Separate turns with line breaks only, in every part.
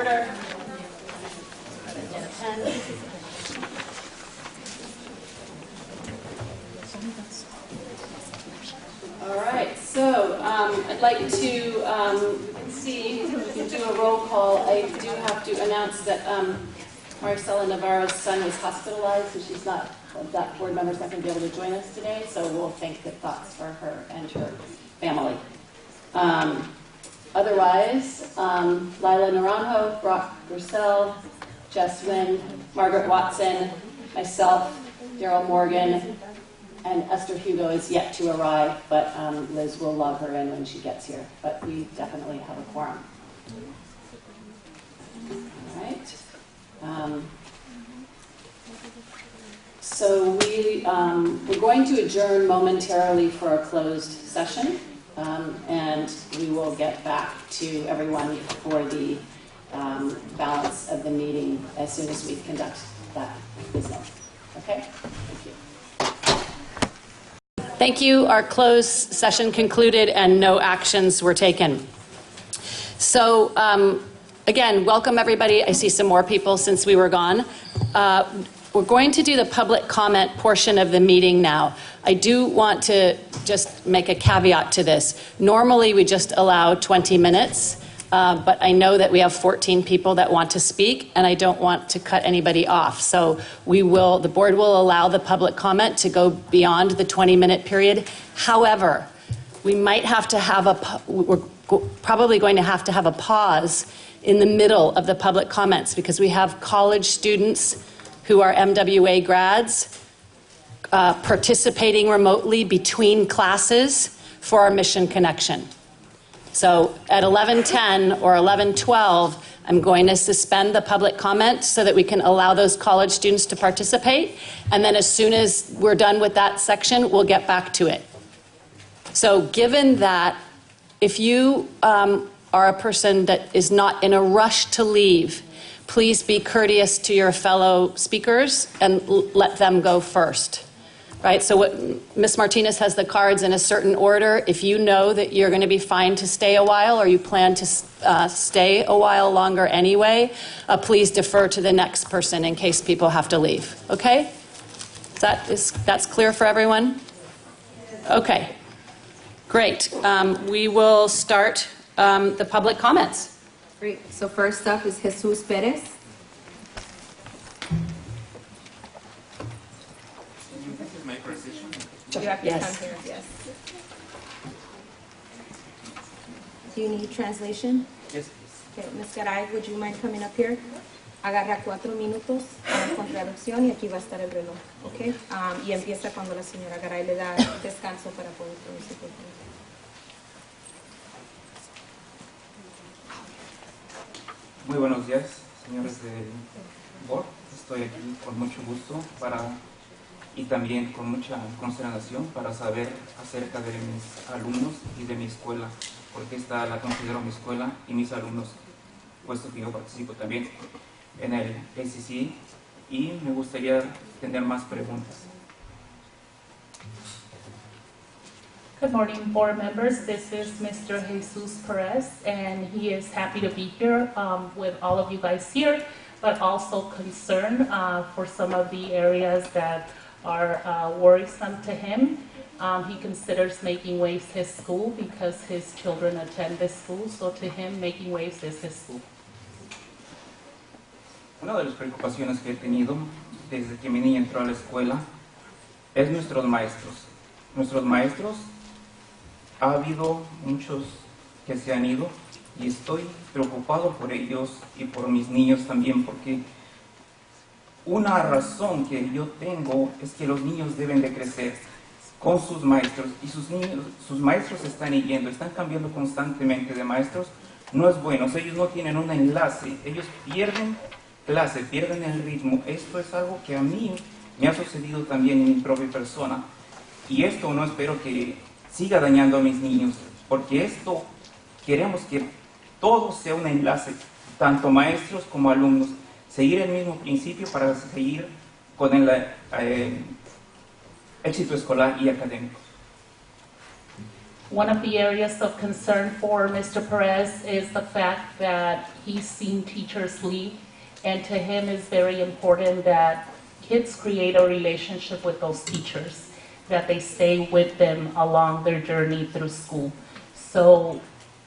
order. All right, so I'd like to see if we can do a roll call. I do have to announce that Maricela Navarro's son was hospitalized, and she's not, that board member's not going to be able to join us today, so we'll think good thoughts for her and her family. Otherwise, Lila Naranjo, Brock Grissel, Jess Wynn, Margaret Watson, myself, Daryl Morgan, and Esther Hugo is yet to arrive, but Liz will log her in when she gets here. But we definitely have a quorum. All right. So we're going to adjourn momentarily for a closed session, and we will get back to everyone for the balance of the meeting as soon as we conduct that business. Okay? Thank you. Thank you. Our closed session concluded and no actions were taken. So again, welcome everybody. I see some more people since we were gone. We're going to do the public comment portion of the meeting now. I do want to just make a caveat to this. Normally we just allow 20 minutes, but I know that we have 14 people that want to speak, and I don't want to cut anybody off. So the board will allow the public comment to go beyond the 20-minute period. However, we might have to we're probably going to have a pause in the middle of the public comments, because we have college students who are MWA grads participating remotely between classes for our Mission Connection. So at 11:10 or 11:12, I'm going to suspend the public comment so that we can allow those college students to participate. And then as soon as we're done with that section, we'll get back to it. So given that, if you are a person that is not in a rush to leave, please be courteous to your fellow speakers and let them go first. Right, so Ms. Martinez has the cards in a certain order. If you know that you're going to be fine to stay a while, or you plan to stay a while longer anyway, please defer to the next person in case people have to leave. Okay? That's clear for everyone? Okay. Great. We will start the public comments.
Great. So first up is Jesus Perez. You have to come here, yes. Do you need translation?
Yes,
please. Okay, Ms. Garay, would you mind coming up here? Agarra 4 minutos con traducción y aquí va a estar el reloj, ¿ok? Y empieza cuando la señora Garay le da descanso para poder traducir.
Muy buenos días, señores del board. Estoy aquí con mucho gusto y también con mucha consternación para saber acerca de mis alumnos y de mi escuela, porque esta la considero mi escuela y mis alumnos, puesto que yo participo también en el ACC, y me gustaría tener más preguntas.
Good morning, board members. This is Mr. Jesus Perez, and he is happy to be here with all of you guys here, but also concerned for some of the areas that are worrisome to him. He considers Making Waves his school because his children attend this school, so to him, Making Waves is his school.
Una de las preocupaciones que he tenido desde que mi niña entró a la escuela es nuestros maestros. Nuestros maestros, ha habido muchos que se han ido y estoy preocupado por ellos y por mis niños también, porque una razón que yo tengo es que los niños deben de crecer con sus maestros, y sus maestros están yendo, están cambiando constantemente de maestros. No es bueno, ellos no tienen un enlace, ellos pierden clase, pierden el ritmo. Esto es algo que a mí me ha sucedido también en mi propia persona, y esto no espero que siga dañando a mis niños, porque esto queremos que todo sea un enlace, tanto maestros como alumnos, seguir el mismo principio para seguir con el éxito escolar y académico.
One of the areas of concern for Mr. Perez is the fact that he's seen teachers leave, and to him it's very important that kids create a relationship with those teachers, that they stay with them along their journey through school. So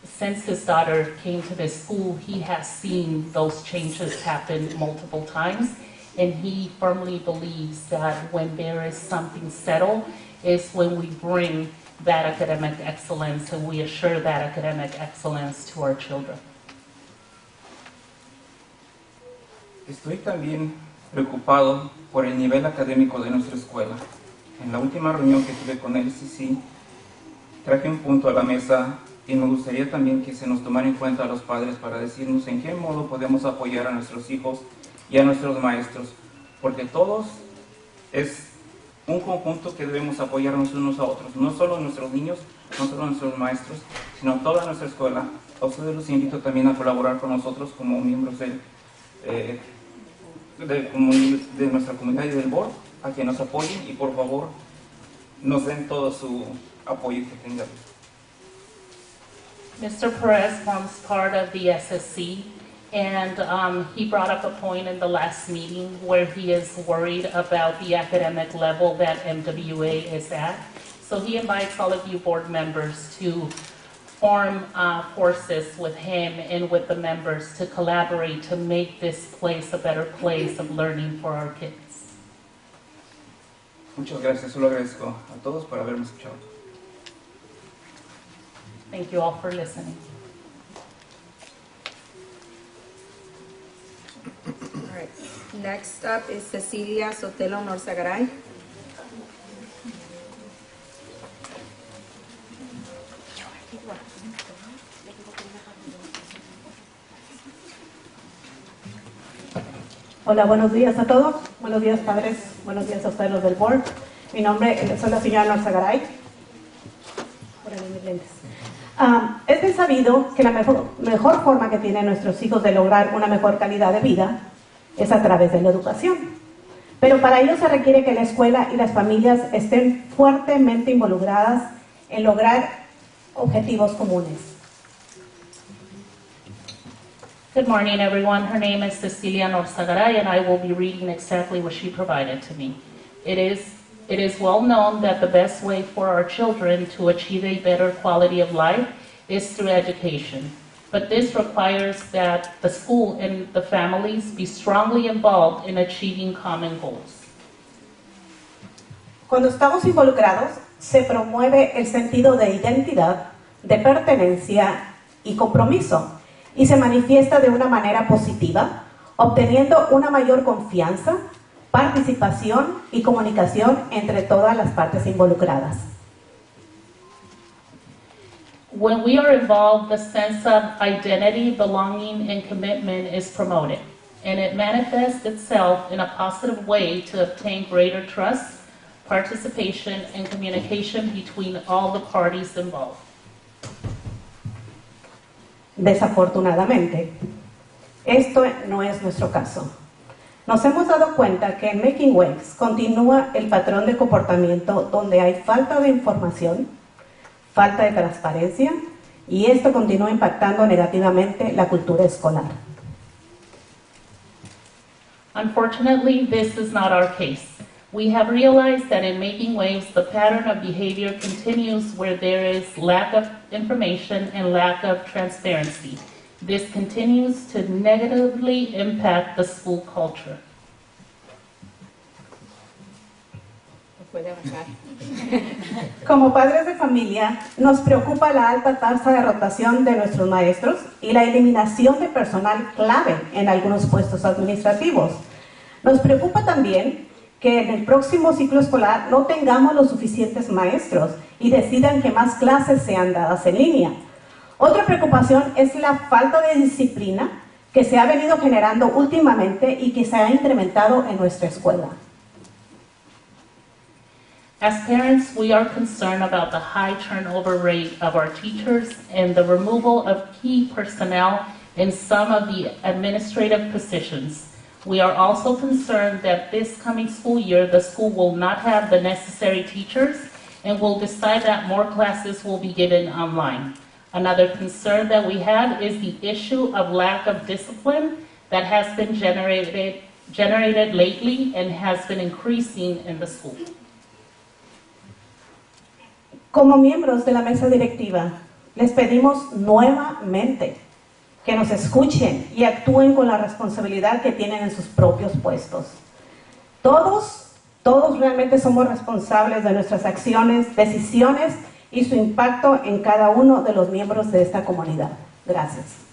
since his daughter came to this school, he has seen those changes happen multiple times, and he firmly believes that when there is something settled is when we bring that academic excellence and we assure that academic excellence to our children.
Estoy también preocupado por el nivel académico de nuestra escuela. En la última reunión que tuve con el CC, traje un punto a la mesa y me gustaría también que se nos tomara en cuenta a los padres para decirnos en qué modo podemos apoyar a nuestros hijos y a nuestros maestros, porque todos es un conjunto que debemos apoyarnos unos a otros, no solo nuestros niños, no solo nuestros maestros, sino toda nuestra escuela. A ustedes los invito también a colaborar con nosotros como miembros de nuestra comunidad y del board, a que nos apoyen y por favor nos den todo su apoyo que tengan.
Mr. Perez forms part of the SSC, and he brought up a point in the last meeting where he is worried about the academic level that MWA is at. So he invites all of you board members to form forces with him and with the members to collaborate to make this place a better place of learning for our kids.
Muchas gracias, solo agradezco a todos por haberme escuchado.
Thank you all for listening.
All right. Next up is Cecilia Sotelo Norzagaray.
Hola, buenos días a todos. Buenos días, padres. Buenos días a ustedes los del board. Mi nombre soy la señora Norzagaray. Órale, mis lentes. Es bien sabido que la mejor forma que tienen nuestros hijos de lograr una mejor calidad de vida es a través de la educación. Pero para ello se requiere que la escuela y las familias estén fuertemente involucradas en lograr objetivos comunes.
Good morning, everyone. Her name is Cecilia Norzagaray, and I will be reading exactly what she provided to me. It is well known that the best way for our children to achieve a better quality of life is through education. But this requires that the school and the families be strongly involved in achieving common goals.
Cuando estamos involucrados, se promueve el sentido de identidad, de pertenencia y compromiso, y se manifiesta de una manera positiva, obteniendo una mayor confianza, participación y comunicación entre todas las partes involucradas.
When we are involved, the sense of identity, belonging, and commitment is promoted, and it manifests itself in a positive way to obtain greater trust, participation, and communication between all the parties involved.
Desafortunadamente, esto no es nuestro caso. Nos hemos dado cuenta que en Making Waves continúa el patrón de comportamiento donde hay falta de información, falta de transparencia, y esto continúa impactando negativamente la cultura escolar.
Unfortunately, this is not our case. We have realized that in Making Waves, the pattern of behavior continues where there is lack of information and lack of transparency. This continues to negatively impact the school culture.
Como padres de familia, nos preocupa la alta tasa de rotación de nuestros maestros y la eliminación de personal clave en algunos puestos administrativos. Nos preocupa también que en el próximo ciclo escolar no tengamos los suficientes maestros y decidan que más clases sean dadas en línea. Otra preocupación es la falta de disciplina que se ha venido generando últimamente y que se ha incrementado en nuestra escuela.
As parents, we are concerned about the high turnover rate of our teachers and the removal of key personnel in some of the administrative positions. We are also concerned that this coming school year, the school will not have the necessary teachers and we'll decide that more classes will be given online. Another concern that we have is the issue of lack of discipline that has been generated lately and has been increasing in the school.
Como miembros de la mesa directiva, les pedimos nuevamente que nos escuchen y actúen con la responsabilidad que tienen en sus propios puestos. Todos realmente somos responsables de nuestras acciones, decisiones y su impacto en cada uno de los miembros de esta comunidad. Gracias.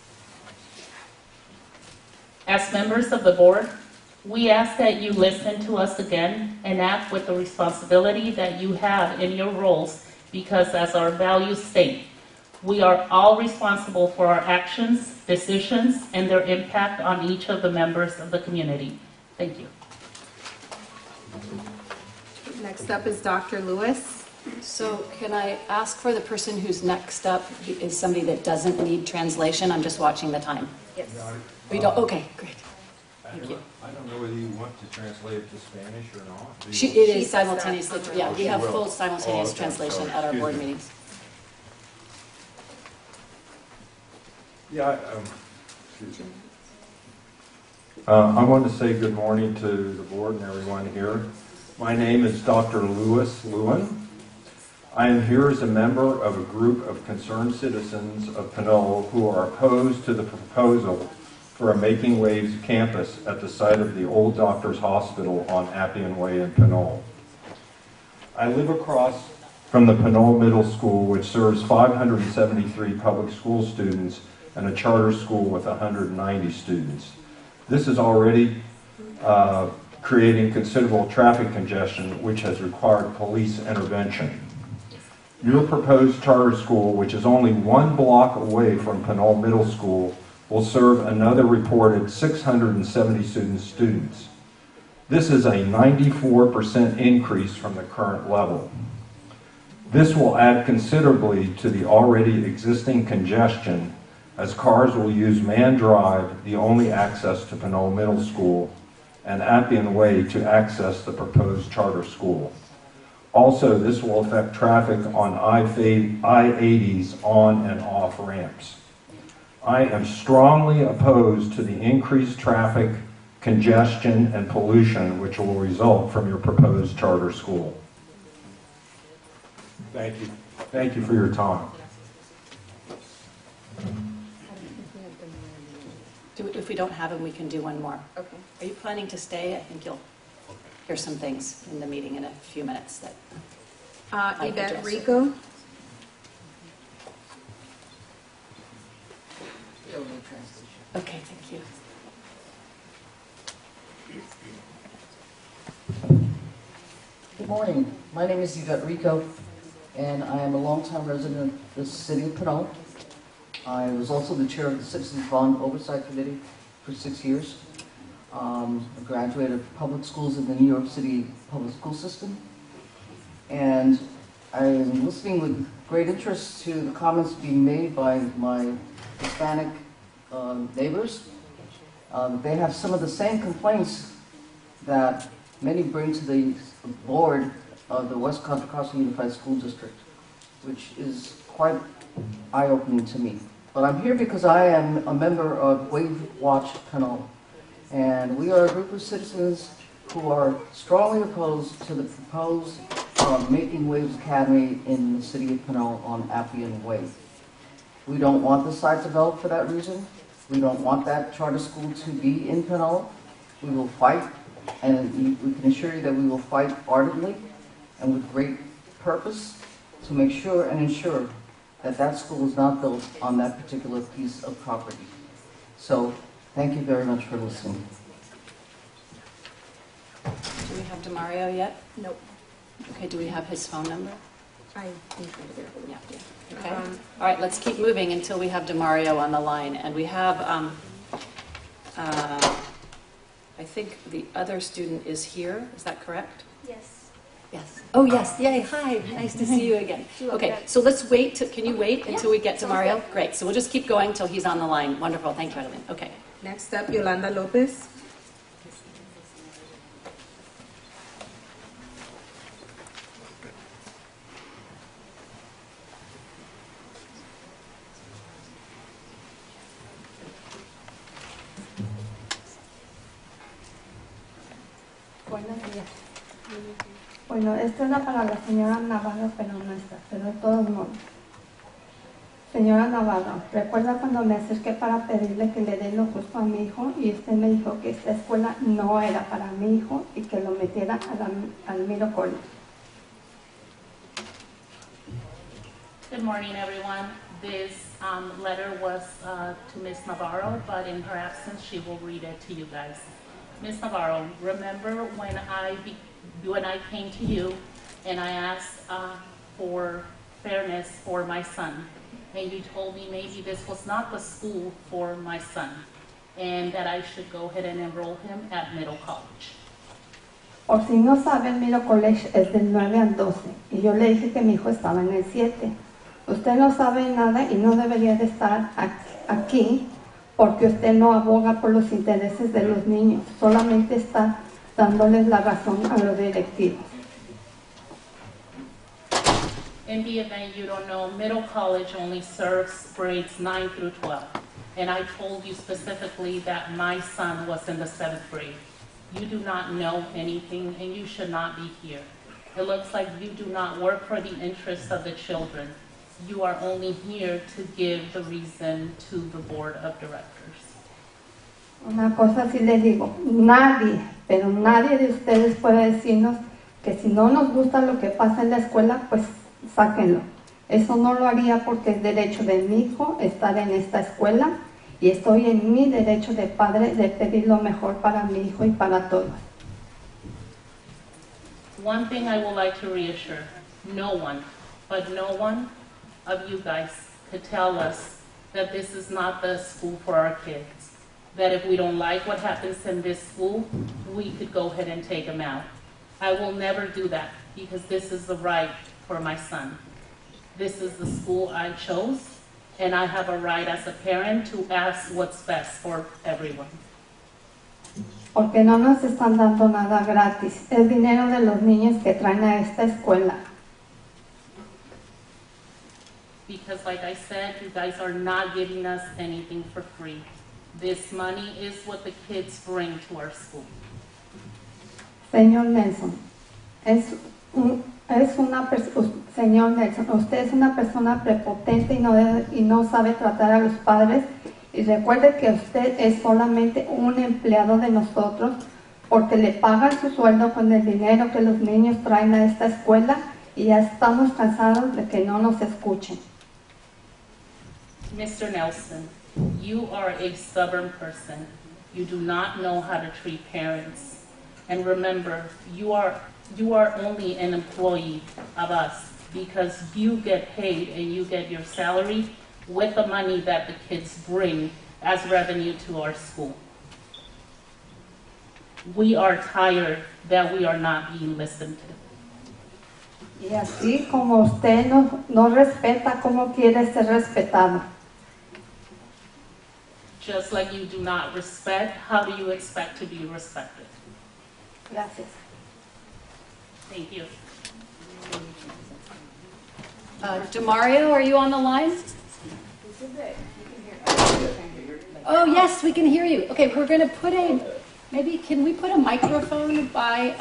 As members of the board, we ask that you listen to us again and act with the responsibility that you have in your roles, because as our values state, we are all responsible for our actions, decisions, and their impact on each of the members of the community. Thank you.
Next up is Dr. Lewis.
So can I ask for the person who's next up is somebody that doesn't need translation? I'm just watching the time.
Yes.
We don't, okay, great. Thank you.
I don't know whether you want to translate it to Spanish or not. Do you?
It
She
is
does that.
simultaneously, yeah, we have full simultaneous
Oh, okay,
translation
sorry.
at our board
Excuse me.
meetings.
Yeah, excuse me. I want to say good morning to the board and everyone here. My name is Dr. Louis Lewin. I am here as a member of a group of concerned citizens of Pinole who are opposed to the proposal for a Making Waves campus at the site of the old Doctors Hospital on Appian Way in Pinole. I live across from the Pinole Middle School, which serves 573 public school students and a charter school with 190 students. This is already creating considerable traffic congestion, which has required police intervention. Your proposed charter school, which is only 1 block away from Pinole Middle School, will serve another reported 670 students. This is a 94% increase from the current level. This will add considerably to the already existing congestion, as cars will use Man Drive, the only access to Pinole Middle School, and Appian Way to access the proposed charter school. Also, this will affect traffic on I-80s on and off ramps. I am strongly opposed to the increased traffic, congestion, and pollution which will result from your proposed charter school. Thank you. Thank you for your time.
If we don't have him, we can do one more.
Okay.
Are you planning to stay? I think you'll hear some things in the meeting in a few minutes that
Yvette
address it.
Rico.
Okay, thank you.
Good morning. My name is Yvette Rico, and I am a longtime resident of the city of Pinole. I was also the chair of the Citizens Bond Oversight Committee for 6 years. A graduate of public schools in the New York City public school system. And I am listening with great interest to the comments being made by my Hispanic neighbors. They have some of the same complaints that many bring to the board of the West Contra Costa Unified School District, which is quite eye-opening to me. But I'm here because I am a member of Wave Watch Pinole, and we are a group of citizens who are strongly opposed to the proposed Making Waves Academy in the city of Pinole on Appian Way. We don't want the site developed for that reason. We don't want that charter school to be in Pinole. We will fight, and we can assure you that we will fight ardently and with great purpose to make sure and ensure that that school is not built on that particular piece of property. So, thank you very much for listening.
Do we have DeMario yet?
Nope.
Okay, do we have his phone number?
I think I did.
Yeah. Okay. All right, let's keep moving until we have DeMario on the line. And we have, I think the other student is here. Is that correct?
Yes.
Yes. Oh, yes. Yay. Hi. Nice to see you again. Okay, so let's wait. Can you wait until we get to Mario? Great. So we'll just keep going until he's on the line. Wonderful. Thank you, Adeline. Okay.
Next up, Yolanda Lopez.
Buenos días. Bueno, esta era para la señora Navarro, pero no está, pero de todos modos. Señora Navarro, ¿recuerda cuando me acerqué para pedirle que le dé lo justo a mi hijo y usted me dijo que esta escuela no era para mi hijo y que lo metiera al Middle College?
Good morning, everyone. This letter was to Ms. Navarro, but in her absence, she will read it to you guys. Ms. Navarro, remember when I came to you and I asked for fairness for my son, and you told me maybe this was not the school for my son, and that I should go ahead and enroll him at Middle College.
Por si no saben, Middle College es del 9 al 12 y yo le dije que mi hijo estaba en el 7. Usted no sabe nada y no debería de estar aquí porque usted no aboga por los intereses de los niños, solamente está dándoles la razón a los directivos.
In the event you don't know, Middle College only serves grades 9 through 12. And I told you specifically that my son was in the 7th grade. You do not know anything and you should not be here. It looks like you do not work for the interests of the children. You are only here to give the reason to the board of directors.
Una cosa sí les digo, nadie, pero nadie de ustedes puede decirnos que si no nos gusta lo que pasa en la escuela, pues sáquenlo. Eso no lo haría porque es derecho de mi hijo estar en esta escuela y estoy en mi derecho de padre de pedir lo mejor para mi hijo y para todos.
One thing I would like to reassure, no one, but no one of you guys could tell us that this is not the school for our kids. That if we don't like what happens in this school, we could go ahead and take them out. I will never do that because this is the right for my son. This is the school I chose, and I have a right as a parent to ask what's best for everyone.
Porque no nos están dando nada gratis, es dinero de los niños que traen a esta escuela.
Because like I said, you guys are not giving us anything for free. This money is what the kids bring to our school.
Señor Nelson, señor Nelson, usted es una persona prepotente y no sabe tratar a los padres. Y recuerde que usted es solamente un empleado de nosotros porque le pagan su sueldo con el dinero que los niños traen a esta escuela y ya estamos cansados de que no nos escuchen.
Mr. Nelson, you are a stubborn person. You do not know how to treat parents. And remember, you are only an employee of us because you get paid and you get your salary with the money that the kids bring as revenue to our school. We are tired that we are not being listened to.
Y así como usted no respeta, ¿cómo quiere ser respetado?
Just like you do not respect, how do you expect to be respected?
Gracias.
Thank you.
DeMario, are you on the line? Oh, yes, we can hear you. Okay, we're going to put can we put a microphone by,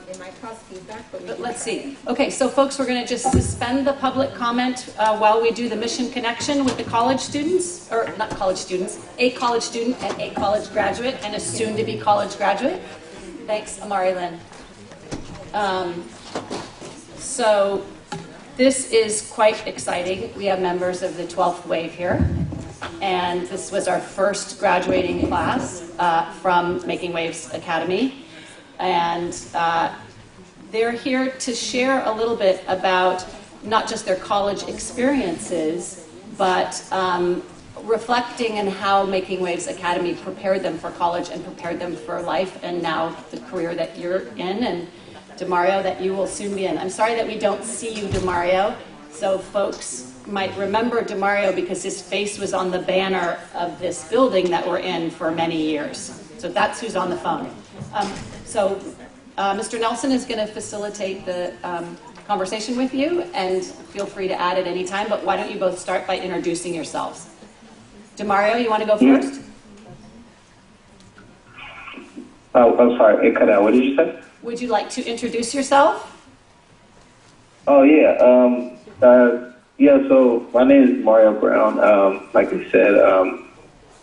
It might cause feedback,
but let's see. Okay, so folks, we're going to just suspend the public comment while we do the mission connection with the college students, or not college students, a college student and a college graduate and a soon-to-be college graduate. Thanks, Amari Lynn. So this is quite exciting. We have members of the 12th wave here. And this was our first graduating class from Making Waves Academy. And they're here to share a little bit about not just their college experiences, but reflecting on how Making Waves Academy prepared them for college and prepared them for life and now the career that you're in, and DeMario, that you will soon be in. I'm sorry that we don't see you, DeMario. So folks might remember DeMario because his face was on the banner of this building that we're in for many years. So that's who's on the phone. Mr. Nelson is going to facilitate the conversation with you, and feel free to add at any time, but why don't you both start by introducing yourselves. DeMario, you want to go first?
Oh, I'm sorry, it cut out. What did you say?
Would you like to introduce yourself?
Oh, yeah. Yeah, so my name is Mario Brown. Like I said,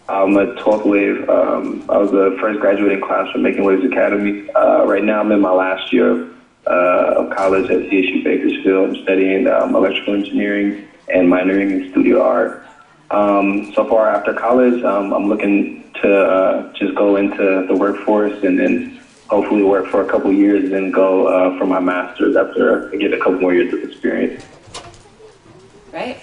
I'm a 12th wave. I was the first graduating class from Making Waves Academy. Right now, I'm in my last year of college at CSU Bakersfield. I'm studying electrical engineering and minoring in studio art. So far after college, I'm looking to just go into the workforce and then hopefully work for a couple years and then go for my master's after I get a couple more years of experience.
Right.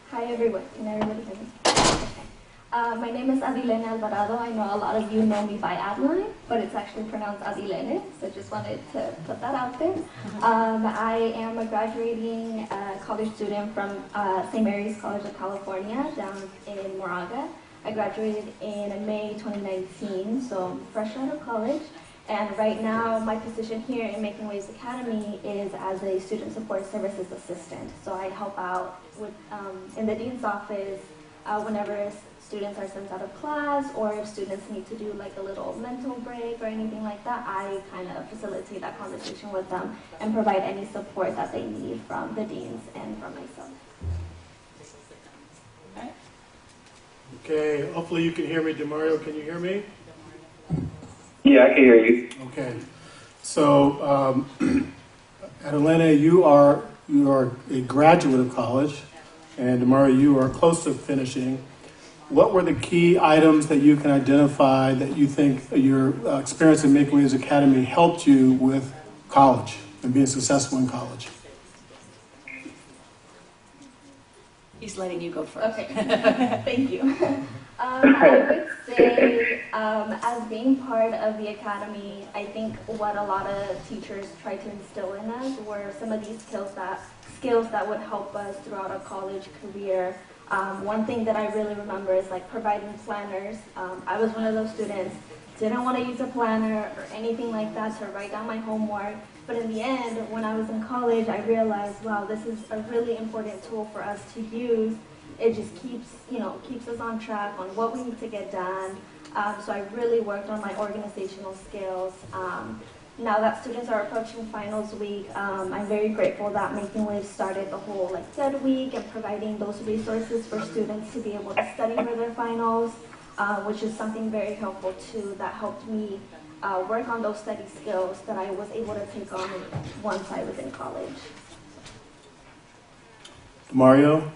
Hi everyone, can everybody hear me? Okay. My name is Adilene Alvarado. I know a lot of you know me by Adeline, but it's actually pronounced Adilene, so just wanted to put that out there. I am a graduating college student from St. Mary's College of California down in Moraga. I graduated in May 2019, so I'm fresh out of college. And right now, my position here in Making Waves Academy is as a student support services assistant. So I help out with in the dean's office whenever students are sent out of class, or if students need to do like a little mental break or anything like that, I kind of facilitate that conversation with them and provide any support that they need from the deans and from myself.
Okay, hopefully you can hear me. DeMario, can you hear me?
Yeah, I can hear you.
Okay. So, Adelena, you are a graduate of college, and DeMario, you are close to finishing. What were the key items that you can identify that you think your experience in Making Waves Academy helped you with college and being successful in college?
He's letting you go first.
Okay, thank you. I would say, as being part of the academy, I think what a lot of teachers tried to instill in us were some of these skills that would help us throughout our college career. One thing that I really remember is like providing planners. I was one of those students, didn't want to use a planner or anything like that to write down my homework. But in the end, when I was in college, I realized, wow, this is a really important tool for us to use. It just keeps us on track on what we need to get done. So I really worked on my organizational skills. Now that students are approaching finals week, I'm very grateful that Making Waves started the whole like dead week and providing those resources for students to be able to study for their finals, which is something very helpful too, that helped me work on those study skills that I was able to take on once I was in college.
Mario?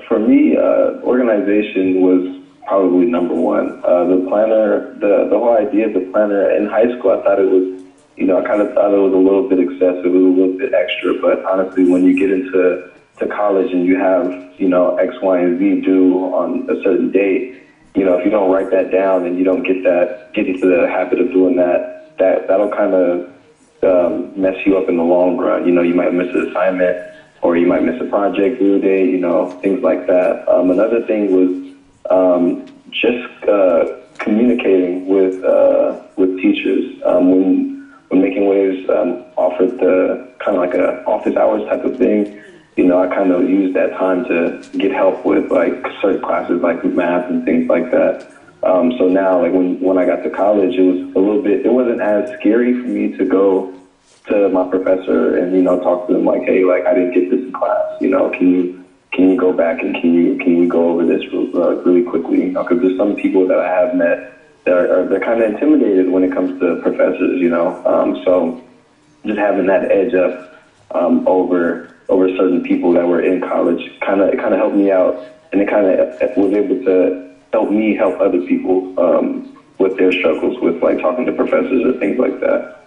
For me, organization was probably number one. The planner, the whole idea of the planner in high school, I thought it was, I kind of thought it was a little bit excessive, it was a little bit extra, but honestly, when you get into college and you have, X, Y, and Z due on a certain date, if you don't write that down and you don't get into the habit of doing that'll kind of mess you up in the long run. You might miss an assignment, or you might miss a project due date, things like that. Another thing was just communicating with teachers. When Making Waves offered the kind of like a office hours type of thing, I kind of used that time to get help with like certain classes like math and things like that. So now, like when I got to college, it wasn't as scary for me to go to my professor and talk to them like, hey, like I didn't get this in class, can you go back and can we go over this really quickly? Because there's some people that I have met that they're kind of intimidated when it comes to professors, so just having that edge up over certain people that were in college kind of helped me out, and it kind of was able to help me help other people with their struggles with like talking to professors or things like that.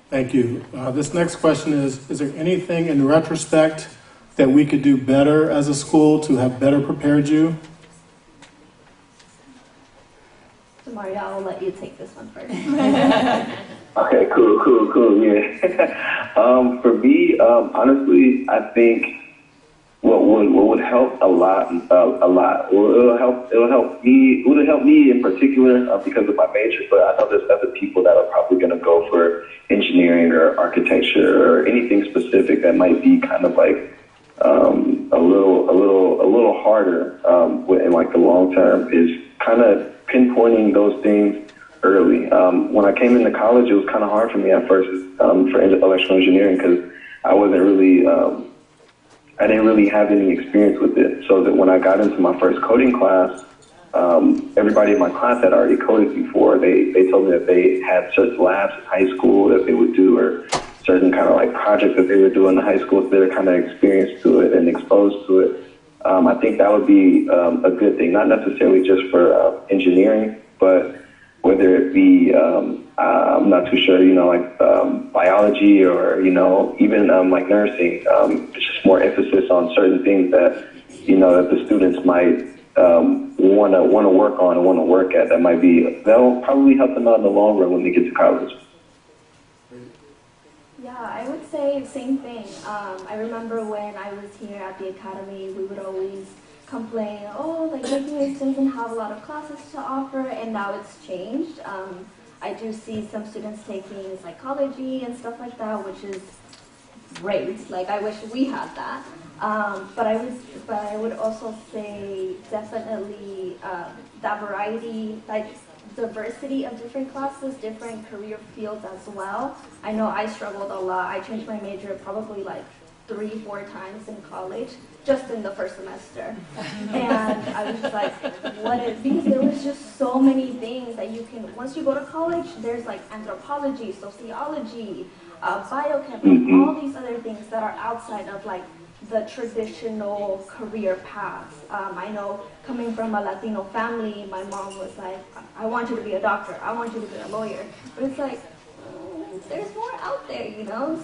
Thank you. This next question is there anything in retrospect that we could do better as a school to have better prepared you?
So Mario, I'll let you take this one first.
Okay, cool, yeah. For me, honestly, I think what would help a lot. It would help me in particular because of my major. But I know there's other people that are probably going to go for engineering or architecture or anything specific that might be kind of like a little harder in like the long term is kind of pinpointing those things early. When I came into college, it was kind of hard for me at first for electrical engineering because I wasn't really, I didn't really have any experience with it. So that when I got into my first coding class, everybody in my class had already coded before. They told me that they had certain labs in high school that they would do, or certain kind of like projects that they would do in the high school, so they're kind of experienced to it and exposed to it. I think that would be a good thing, not necessarily just for engineering, but whether it be, I'm not too sure, like biology or, even like nursing. It's just more emphasis on certain things that, that the students might want to work on and want to work at. That'll probably help them out in the long run when they get to college.
Yeah, I would say same thing. I remember when I was here at the academy, we would always complain, oh, like Richmond doesn't have a lot of classes to offer, and now it's changed. I do see some students taking psychology and stuff like that, which is great. Like, I wish we had that. But I would also say definitely that variety, like diversity of different classes, different career fields as well. I know I struggled a lot. I changed my major probably like 3-4 times in college, just in the first semester. And I was just like, what is, because there was just so many things that you can, once you go to college, there's like anthropology, sociology, biochemistry, all these other things that are outside of like the traditional career paths. I know coming from a Latino family, my mom was like, I want you to be a doctor, I want you to be a lawyer. But it's like, there's more out there,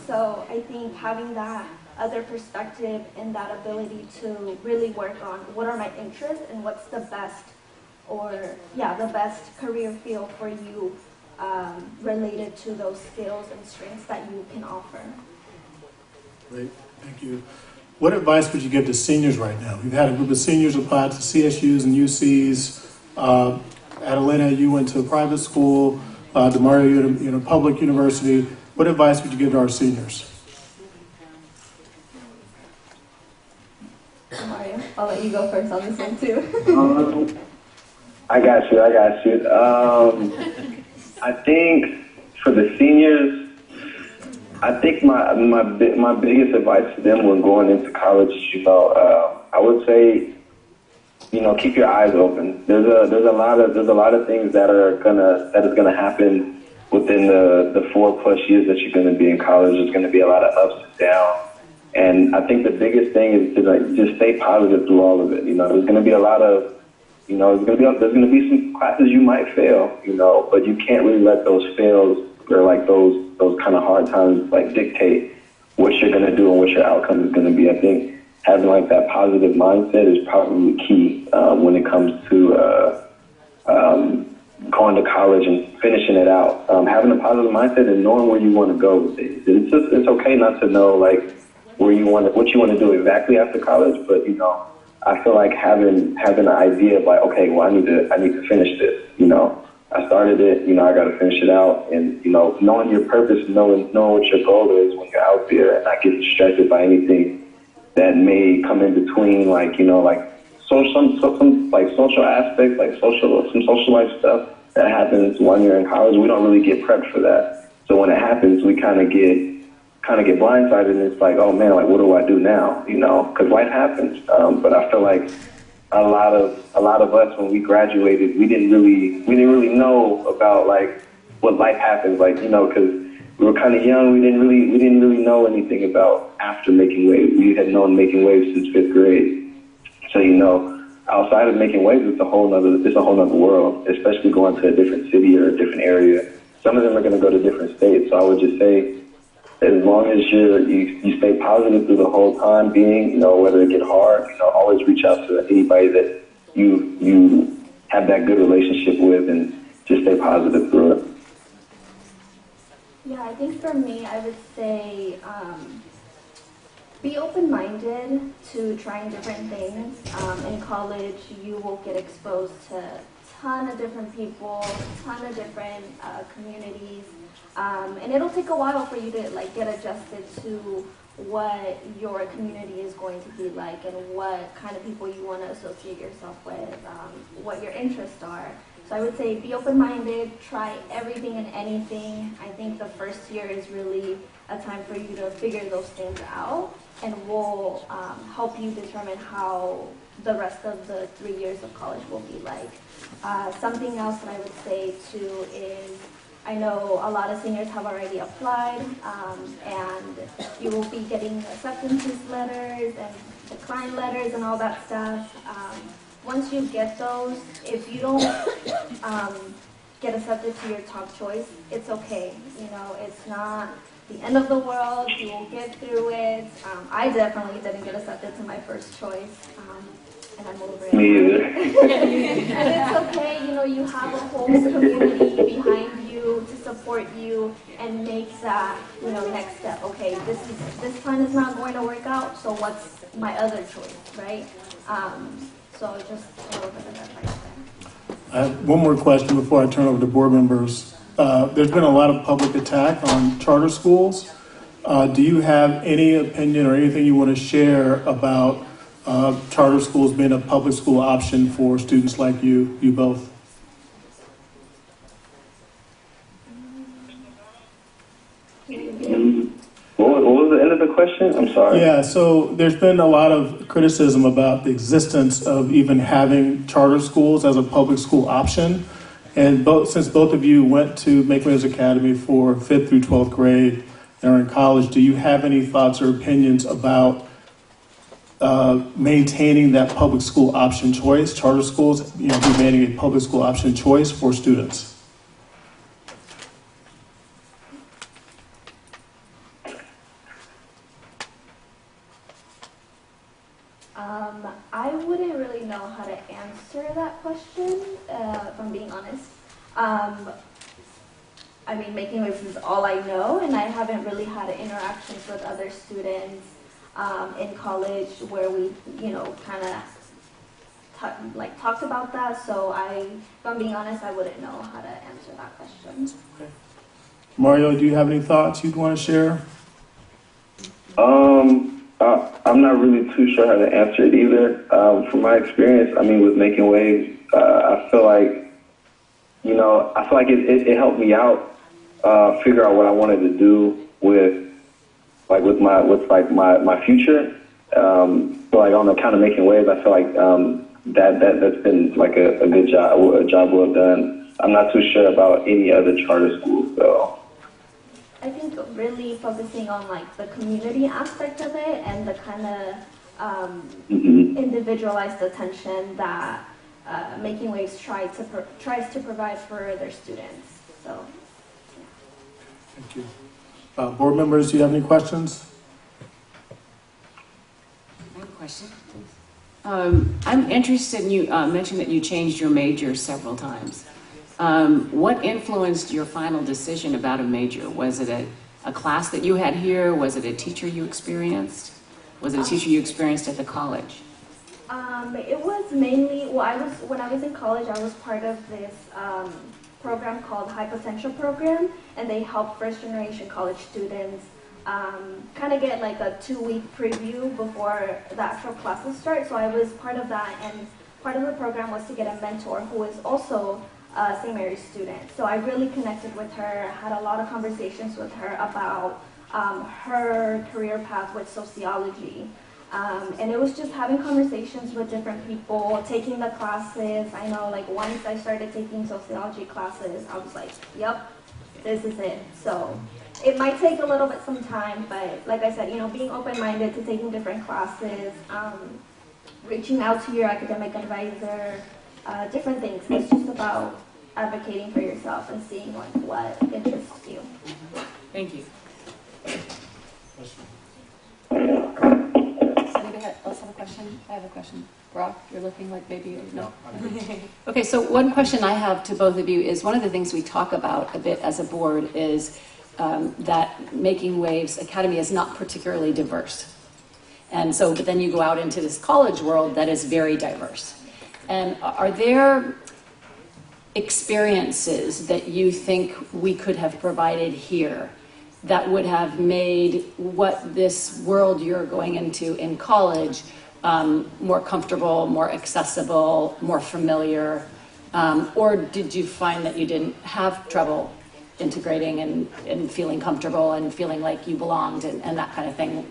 So I think having that other perspective and that ability to really work on what are my interests and what's the best, the best career field for you related to those skills and strengths that you can offer.
Great, thank you. What advice would you give to seniors right now? We've had a group of seniors apply to CSUs and UCs. Adelina, you went to a private school. Demario, you in a public university. What advice would you give to our seniors?
Demario, I'll let you go first on this one too.
I got you. I think for the seniors, I think my biggest advice to them when going into college, I would say, keep your eyes open. There's a lot of things that is gonna happen within the 4+ years that you're gonna be in college. There's gonna be a lot of ups and downs, and I think the biggest thing is to just stay positive through all of it. There's gonna be a lot of, there's gonna be some classes you might fail, but you can't really let those fails or like those kind of hard times like dictate what you're gonna do and what your outcome is gonna be. I think having like that positive mindset is probably key when it comes to going to college and finishing it out. Having a positive mindset and knowing where you want to go with it. It's okay not to know like what you want to do exactly after college, but I feel like having an idea of like, okay, well I need to finish this. I started it, I got to finish it out, and knowing your purpose, knowing what your goal is when you're out there, and not getting distracted by anything that may come in between, like some social aspects, like some social life stuff that happens when you're in college. We don't really get prepped for that, so when it happens, we kind of get blindsided, and it's like, oh man, like what do I do now? Because life happens. But I feel like a lot of us when we graduated, we didn't really know about like what life happens, like because we were kind of young. We didn't really know anything about after making waves. We had known making waves since 5th grade. So outside of making waves, it's a whole nother world, especially going to a different city or a different area. Some of them are going to go to different states. So I would just say, as long as you stay positive through the whole time being, whether it get hard, always reach out to anybody that you have that good relationship with, and just stay positive through it.
Yeah, I think for me, I would say be open-minded to trying different things. In college, you will get exposed to a ton of different people, a ton of different communities. And it'll take a while for you to get adjusted to what your community is going to be like and what kind of people you want to associate yourself with, what your interests are. So I would say be open-minded, try everything and anything. I think the first year is really a time for you to figure those things out, and we'll help you determine how the rest of the 3 years of college will be like. Something else that I would say too is, I know a lot of seniors have already applied, and you will be getting acceptance letters and decline letters and all that stuff. Once you get those, if you don't get accepted to your top choice, it's okay. You know, it's not the end of the world. You will get through it. I definitely didn't get accepted to my first choice, and I'm over it.
Me either.
And it's okay. You know, you have a whole community behind you to support you and make that, you know, next step. Okay, this plan is not going to work out, so what's my other choice, right? So just a little bit of advice there.
I have one more question before I turn over to board members. There's been a lot of public attack on charter schools. Do you have any opinion or anything you want to share about charter schools being a public school option for students like you both?
What was the end of the question? I'm sorry.
Yeah, so there's been a lot of criticism about the existence of even having charter schools as a public school option. And since both of you went to Make Waves Academy for 5th through 12th grade and are in college, do you have any thoughts or opinions about maintaining that public school option choice, charter schools, you know, remaining a public school option choice for students?
I wouldn't really know how to answer that question, if I'm being honest. I mean, Making Waves is all I know, and I haven't really had interactions with other students in college where we, you know, kind of talked about that. So if I'm being honest, I wouldn't know how to answer that question.
Okay. Mario, do you have any thoughts you'd want to share?
I'm not really too sure how to answer it either. From my experience, I mean, with Making Waves, I feel like, you know, it helped me out, figure out what I wanted to do with my future. So like on the kind of Making Waves, I feel like that's been like a good job, a job well done. I'm not too sure about any other charter schools though.
I think really focusing on like the community aspect of it and the kind of individualized attention that Making Waves tries to provide for their students. So, yeah.
Thank you. Board members, do you have any questions?
I have a question, please. I'm interested in you mentioned that you changed your major several times. What influenced your final decision about a major? Was it a class that you had here? Was it a teacher you experienced? Was it a teacher you experienced at the college?
It was mainly, when I was in college, I was part of this program called High Potential Program, and they help first generation college students kind of get like a 2-week preview before the actual classes start. So I was part of that, and part of the program was to get a mentor who was also St. Mary's student. So I really connected with her, had a lot of conversations with her about her career path with sociology. And it was just having conversations with different people, taking the classes. I know like once I started taking sociology classes, I was like, yep, this is it. So it might take a little bit some time, but like I said, you know, being open-minded to taking different classes, reaching out to your academic advisor, different things. It's just about advocating for yourself and seeing like what interests you.
Thank you.
Anybody else have a question? I have a question. Brock, you're looking like maybe you know. Okay, so one question I have to both of you is one of the things we talk about a bit as a board is that Making Waves Academy is not particularly diverse. And so, but then you go out into this college world that is very diverse. And are there experiences that you think we could have provided here that would have made what this world you're going into in college more comfortable, more accessible, more familiar? Or did you find that you didn't have trouble integrating and feeling comfortable and feeling like you belonged and that kind of thing?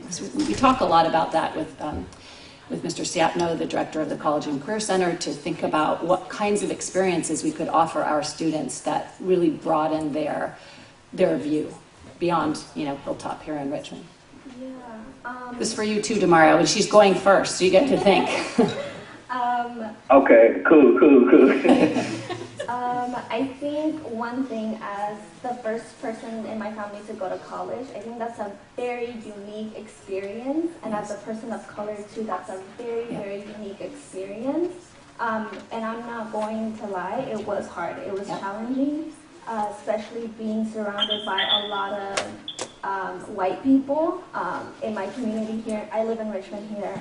We talk a lot about that with Mr. Siapno, the director of the College and Career Center, to think about what kinds of experiences we could offer our students that really broaden their view beyond, Hilltop here in Richmond.
Yeah.
This is for you too, Demario, and she's going first, so you get to think.
Okay, cool.
I think one thing, as the first person in my family to go to college, I think that's a very unique experience. And as a person of color too, that's a very, very unique experience. And I'm not going to lie, it was hard. It was challenging, especially being surrounded by a lot of white people. In my community here, I live in Richmond here.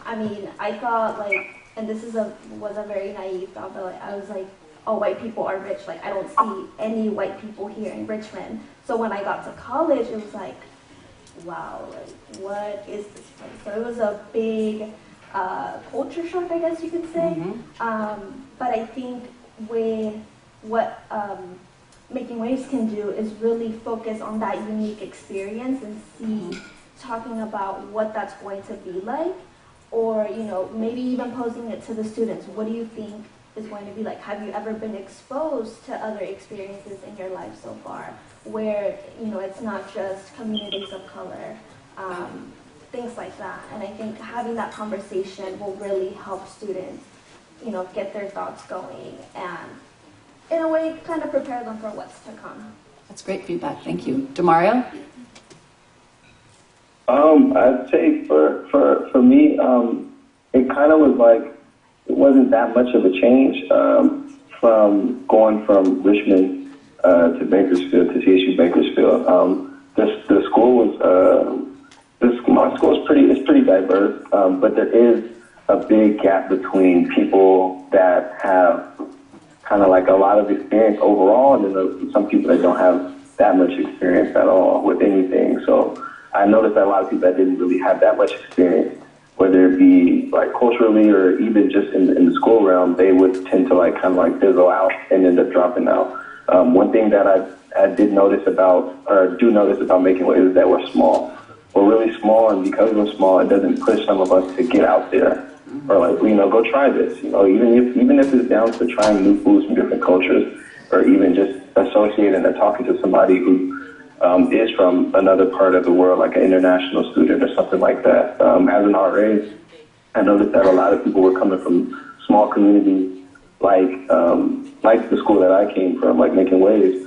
I mean, I thought like, and this was a very naive thought, but I was like, oh, white people are rich. Like, I don't see any white people here in Richmond. So when I got to college, it was like, wow, like, what is this place? So it was a big culture shock, I guess you could say. But I think with what Making Waves can do is really focus on that unique experience and see, talking about what that's going to be like, or, maybe even posing it to the students. What do you think is going to be like? Have you ever been exposed to other experiences in your life so far where, it's not just communities of color, things like that. And I think having that conversation will really help students, get their thoughts going and, in a way, kind of prepare them for what's to come.
That's great feedback. Thank you. Demario?
I'd say for me, it kind of was like, it wasn't that much of a change from going from Richmond to Bakersfield, to CSU Bakersfield. The school was, my school is pretty diverse, but there is a big gap between people that have kind of like a lot of experience overall, and then some people that don't have that much experience at all with anything. So I noticed that a lot of people that didn't really have that much experience, whether it be like culturally or even just in the school realm, they would tend to like kind of like fizzle out and end up dropping out. One thing that I do notice about Making Waves is that we're small. We're really small, and because we're small, it doesn't push some of us to get out there or like, go try this. Even if it's down to trying new foods from different cultures, or even just associating or talking to somebody who is from another part of the world, like an international student or something like that. As an RA, I noticed that a lot of people were coming from small communities like the school that I came from, like Making Waves,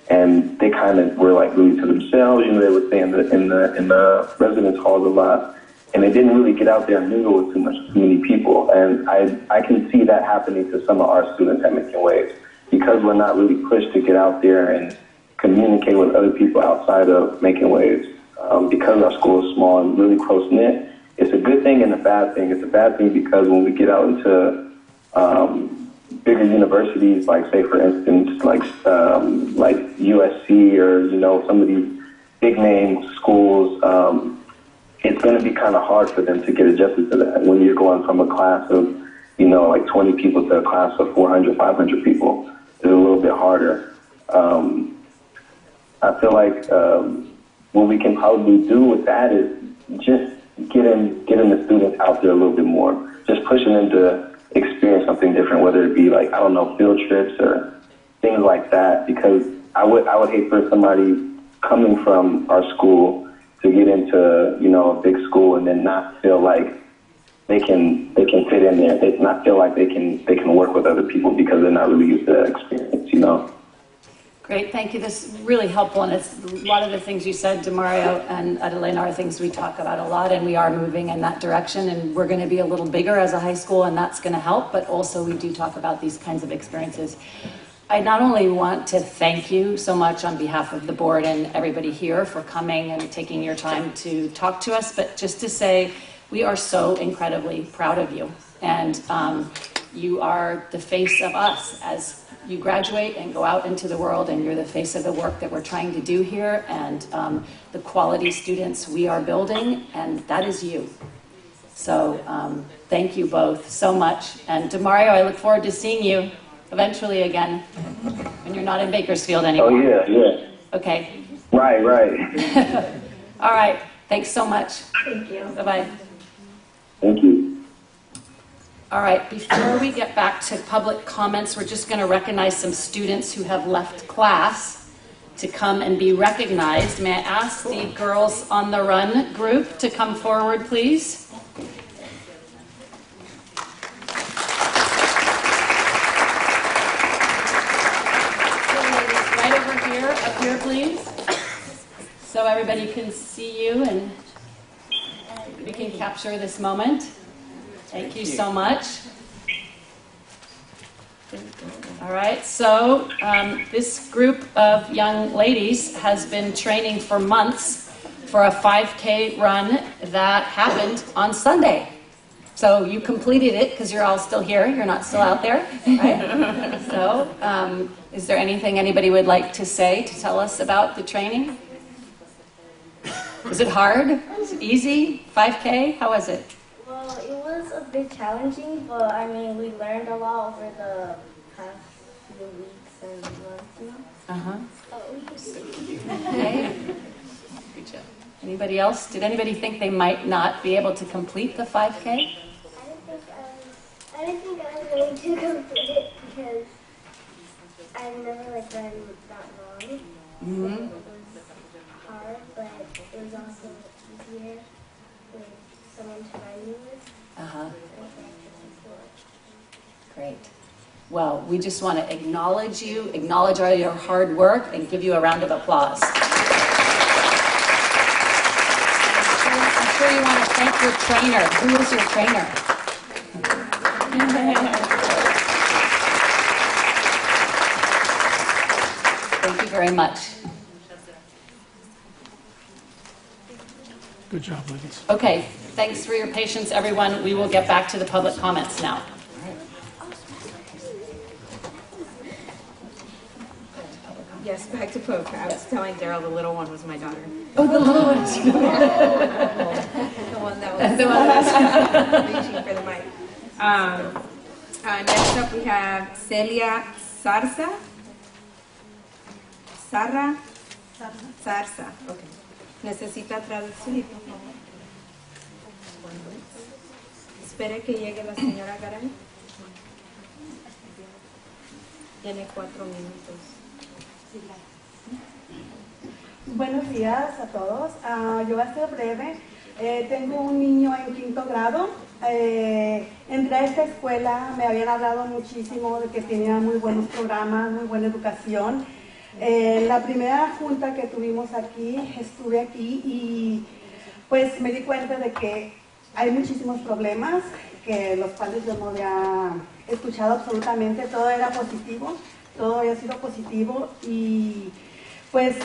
and they kind of were like really to themselves. They would stay in the residence halls a lot, and they didn't really get out there and mingle with too many people. And I can see that happening to some of our students at Making Waves, because we're not really pushed to get out there and communicate with other people outside of Making Waves. Because our school is small and really close-knit, it's a good thing and a bad thing. It's a bad thing because when we get out into bigger universities, like say for instance, like USC or some of these big-name schools, it's going to be kind of hard for them to get adjusted to that. When you're going from a class of like 20 people to a class of 400, 500 people, it's a little bit harder. I feel like what we can probably do with that is just getting the students out there a little bit more, just pushing them to experience something different, whether it be like, I don't know, field trips or things like that, because I would hate for somebody coming from our school to get into, a big school and then not feel like they can fit in there. They not feel like they can work with other people because they're not really used to that experience,
Great, thank you. This is really helpful, and it's a lot of the things you said, Demario and Adelena, are things we talk about a lot, and we are moving in that direction, and we're going to be a little bigger as a high school, and that's going to help, but also we do talk about these kinds of experiences. I not only want to thank you so much on behalf of the board and everybody here for coming and taking your time to talk to us, but just to say we are so incredibly proud of you. And you are the face of us as you graduate and go out into the world, and you're the face of the work that we're trying to do here, and the quality students we are building, and that is you. So thank you both so much. And Demario, I look forward to seeing you eventually again when you're not in Bakersfield anymore.
Oh, yeah.
Okay.
Right.
All right. Thanks so much.
Thank you.
Bye-bye.
Thank you.
All right, before we get back to public comments, we're just going to recognize some students who have left class to come and be recognized. May I ask the Girls on the Run group to come forward, please? Right over here, up here, please, so everybody can see you and we can capture this moment. Thank you so much. All right, so this group of young ladies has been training for months for a 5K run that happened on Sunday. So you completed it because you're all still here. You're not still out there, right? So is there anything anybody would like to say to tell us about the training? Was it hard? Was it easy? 5K? How was it?
Well, it was a bit challenging, but I mean, we learned a lot over the past few weeks and months, you know?
Okay. Good job. Anybody else? Did anybody think they might not be able to complete the 5K?
I didn't think I was going to complete it because I've never run that long.
Mm-hmm.
So it was hard, but it was also easier with someone to run you with.
Great. Well, we just want to acknowledge you, acknowledge all your hard work, and give you a round of applause. I'm sure you want to thank your trainer. Who is your trainer? Thank you very much.
Good job, ladies.
Okay, thanks for your patience, everyone. We will get back to the public comments now.
Yes, back to poker. I was telling Daryl the little one was my daughter.
Oh, the little ones.
The one that was reaching for the mic. Next up we have Celia Zarza. Zarza. Okay. Necesita traducir. Espere que llegue la señora Garay. Tiene 4 minutos.
Buenos días a todos. Yo voy a ser breve. Tengo un niño en 5º grado. Entré a esta escuela, me habían hablado muchísimo de que tenía muy buenos programas, muy buena educación. La primera junta que tuvimos aquí, estuve aquí y pues me di cuenta de que hay muchísimos problemas, que los cuales yo no había escuchado absolutamente. Todo era positivo, todo había sido positivo y pues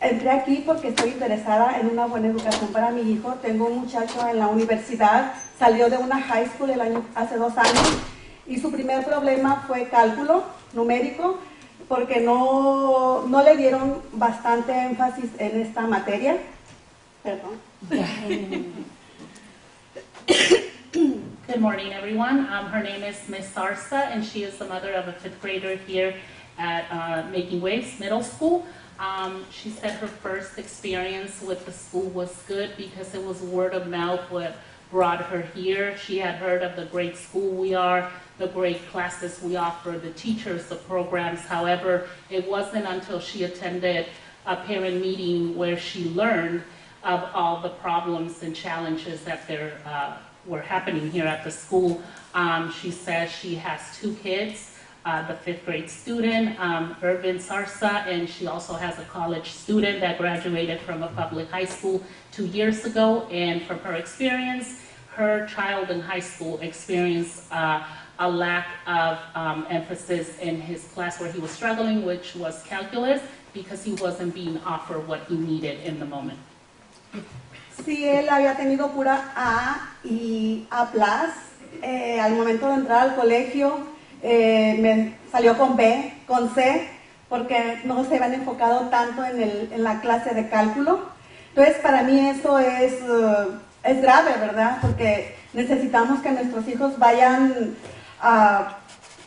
entré aquí porque estoy interesada en una buena educación para mi hijo. Tengo un muchacho en la universidad, salió de una high school hace 2 años y su primer problema fue cálculo numérico porque no le dieron bastante énfasis en esta materia. Perdón.
Good morning, everyone. Her name is Miss Sarsa, and she is the mother of a 5th grader here at Making Waves Middle School. She said her first experience with the school was good because it was word of mouth what brought her here. She had heard of the great school we are, the great classes we offer, the teachers, the programs. However, it wasn't until she attended a parent meeting where she learned of all the problems and challenges that there were happening here at the school. She says she has 2 kids, the 5th grade student, Irvin Sarsa, and she also has a college student that graduated from a public high school 2 years ago. And from her experience, her child in high school experienced a lack of emphasis in his class where he was struggling, which was calculus, because he wasn't being offered what he needed in the moment.
Sí, él había tenido pura A y A+, al momento de entrar al colegio me salió con B, con C, porque no se habían enfocado tanto en la clase de cálculo. Entonces, para mí eso es grave, ¿verdad? Porque necesitamos que nuestros hijos vayan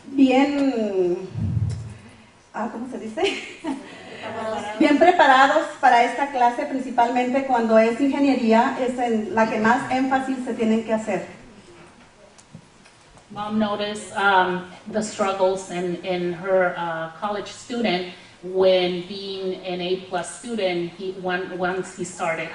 bien, ¿cómo se dice? Bien preparados para esta clase, principalmente cuando es ingeniería, es en la que más énfasis se tienen que hacer.
Mom noticed the struggles in her college student when being an A+ student. Once he started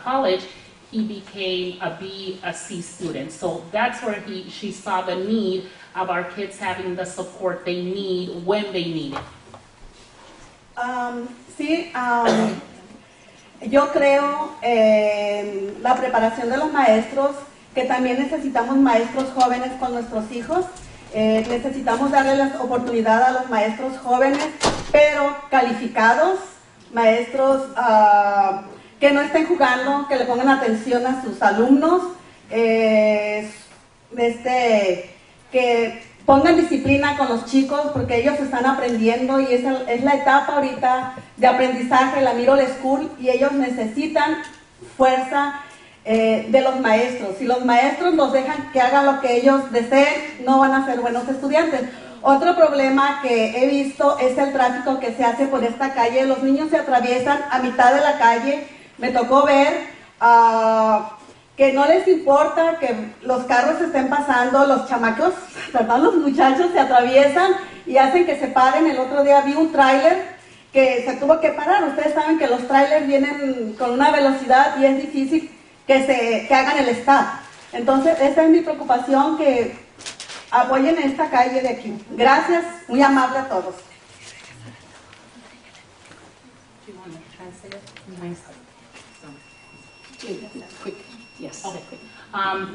college, he became a B, a C student. So that's where she saw the need of our kids having the support they need when they need it.
Sí, yo creo en la preparación de los maestros, que también necesitamos maestros jóvenes con nuestros hijos. Necesitamos darle la oportunidad a los maestros jóvenes, pero calificados, maestros que no estén jugando, que le pongan atención a sus alumnos, que pongan disciplina con los chicos, porque ellos están aprendiendo y es la etapa ahorita de aprendizaje, la middle school, y ellos necesitan fuerza de los maestros. Si los maestros los dejan que hagan lo que ellos deseen, no van a ser buenos estudiantes. Otro problema que he visto es el tráfico que se hace por esta calle. Los niños se atraviesan a mitad de la calle. Me tocó ver que no les importa que los carros estén pasando, los chamacos, ¿verdad? Los muchachos se atraviesan y hacen que se paren. El otro día vi un tráiler que se tuvo que parar. Ustedes saben que los trailers vienen con una velocidad y es difícil que hagan el stop. Entonces, esa es mi preocupación, que apoyen esta calle de aquí. Gracias, muy amable a todos.
Yes.
Okay.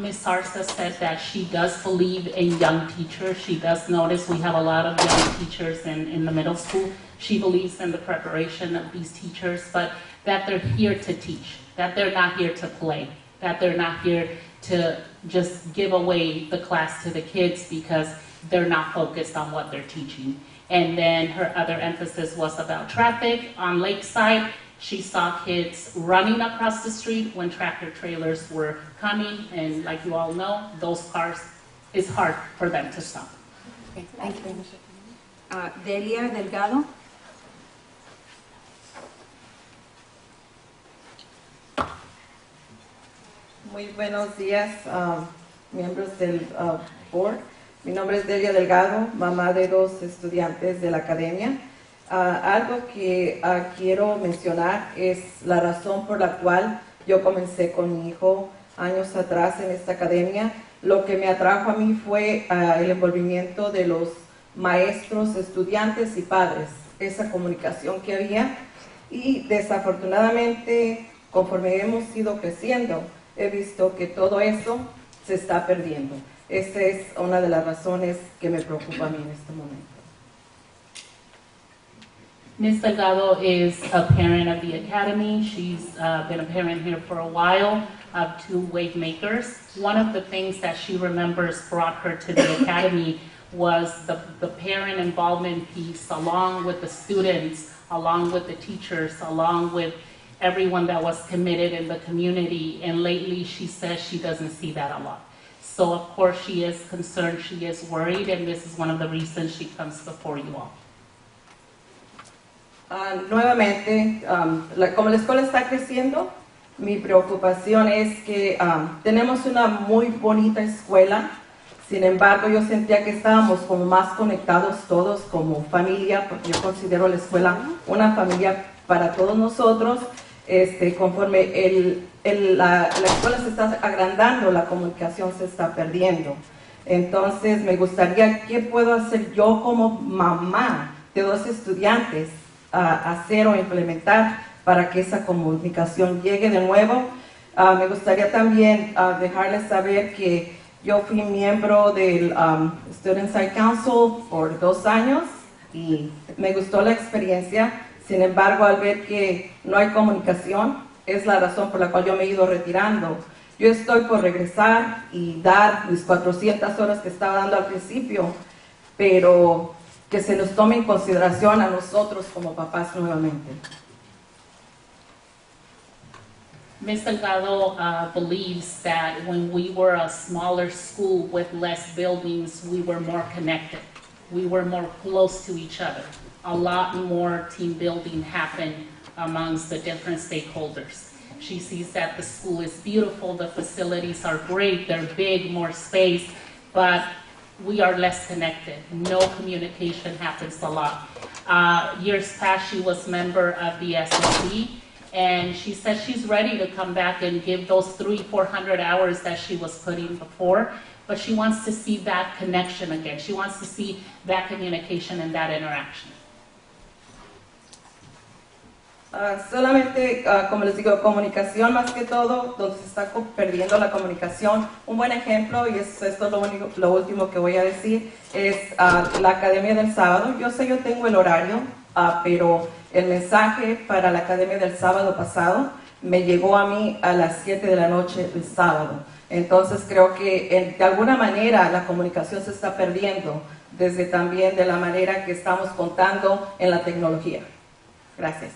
Ms. Sarsa said that she does believe in young teachers. She does notice we have a lot of young teachers in the middle school. She believes in the preparation of these teachers, but that they're here to teach, that they're not here to play, that they're not here to just give away the class to the kids because they're not focused on what they're teaching. And then her other emphasis was about traffic on Lakeside. She saw kids running across the street when tractor trailers were coming, and like you all know, those cars, it's hard for them to stop.
Okay, thank you very much.
Delia Delgado.
Muy buenos días, miembros del board. Mi nombre es Delia Delgado, mamá de 2 estudiantes de la academia. Algo que quiero mencionar es la razón por la cual yo comencé con mi hijo años atrás en esta academia. Lo que me atrajo a mí fue el envolvimiento de los maestros, estudiantes y padres, esa comunicación que había, y desafortunadamente, conforme hemos ido creciendo, he visto que todo eso se está perdiendo. Esta es una de las razones que me preocupa a mí en este momento.
Ms. Delgado is a parent of the Academy. She's been a parent here for a while of 2 wave makers. One of the things that she remembers brought her to the Academy was the parent involvement piece, along with the students, along with the teachers, along with everyone that was committed in the community. And lately she says she doesn't see that a lot. So of course she is concerned, she is worried, and this is one of the reasons she comes before you all.
Nuevamente, como la escuela está creciendo, mi preocupación es que tenemos una muy bonita escuela. Sin embargo, yo sentía que estábamos como más conectados todos como familia, porque yo considero la escuela una familia para todos nosotros. Conforme la escuela se está agrandando, la comunicación se está perdiendo. Entonces, me gustaría, ¿qué puedo hacer yo como mamá de 2 estudiantes hacer o implementar para que esa comunicación llegue de nuevo? Me gustaría también dejarles saber que yo fui miembro del Student Side Council por 2 años y me gustó la experiencia. Sin embargo, al ver que no hay comunicación, es la razón por la cual yo me he ido retirando. Yo estoy por regresar y dar mis 400 horas que estaba dando al principio, pero que se nos tome en consideración a nosotros como papás nuevamente.
Ms. Delgado believes that when we were a smaller school with less buildings, we were more connected. We were more close to each other. A lot more team building happened amongst the different stakeholders. She sees that the school is beautiful, the facilities are great, they're big, more space, but we are less connected. No communication happens a lot. Years past, she was member of the SLB, and she says she's ready to come back and give those 300-400 hours that she was putting before, but she wants to see that connection again. She wants to see that communication and that interaction.
Solamente, como les digo, comunicación más que todo, donde se está perdiendo la comunicación. Un buen ejemplo, y esto es lo último que voy a decir, es la academia del sábado. Yo tengo el horario, pero el mensaje para la academia del sábado pasado me llegó a mí a las 7 de la noche el sábado. Entonces creo que de alguna manera la comunicación se está perdiendo, desde también de la manera que estamos contando en la tecnología. Gracias.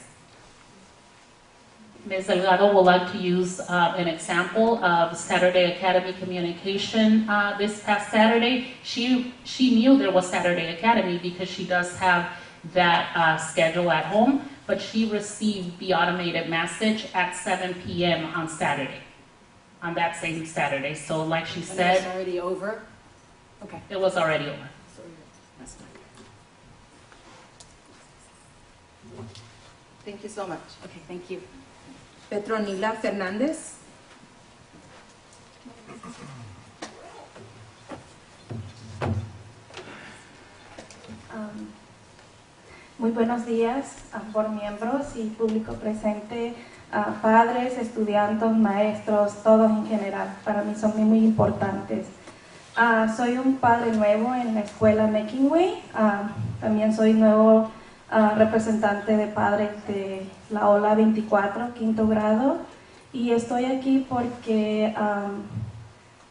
Ms. Delgado would like to use an example of Saturday Academy communication this past Saturday. She knew there was Saturday Academy because she does have that schedule at home, but she received the automated message at 7 p.m. on Saturday, on that same Saturday. So like she said...
It's already over? Okay.
It was already over.
That's fine.
Thank you so much.
Okay, thank you.
Petronila Fernández.
Muy buenos días por miembros y público presente, padres, estudiantes, maestros, todos en general. Para mí son muy importantes. Soy un padre nuevo en la escuela Making Way. También soy nuevo representante de padres de la Ola 24, quinto grado, y estoy aquí porque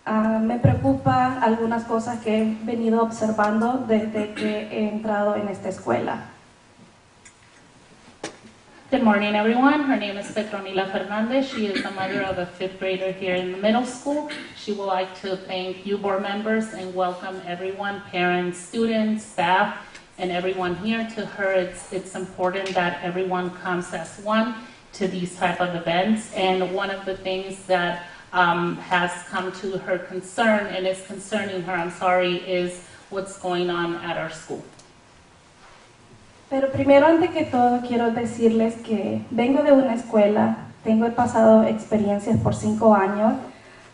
me preocupa algunas cosas que he venido observando desde que he entrado en esta escuela.
Good morning, everyone. Her name is Petronila Fernandez. She is the mother of a fifth grader here in the middle school. She would like to thank you, board members, and welcome everyone, parents, students, staff, and everyone here. To her, it's important that everyone comes as one to these type of events. And one of the things that has come to her concern, and is concerning her, is what's going on at our school.
Pero primero, antes que todo, quiero decirles que vengo de una escuela, he pasado experiencias por 5 años,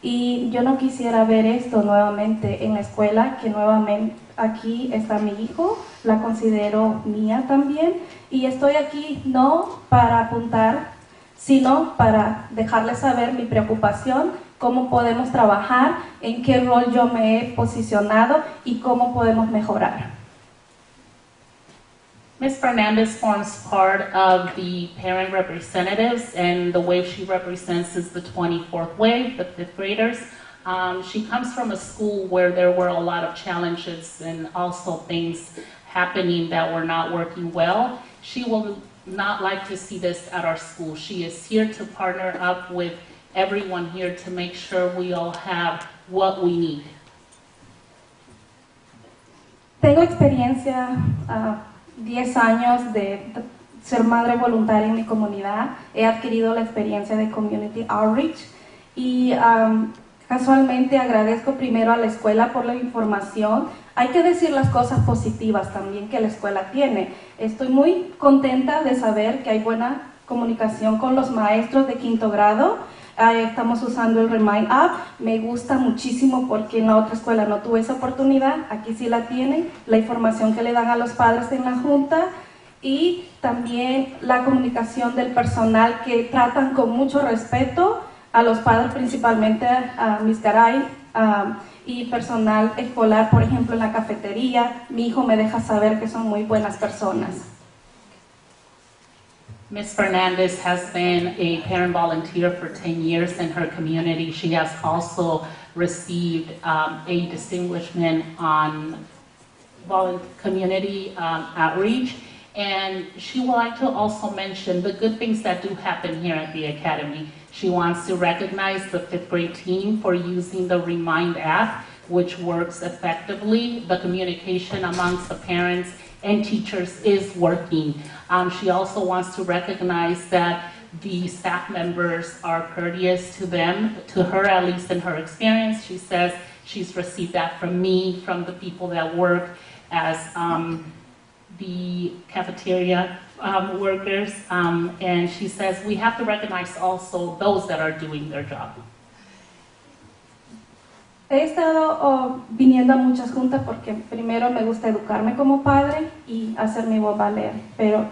y yo no quisiera ver esto nuevamente en la escuela, que nuevamente aquí está mi hijo, la considero mía también, y estoy aquí no para apuntar, sino para dejarles saber mi preocupación, cómo podemos trabajar, en qué rol yo me he posicionado y cómo podemos mejorar.
Ms. Fernandez forms part of the parent representatives, and the wave she represents is the 24th wave, the fifth graders. She comes from a school where there were a lot of challenges and also things happening that were not working well. She will not like to see this at our school. She is here to partner up with everyone here to make sure we all have what we need.
Tengo experiencia 10 años de ser madre voluntaria en mi comunidad. He adquirido la experiencia de Community Outreach y casualmente agradezco primero a la escuela por la información. Hay que decir las cosas positivas también que la escuela tiene. Estoy muy contenta de saber que hay buena comunicación con los maestros de quinto grado. Estamos usando el Remind App. Me gusta muchísimo porque en la otra escuela no tuve esa oportunidad. Aquí sí la tienen. La información que le dan a los padres en la junta y también la comunicación del personal que tratan con mucho respeto a los padres, principalmente a Miss Garay y personal escolar, por ejemplo en la cafetería. Mi hijo me deja saber que son muy buenas personas.
Ms. Fernandez has been a parent volunteer for 10 years in her community. She has also received a distinguishment on community outreach. And she would like to also mention the good things that do happen here at the Academy. She wants to recognize the 5th grade team for using the Remind app, which works effectively. The communication amongst the parents and teachers is working. She also wants to recognize that the staff members are courteous to them, to her at least in her experience. She says she's received that from me, from the people that work as the cafeteria workers, and she says we have to recognize also those that are doing their job.
He estado viniendo a muchas juntas porque primero me gusta educarme como padre y hacer mi voz valer, pero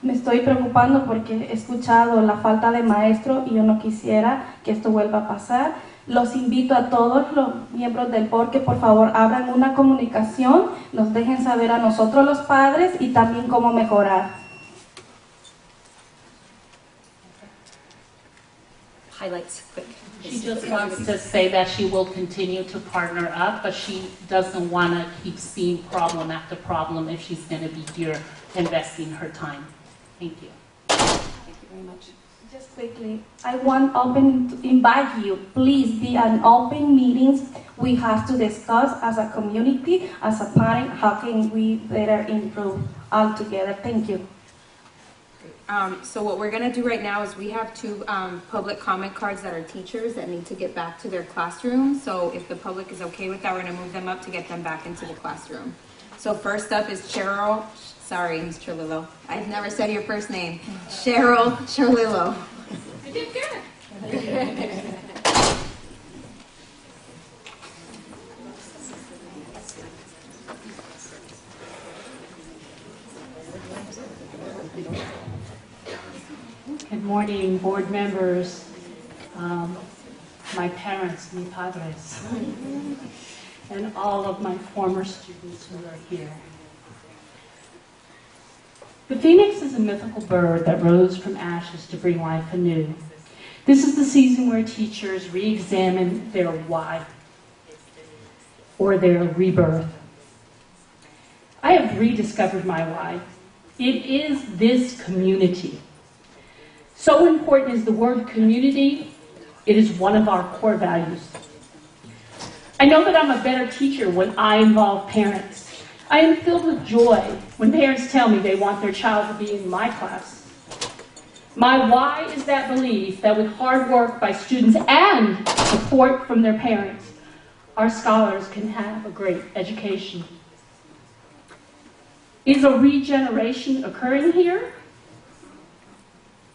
me estoy preocupando porque he escuchado la falta de maestro y yo no quisiera que esto vuelva a pasar. Los invito a todos los miembros del board que por favor abran una comunicación, nos dejen saber a nosotros los padres y también cómo mejorar.
Highlights, quick.
She just wants to say that she will continue to partner up, but she doesn't want to keep seeing problem after problem if she's going to be here investing her time. Thank you.
Thank you very much.
Just quickly, I want to invite you, please be an open meetings. We have to discuss as a community, as a parent, how can we better improve all together. Thank you.
So what we're going to do right now is we have 2 public comment cards that are teachers that need to get back to their classroom. So if the public is okay with that, we're going to move them up to get them back into the classroom. So first up is Cheryl. Sorry, Ms. Chirlillo. I've never said your first name. Cheryl Chirlillo.
You did good.
Good morning, board members, my parents, mis padres, and all of my former students who are here. The phoenix is a mythical bird that rose from ashes to bring life anew. This is the season where teachers re-examine their why, or their rebirth. I have rediscovered my why. It is this community. So important is the word community, it is one of our core values. I know that I'm a better teacher when I involve parents. I am filled with joy when parents tell me they want their child to be in my class. My why is that belief that with hard work by students and support from their parents, our scholars can have a great education. Is a regeneration occurring here?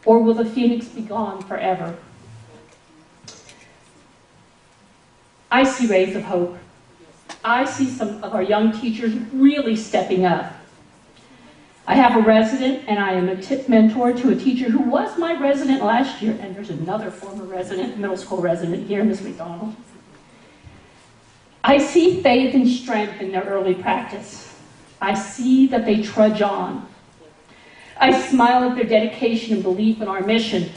Or will the phoenix be gone forever? I see rays of hope. I see some of our young teachers really stepping up. I have a resident, and I am a mentor to a teacher who was my resident last year, and there's another former resident, middle school resident here, Ms. McDonald. I see faith and strength in their early practice. I see that they trudge on. I smile at their dedication and belief in our mission.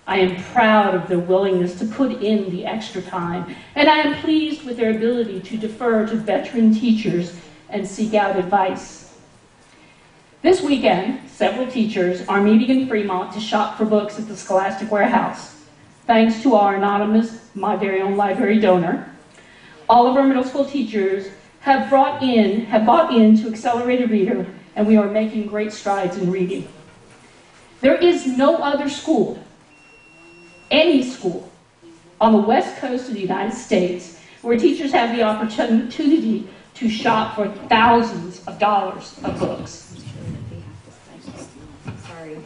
I am proud of their willingness to put in the extra time, and I am pleased with their ability to defer to veteran teachers and seek out advice. This weekend, several teachers are meeting in Fremont to shop for books at the Scholastic Warehouse. Thanks to our anonymous, my very own library donor, all of our middle school teachers have bought in to Accelerated Reader, and we are making great strides in reading. There is no other school, any school, on the west coast of the United States where teachers have the opportunity to shop for thousands of dollars of books.
Sorry.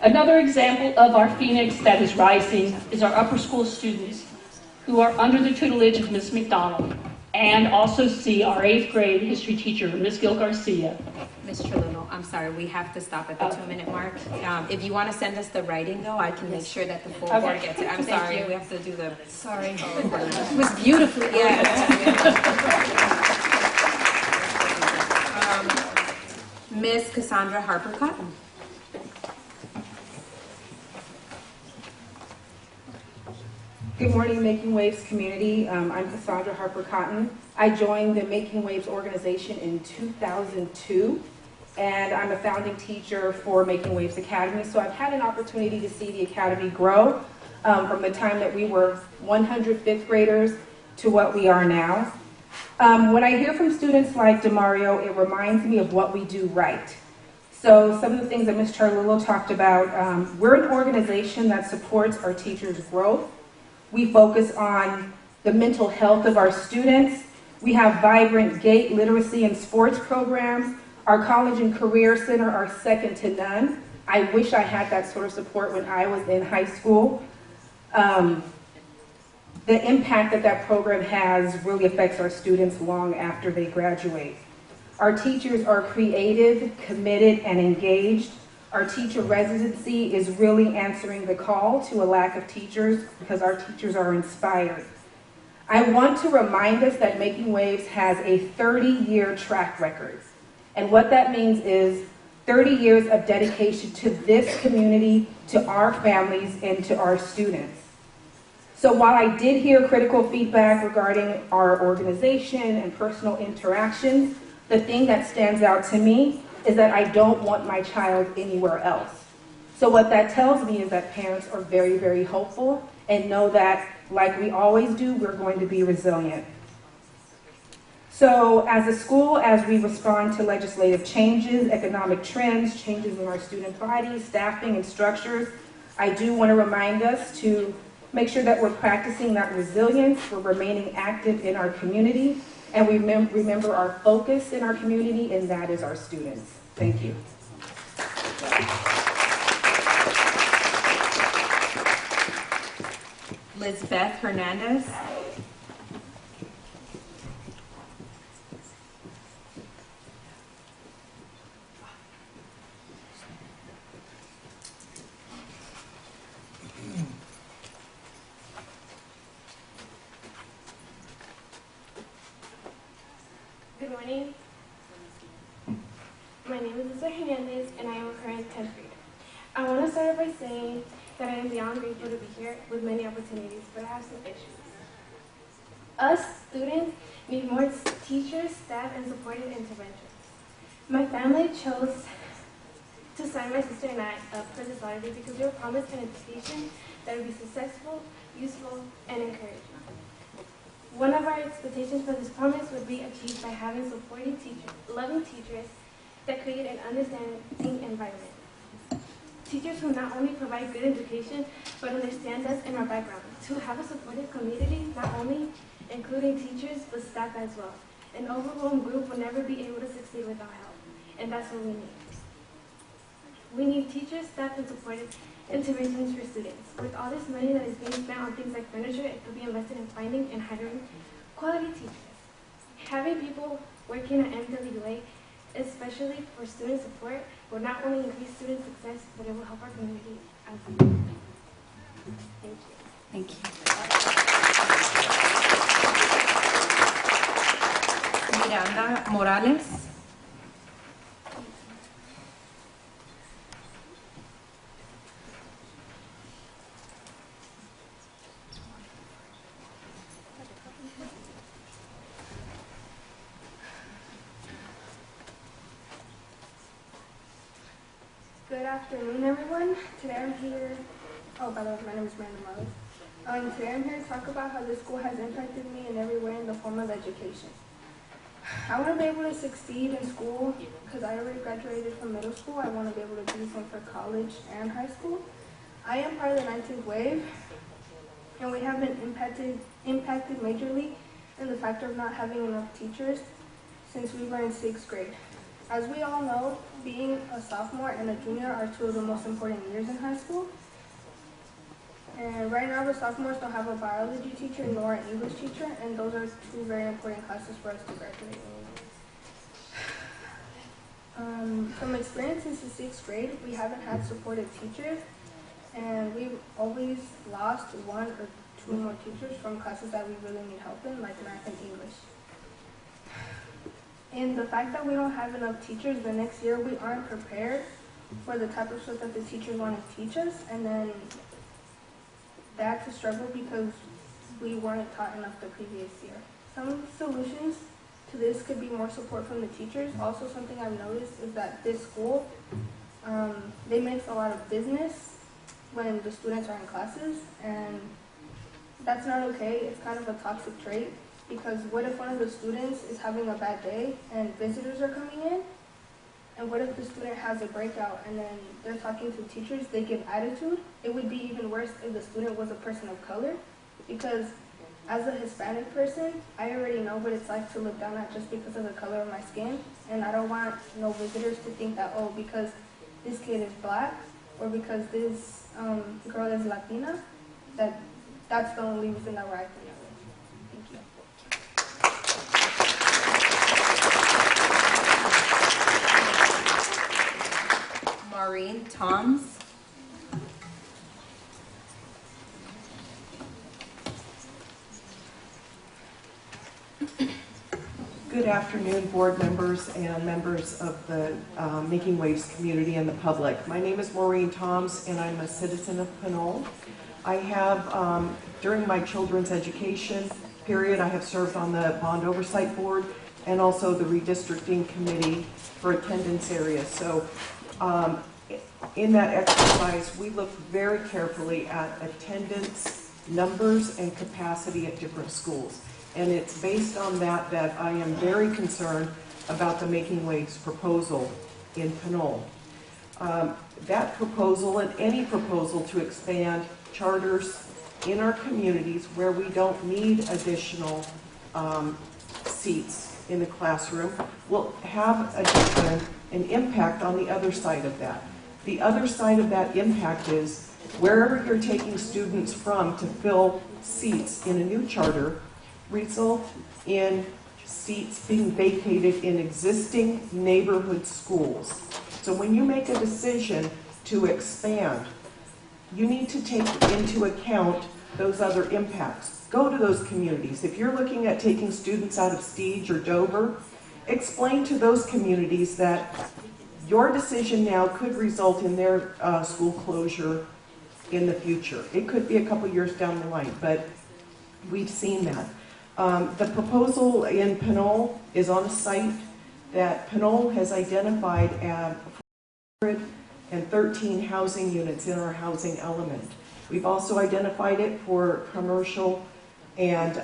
Another example of our phoenix that is rising is our upper school students who are under the tutelage of Ms. McDonald, and also see our 8th grade history teacher, Ms. Gil Garcia.
Ms. Chirlillo, I'm sorry, we have to stop at the 2-minute mark. If you want to send us the writing, though, I can make sure that the full board gets it. I'm sorry, we have to do the... Sorry. It was beautifully, yeah. Miss Cassandra Harper Cotton.
Good morning, Making Waves community. I'm Cassandra Harper Cotton. I joined the Making Waves organization in 2002, and I'm a founding teacher for Making Waves Academy. So I've had an opportunity to see the academy grow from the time that we were 100 fifth graders to what we are now. When I hear from students like DeMario, it reminds me of what we do right. So some of the things that Ms. Charlillo talked about, we're an organization that supports our teachers' growth. We focus on the mental health of our students. We have vibrant GATE literacy and sports programs. Our college and career center are second to none. I wish I had that sort of support when I was in high school. The impact that that program has really affects our students long after they graduate. Our teachers are creative, committed, and engaged. Our teacher residency is really answering the call to a lack of teachers because our teachers are inspired. I want to remind us that Making Waves has a 30-year track record. And what that means is 30 years of dedication to this community, to our families, and to our students. So while I did hear critical feedback regarding our organization and personal interactions, the thing that stands out to me is that I don't want my child anywhere else. So what that tells me is that parents are very, very hopeful and know that, like we always do, we're going to be resilient. So as a school, as we respond to legislative changes, economic trends, changes in our student bodies, staffing, and structures, I do want to remind us to make sure that we're practicing that resilience, we're remaining active in our community, and we remember our focus in our community, and that is our students. Thank you.
Lizbeth Hernandez.
Good morning. My name is Lisa Hernandez, and I am a current 10th grader. I want to start by saying that I am beyond grateful to be here with many opportunities, but I have some issues. Us students need more teachers, staff, and supportive interventions. My family chose to sign my sister and I up for this lottery because we were promised an education that would be successful, useful, and encouraging. One of our expectations for this promise would be achieved by having supporting teachers, loving teachers that create an understanding environment. Teachers who not only provide good education, but understand us and our background. To have a supportive community, not only including teachers, but staff as well. An overwhelmed group will never be able to succeed without help, and that's what we need. We need teachers, staff, and supportive interventions for students. With all this money that is being spent on things like furniture, it could be invested in finding and hiring quality teachers. Having people working at MWA, especially for student support, will not only increase student success, but it will help our community as well. Thank you.
Thank you. Miranda Morales.
Good afternoon, everyone. Today I'm here. Oh, by the way, my name is Miranda Morales. Today I'm here to talk about how this school has impacted me in every way in the form of education. I want to be able to succeed in school because I already graduated from middle school. I want to be able to do the same for college and high school. I am part of the 19th wave, and we have been impacted majorly in the factor of not having enough teachers since we were in 6th grade. As we all know, being a sophomore and a junior are two of the most important years in high school. And right now the sophomores don't have a biology teacher nor an English teacher, and those are two very important classes for us to graduate. From experience since the 6th grade, we haven't had supportive teachers, and we've always lost one or two more teachers from classes that we really need help in, like math and English. And the fact that we don't have enough teachers, the next year we aren't prepared for the type of stuff that the teachers want to teach us, and then that's a struggle because we weren't taught enough the previous year. Some solutions to this could be more support from the teachers. Also, something I've noticed is that this school, they mix a lot of business when the students are in classes, and that's not okay. It's kind of a toxic trait, because what if one of the students is having a bad day and visitors are coming in? And what if the student has a breakout and then they're talking to teachers, they give attitude? It would be even worse if the student was a person of color, because as a Hispanic person, I already know what it's like to look down at just because of the color of my skin, and I don't want no visitors to think that, oh, because this kid is black or because this girl is Latina, that's the only reason that we're acting that way. Thank you.
Maureen Toms.
Good afternoon, board members and members of the Making Waves community and the public. My name is Maureen Toms, and I'm a citizen of Pinole. I have, during my children's education period, I have served on the Bond Oversight Board and also the Redistricting Committee for attendance areas. So in that exercise, we looked very carefully at attendance, numbers, and capacity at different schools. And it's based on that that I am very concerned about the Making Waves proposal in Pinole. That proposal, and any proposal to expand charters in our communities where we don't need additional seats in the classroom, will have an impact on the other side of that. The other side of that impact is wherever you're taking students from to fill seats in a new charter, result in seats being vacated in existing neighborhood schools. So when you make a decision to expand, you need to take into account those other impacts. Go to those communities. If you're looking at taking students out of Stige or Dover, explain to those communities that your decision now could result in their school closure in the future. It could be a couple years down the line, but we've seen that. The proposal in Pinole is on a site that Pinole has identified as 413 housing units in our housing element. We've also identified it for commercial and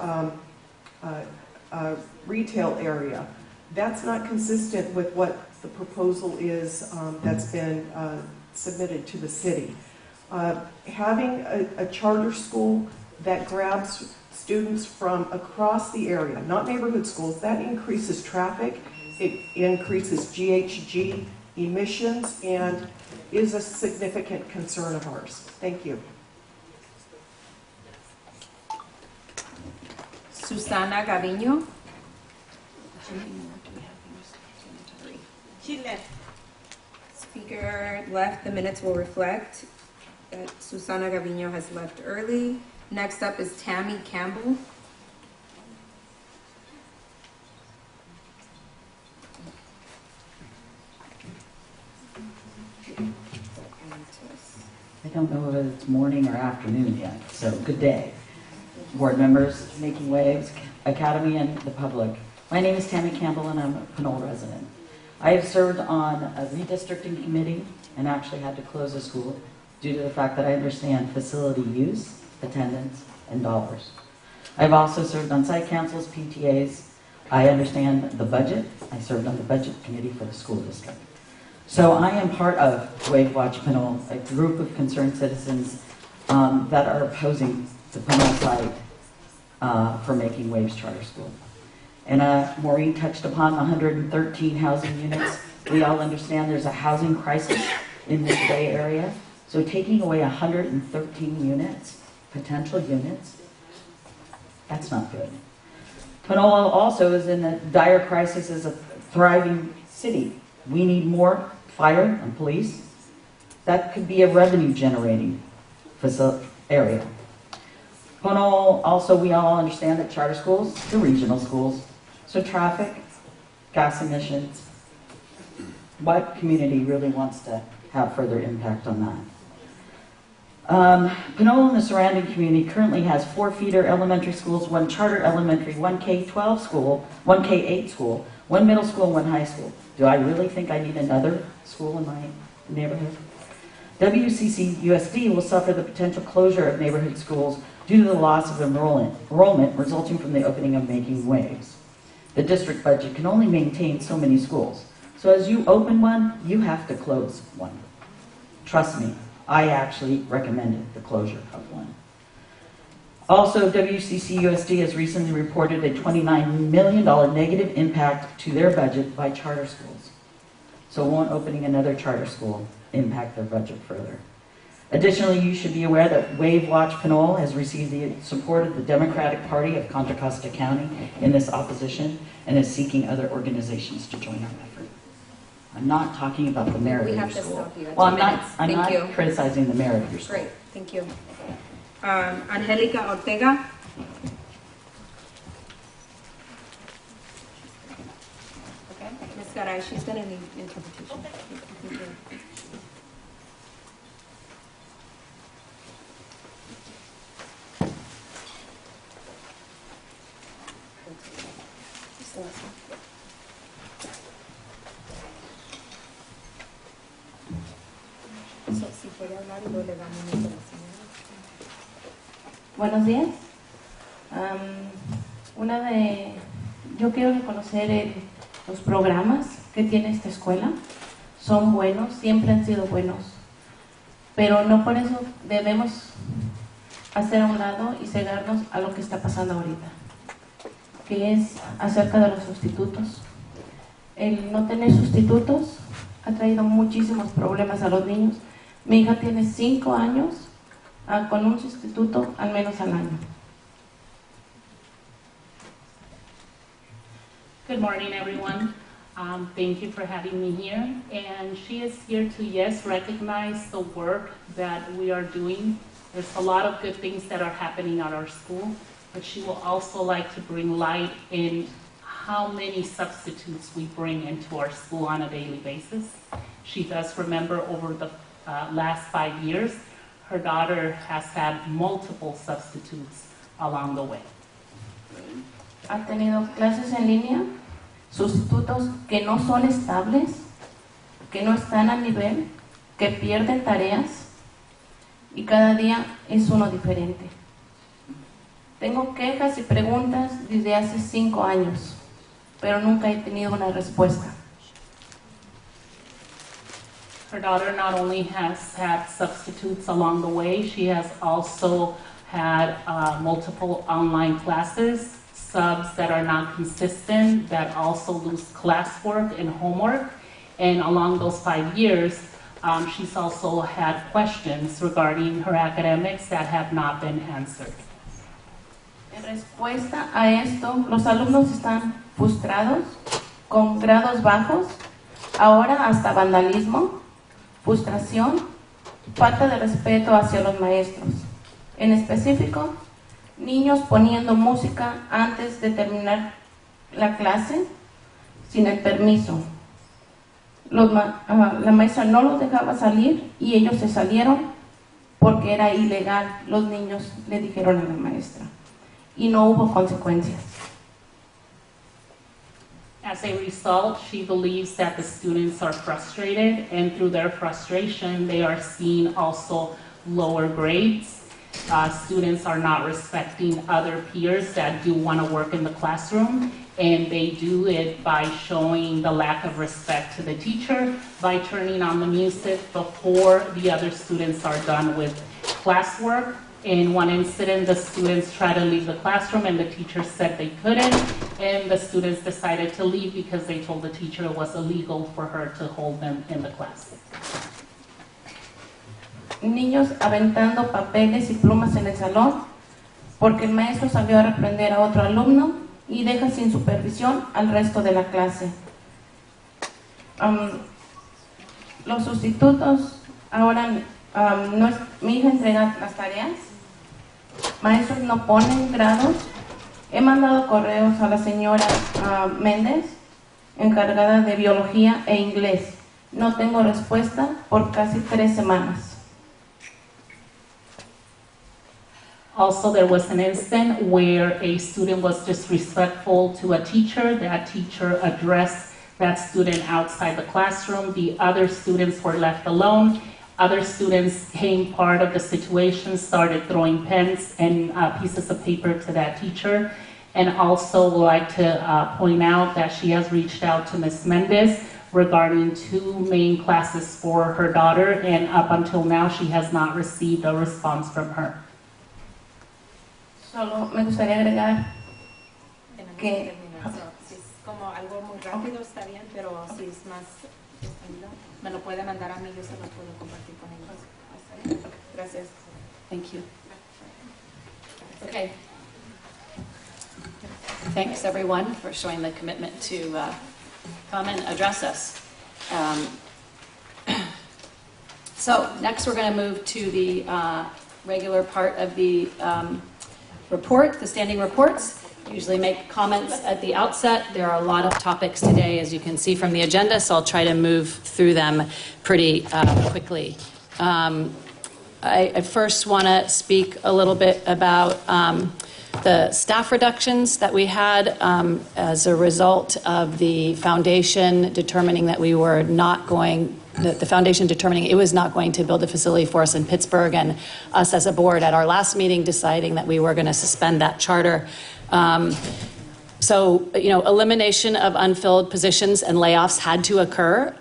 retail area. That's not consistent with what the proposal is that's been submitted to the city. Having a charter school that grabs students from across the area, not neighborhood schools, that increases traffic, it increases GHG emissions, and is a significant concern of ours. Thank you.
Susana Gaviño.
She left.
Speaker left. The minutes will reflect that Susana Gaviño has left early. Next up is Tammy Campbell.
I don't know whether it's morning or afternoon yet, so good day. Board members, Making Waves, Academy, and the public. My name is Tammy Campbell, and I'm a Pinole resident. I have served on a redistricting committee and actually had to close a school due to the fact that I understand facility use, attendance, and dollars. I've also served on site councils, PTAs. I understand the budget. I served on the budget committee for the school district. So I am part of Wave Watch Pinole, a group of concerned citizens that are opposing the Pinole site for Making Waves Charter School. And Maureen touched upon 113 housing units. We all understand there's a housing crisis in this Bay Area. So taking away 113 units, potential units, that's not good. Pinole also is in a dire crisis as a thriving city. We need more fire and police. That could be a revenue generating area. Pinole also, we all understand that charter schools, the regional schools, so traffic gas emissions. What community really wants to have further impact on that? Panola and the surrounding community currently has 4 feeder elementary schools, 1 charter elementary, 1 K-12 school, 1 K-8 school, 1 middle school, and 1 high school. Do I really think I need another school in my neighborhood? WCC USD will suffer the potential closure of neighborhood schools due to the loss of enrollment resulting from the opening of Making Waves. The district budget can only maintain so many schools. So as you open one, you have to close one. Trust me, I actually recommended the closure of one. Also, WCC USD has recently reported a $29 million negative impact to their budget by charter schools. So won't opening another charter school impact their budget further? Additionally, you should be aware that Wave Watch Panola has received the support of the Democratic Party of Contra Costa County in this opposition and is seeking other organizations to join our effort. I'm not talking about the merit of your school.
We have to stop you.
Well, I'm
2
not
minutes.
criticizing the merit of your school.
Great, thank you. Angelica Ortega. Okay, Ms. Garay, she's going to need interpretation. Si puede hablar y luego le damos un minuto a la señora.
Buenos días. Yo quiero reconocer los programas que tiene esta escuela. Son buenos, siempre han sido buenos, pero no por eso debemos hacer a un lado y cegarnos a lo que está pasando ahorita, que es acerca de los sustitutos. El no tener sustitutos ha traído muchísimos problemas a los niños. Mi hija tiene 5 años con un sustituto al menos al año.
Good morning, everyone. Thank you for having me here. And she is here to, yes, recognize the work that we are doing. There's a lot of good things that are happening at our school, but she will also like to bring light in how many substitutes we bring into our school on a daily basis. She does remember over the last 5 years, her daughter has had multiple substitutes along the way.
Ha tenido clases en línea, sustitutos que no son estables, que no están a nivel, que pierden tareas y cada día es uno diferente. Tengo quejas y preguntas desde hace 5 años, pero nunca he tenido una respuesta.
Her daughter not only has had substitutes along the way, she has also had multiple online classes, subs that are not consistent, that also lose classwork and homework. And along those 5 years, she's also had questions regarding her academics that have not been answered.
En respuesta a esto, los alumnos están frustrados, con grados bajos, ahora hasta vandalismo, frustración, falta de respeto hacia los maestros. En específico, niños poniendo música antes de terminar la clase sin el permiso. La maestra no los dejaba salir y ellos se salieron porque era ilegal. Los niños le dijeron a la maestra y no hubo consecuencias.
As a result, she believes that the students are frustrated, and through their frustration, they are seeing also lower grades. Students are not respecting other peers that do want to work in the classroom, and they do it by showing the lack of respect to the teacher, by turning on the music before the other students are done with classwork. In one incident, the students tried to leave the classroom and the teacher said they couldn't, and the students decided to leave because they told the teacher it was illegal for her to hold them in the class.
Niños aventando papeles y plumas en el salón porque el maestro salió a reprender a otro alumno y deja sin supervisión al resto de la clase. Los sustitutos, ahora mi hija entrega las tareas, maestros no ponen grados. He mandado correos a la señora Méndez encargada de biología e inglés. No tengo respuesta por casi 3 semanas.
Also, there was an incident where a student was disrespectful to a teacher. That teacher addressed that student outside the classroom. The other students were left alone. Other students became part of the situation, started throwing pens and pieces of paper to that teacher. And also would like to point out that she has reached out to Ms. Mendez regarding 2 main classes for her daughter, and up until now she has not received a response from her.
Solo me gustaría agregar que
Si es como algo muy rápido está bien, pero si es más me lo puede mandar a mí, yo se lo puedo compartir con ellos. Gracias.
Thank you. Okay. Thanks, everyone, for showing the commitment to come and address us. So next we're going to move to the regular part of the report, the standing reports. Usually make comments at the outset. There are a lot of topics today, as you can see from the agenda, so I'll try to move through them pretty quickly. I first want to speak a little bit about the staff reductions that we had as a result of the foundation determining that we were not going, the foundation determining it was not going to build a facility for us in Pittsburgh, and us as a board at our last meeting deciding that we were going to suspend that charter. So, elimination of unfilled positions and layoffs had to occur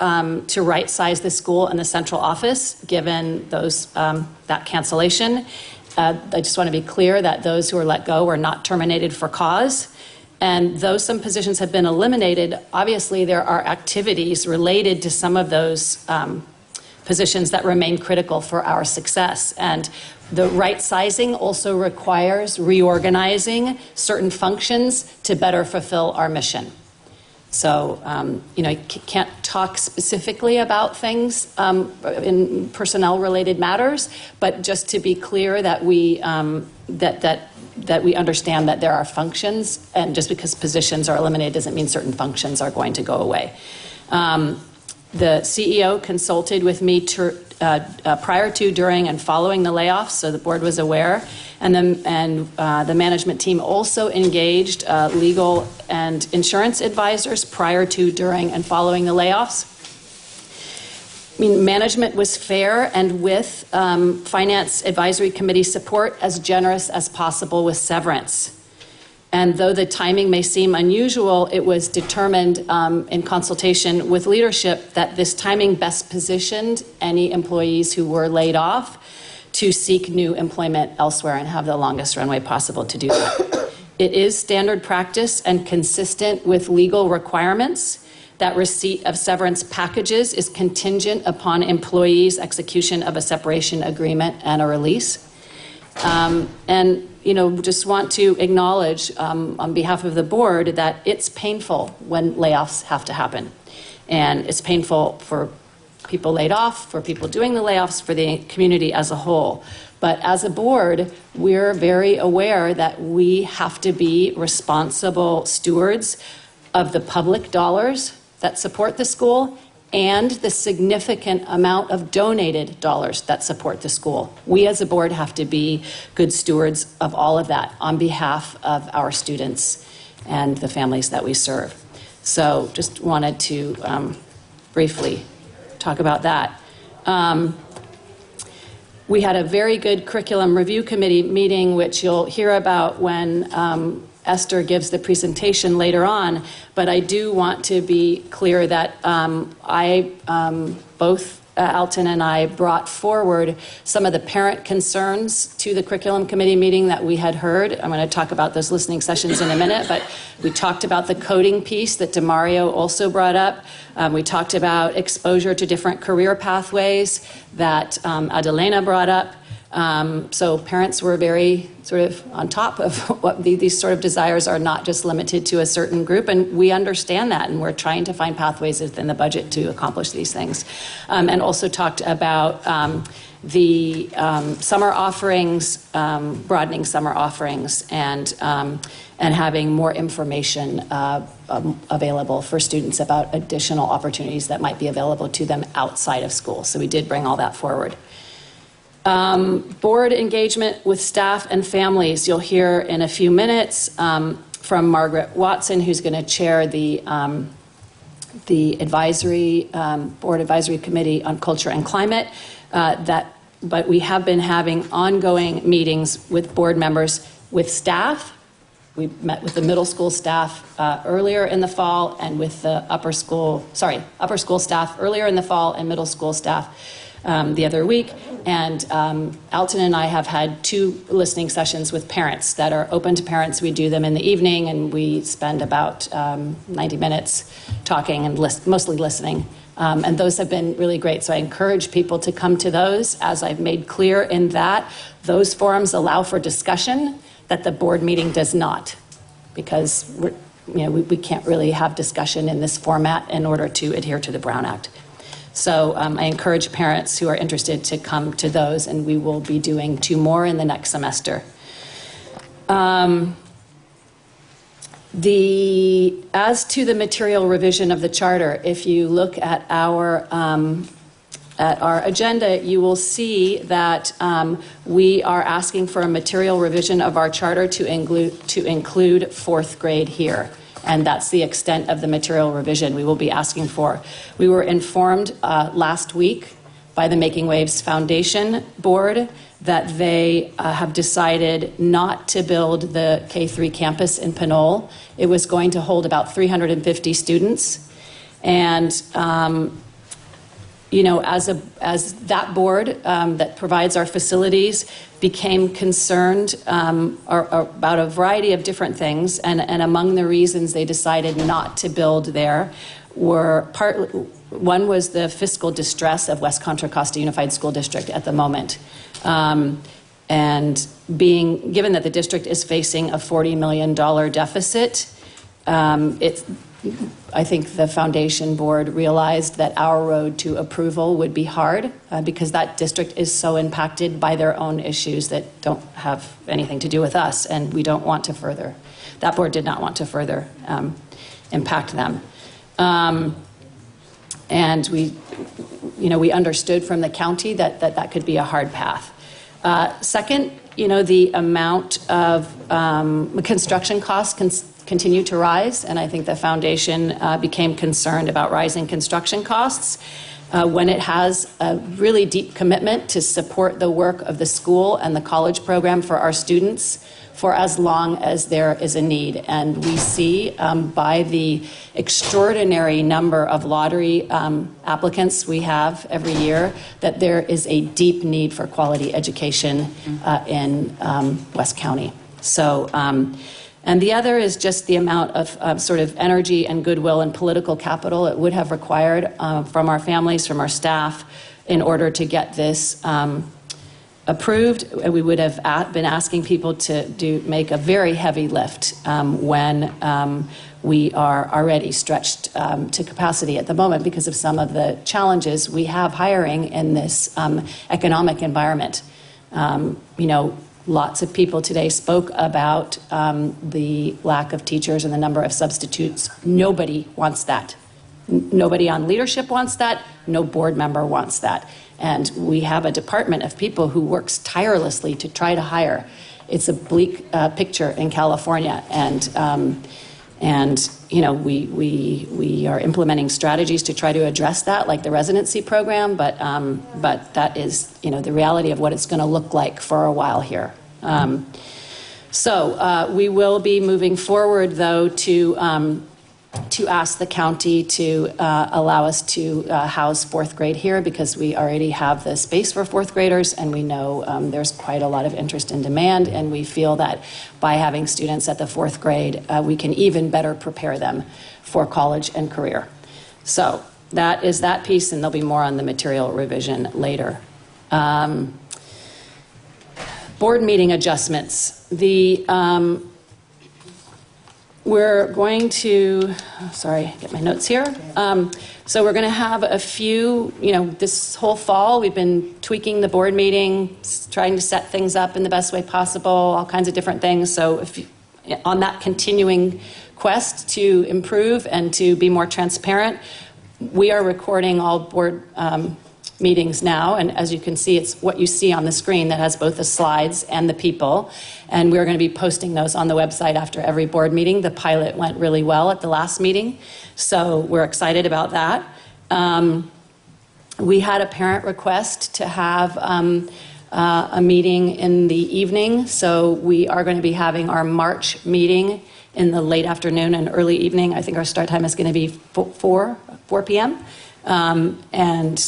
to right-size the school and the central office, given those that cancellation. I just want to be clear that those who were let go were not terminated for cause. And though some positions have been eliminated, obviously there are activities related to some of those positions that remain critical for our success. And the right sizing also requires reorganizing certain functions to better fulfill our mission. So, I can't talk specifically about things in personnel-related matters, but just to be clear that we that we understand that there are functions, and just because positions are eliminated doesn't mean certain functions are going to go away. The CEO consulted with me prior to, during, and following the layoffs, so the board was aware. And the management team also engaged legal and insurance advisors prior to, during, and following the layoffs. Management was fair and with Finance Advisory Committee support as generous as possible with severance. And though the timing may seem unusual, it was determined in consultation with leadership that this timing best positioned any employees who were laid off to seek new employment elsewhere and have the longest runway possible to do that. It is standard practice and consistent with legal requirements that receipt of severance packages is contingent upon employees' execution of a separation agreement and a release. Just want to acknowledge on behalf of the board that it's painful when layoffs have to happen. And it's painful for people laid off, for people doing the layoffs, for the community as a whole. But as a board, we're very aware that we have to be responsible stewards of the public dollars that support the school and the significant amount of donated dollars that support the school. We as a board have to be good stewards of all of that on behalf of our students and the families that we serve. So just wanted to briefly talk about that. We had a very good curriculum review committee meeting, which you'll hear about when Esther gives the presentation later on, but I do want to be clear that both Alton and I brought forward some of the parent concerns to the curriculum committee meeting that we had heard. I'm going to talk about those listening sessions in a minute, but we talked about the coding piece that DeMario also brought up. We talked about exposure to different career pathways that Adelena brought up. So parents were very sort of on top of what these sort of desires are not just limited to a certain group, and we understand that, and we're trying to find pathways within the budget to accomplish these things. And also talked about the summer offerings, broadening summer offerings, and having more information available for students about additional opportunities that might be available to them outside of school. So we did bring all that forward. Board engagement with staff and families. You'll hear in a few minutes from Margaret Watson, who's going to chair the advisory board advisory committee on culture and climate. But we have been having ongoing meetings with board members, with staff. We met with the middle school staff earlier in the fall, and with the upper school staff earlier in the fall, and middle school staff the other week. And Alton and I have had 2 listening sessions with parents that are open to parents. We do them in the evening, and we spend about 90 minutes talking and mostly listening. And those have been really great. So I encourage people to come to those. As I've made clear in that, those forums allow for discussion that the board meeting does not, because we can't really have discussion in this format in order to adhere to the Brown Act. So I encourage parents who are interested to come to those, and we will be doing 2 more in the next semester. As to the material revision of the charter, if you look at our agenda, you will see that we are asking for a material revision of our charter to include 4th grade here. And that's the extent of the material revision we will be asking for. We were informed last week by the Making Waves Foundation Board that they have decided not to build the K-3 campus in Pinole. It was going to hold about 350 students. And as that board that provides our facilities became concerned about a variety of different things, and among the reasons they decided not to build there were one was the fiscal distress of West Contra Costa Unified School District at the moment. And given that the district is facing a $40 million deficit, I think the foundation board realized that our road to approval would be hard because that district is so impacted by their own issues that don't have anything to do with us, and we don't want to further. That board did not want to further impact them. And we understood from the county that could be a hard path. Second, the amount of construction costs continue to rise, and I think the foundation became concerned about rising construction costs when it has a really deep commitment to support the work of the school and the college program for our students for as long as there is a need. And we see by the extraordinary number of lottery applicants we have every year that there is a deep need for quality education in West County. So, and the other is just the amount of sort of energy and goodwill and political capital it would have required from our families, from our staff, in order to get this approved. We would have been asking people to make a very heavy lift when we are already stretched to capacity at the moment because of some of the challenges we have hiring in this economic environment. Lots of people today spoke about the lack of teachers and the number of substitutes. Nobody wants that. Nobody on leadership wants that. No board member wants that. And we have a department of people who works tirelessly to try to hire. It's a bleak picture in California, and we are implementing strategies to try to address that, like the residency program. But that is the reality of what it's going to look like for a while here. So we will be moving forward, though, to ask the county to allow us to house 4th grade here, because we already have the space for 4th graders, and we know there's quite a lot of interest and demand, and we feel that by having students at the 4th grade, we can even better prepare them for college and career. So that is that piece, and there'll be more on the material revision later. Board meeting adjustments. We're going to, sorry, get my notes here. So we're going to have a few, this whole fall, we've been tweaking the board meeting, trying to set things up in the best way possible, all kinds of different things. So on that continuing quest to improve and to be more transparent, we are recording all board meetings now, and as you can see, it's what you see on the screen that has both the slides and the people, and we're going to be posting those on the website after every board meeting. The pilot went really well at the last meeting, so we're excited about that. We had a parent request to have a meeting in the evening, so we are going to be having our March meeting in the late afternoon and early evening. I think our start time is going to be 4 p.m. And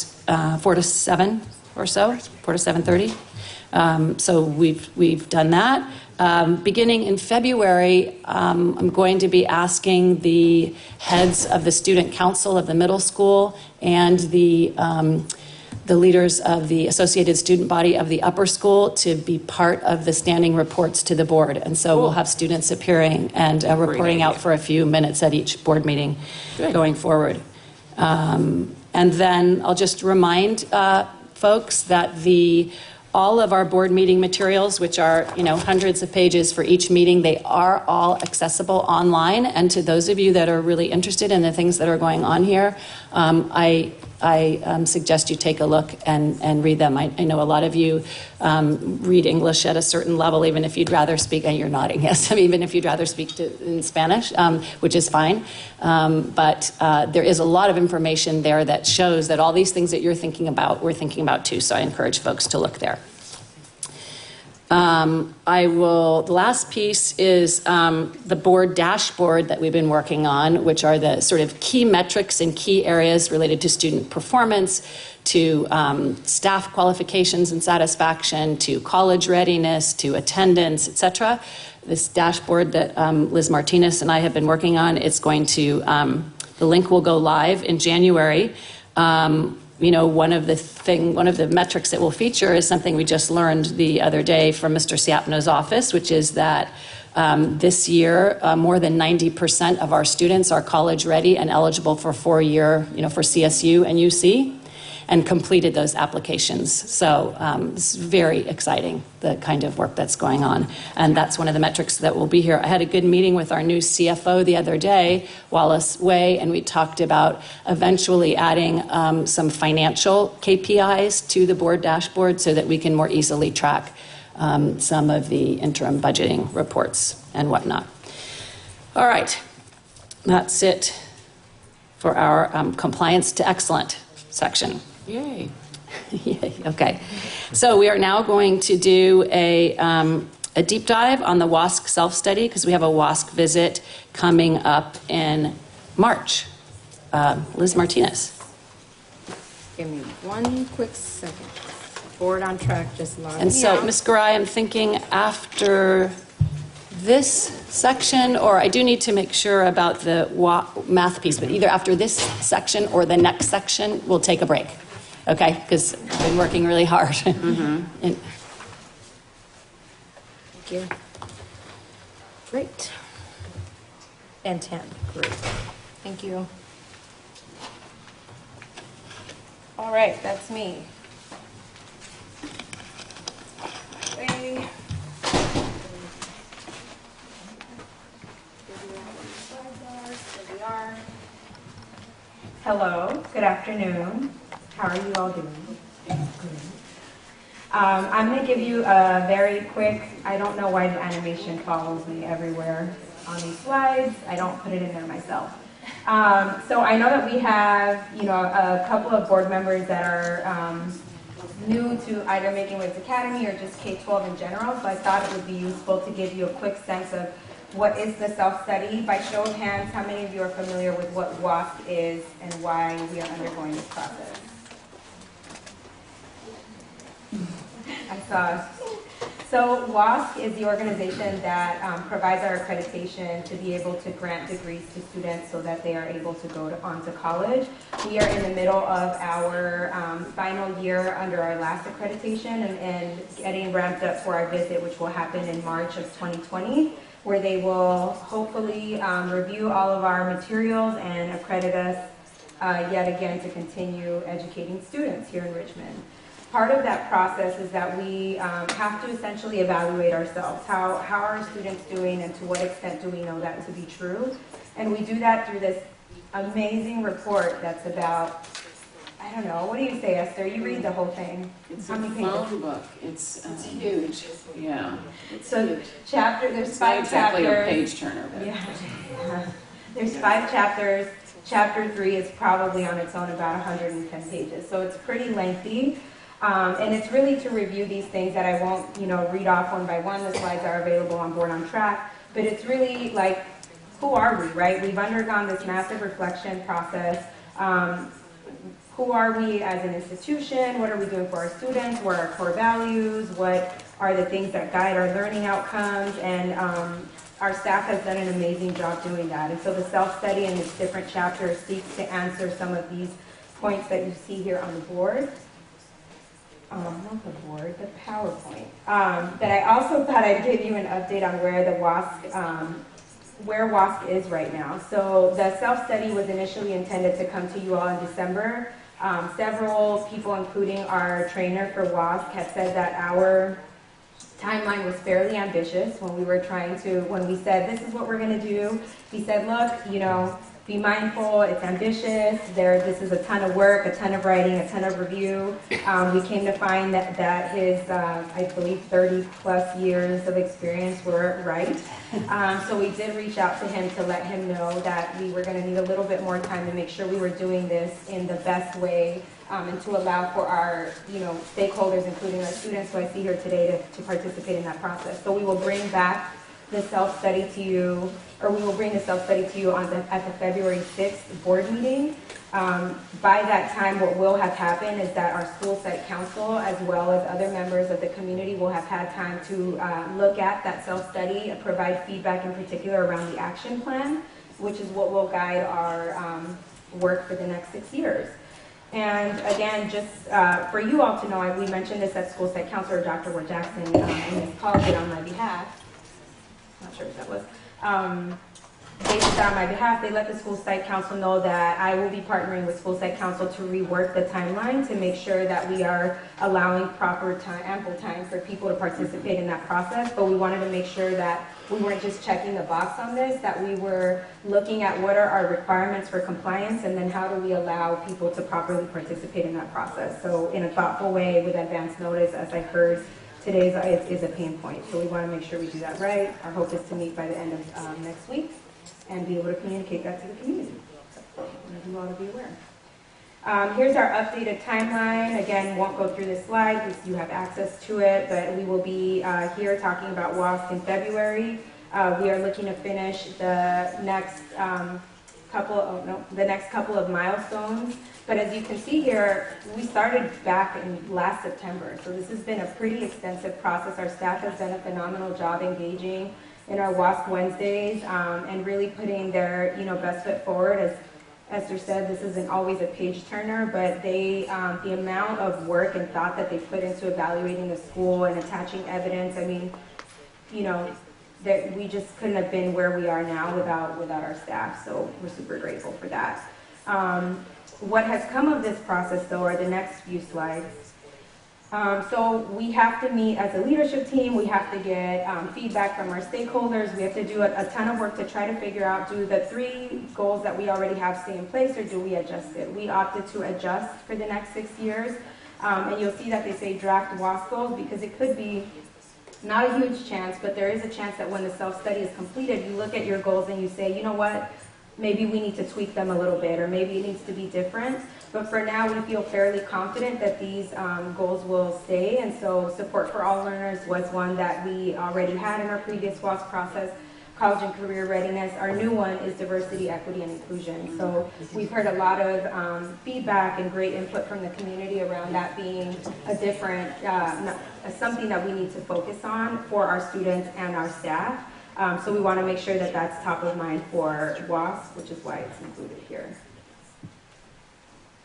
4 to 7 or so, 4 to 7:30. So we've done that. Beginning in February, I'm going to be asking the heads of the student council of the middle school and the leaders of the associated student body of the upper school to be part of the standing reports to the board. And so we'll have students appearing and reporting out for a few minutes at each board meeting going forward. And then I'll just remind folks that all of our board meeting materials, which are hundreds of pages for each meeting, they are all accessible online. And to those of you that are really interested in the things that are going on here, I suggest you take a look and read them. I know a lot of you read English at a certain level, even if you'd rather speak, and you're nodding, yes, even if you'd rather speak in Spanish, which is fine. But there is a lot of information there that shows that all these things that you're thinking about, we're thinking about too, so I encourage folks to look there. The last piece is the board dashboard that we've been working on, which are the sort of key metrics and key areas related to student performance, to staff qualifications and satisfaction, to college readiness, to attendance, etc. This dashboard that Liz Martinez and I have been working on, the link will go live in January. One of the metrics that will feature is something we just learned the other day from Mr. Siapno's office, which is that this year, more than 90% of our students are college ready and eligible for 4-year, for CSU and UC, and completed those applications. So it's very exciting, the kind of work that's going on. And that's one of the metrics that will be here. I had a good meeting with our new CFO the other day, Wallace Way, and we talked about eventually adding some financial KPIs to the board dashboard so that we can more easily track some of the interim budgeting reports and whatnot. All right, that's it for our compliance to excellent section.
Yay.
Yay. Okay. So we are now going to do a deep dive on the WASC self-study because we have a WASC visit coming up in March. Liz Martinez.
Give me one quick second. Board on track, just logging
And so,
out.
Ms. Garay, I'm thinking after this section, or I do need to make sure about the math piece, but either after this section or the next section, we'll take a break. Okay, because I've been working really hard.
Thank you. Great. And 10. Great. Thank you. All right, that's me. Okay. Here we are. Hello, good afternoon. How are you all doing? I'm going to give you a very quick, I don't know why the animation follows me everywhere on these slides. I don't put it in there myself. So I know that we have, a couple of board members that are new to either Making Waves Academy or just K-12 in general, so I thought it would be useful to give you a quick sense of what is the self-study. By show of hands, how many of you are familiar with what WASC is and why we are undergoing this process? I saw. So WASC is the organization that provides our accreditation to be able to grant degrees to students so that they are able to go on to college. We are in the middle of our final year under our last accreditation and getting ramped up for our visit, which will happen in March of 2020, where they will hopefully review all of our materials and accredit us yet again to continue educating students here in Richmond. Part of that process is that we have to essentially evaluate ourselves. How are our students doing, and to what extent do we know that to be true? And we do that through this amazing report that's about, I don't know, what do you say, Esther? You read the whole thing.
It's
How
a
many pages?
phone book. It's huge. Yeah.
So
huge.
There's
It's not
5
exactly
chapters.
a page turner. But
Yeah. There's 5 chapters. Chapter 3 is probably on its own about 110 pages. So it's pretty lengthy. And it's really to review these things that I won't, read off one by one. The slides are available on Board on Track. But it's really like, who are we, right? We've undergone this massive reflection process. Who are we as an institution? What are we doing for our students? What are our core values? What are the things that guide our learning outcomes? And our staff has done an amazing job doing that. And so the self-study in its different chapters seeks to answer some of these points that you see here on the board. Not the board, the PowerPoint. But I also thought I'd give you an update on where the where WASC is right now. So the self-study was initially intended to come to you all in December. Several people, including our trainer for WASC, have said that our timeline was fairly ambitious when we said, this is what we're gonna do. He said, look, be mindful, it's ambitious, this is a ton of work, a ton of writing, a ton of review. We came to find that his, I believe, 30 plus years of experience were right. So we did reach out to him to let him know that we were gonna need a little bit more time to make sure we were doing this in the best way and to allow for our stakeholders, including our students who I see here today, to participate in that process. So we will bring back the self-study to you, or we will bring the self-study to you at the February 6th board meeting. By that time, what will have happened is that our school site council, as well as other members of the community, will have had time to look at that self-study and provide feedback in particular around the action plan, which is what will guide our work for the next 6 years. And again, just for you all to know, we mentioned this at school site councilor Dr. Ward Jackson in his call on my behalf. Not sure if that was. They did that on my behalf. They let the school site council know that I will be partnering with school site council to rework the timeline to make sure that we are allowing proper time, ample time for people to participate in that process. But we wanted to make sure that we weren't just checking the box on this, that we were looking at what are our requirements for compliance and then how do we allow people to properly participate in that process. So in a thoughtful way with advance notice, as I heard, today is a pain point, so we want to make sure we do that right. Our hope is to meet by the end of next week and be able to communicate that to the community. So I want you all to be aware. Here's our updated timeline. Again, won't go through this slide because you have access to it, but we will be here talking about WASC in February. We are looking to finish the next couple of milestones. But as you can see here, we started back in last September. So this has been a pretty extensive process. Our staff has done a phenomenal job engaging in our WASC Wednesdays and really putting their best foot forward. As Esther said, this isn't always a page turner, but the amount of work and thought that they put into evaluating the school and attaching evidence, I mean, that we just couldn't have been where we are now without our staff. So we're super grateful for that. What has come of this process, though, are the next few slides. So we have to meet as a leadership team. We have to get feedback from our stakeholders. We have to do a ton of work to try to figure out, do the 3 goals that we already have stay in place, or do we adjust it? We opted to adjust for the next 6 years. And you'll see that they say draft WASC goals because it could be not a huge chance, but there is a chance that when the self-study is completed, you look at your goals and you say, you know what? Maybe we need to tweak them a little bit, or maybe it needs to be different. But for now, we feel fairly confident that these goals will stay. And so support for all learners was one that we already had in our previous WASC process. college and career readiness. Our new one is diversity, equity, and inclusion. So we've heard a lot of feedback and great input from the community around that being a different, something that we need to focus on for our students and our staff. So we want to make sure that that's top of mind for WASP, which is why it's included here.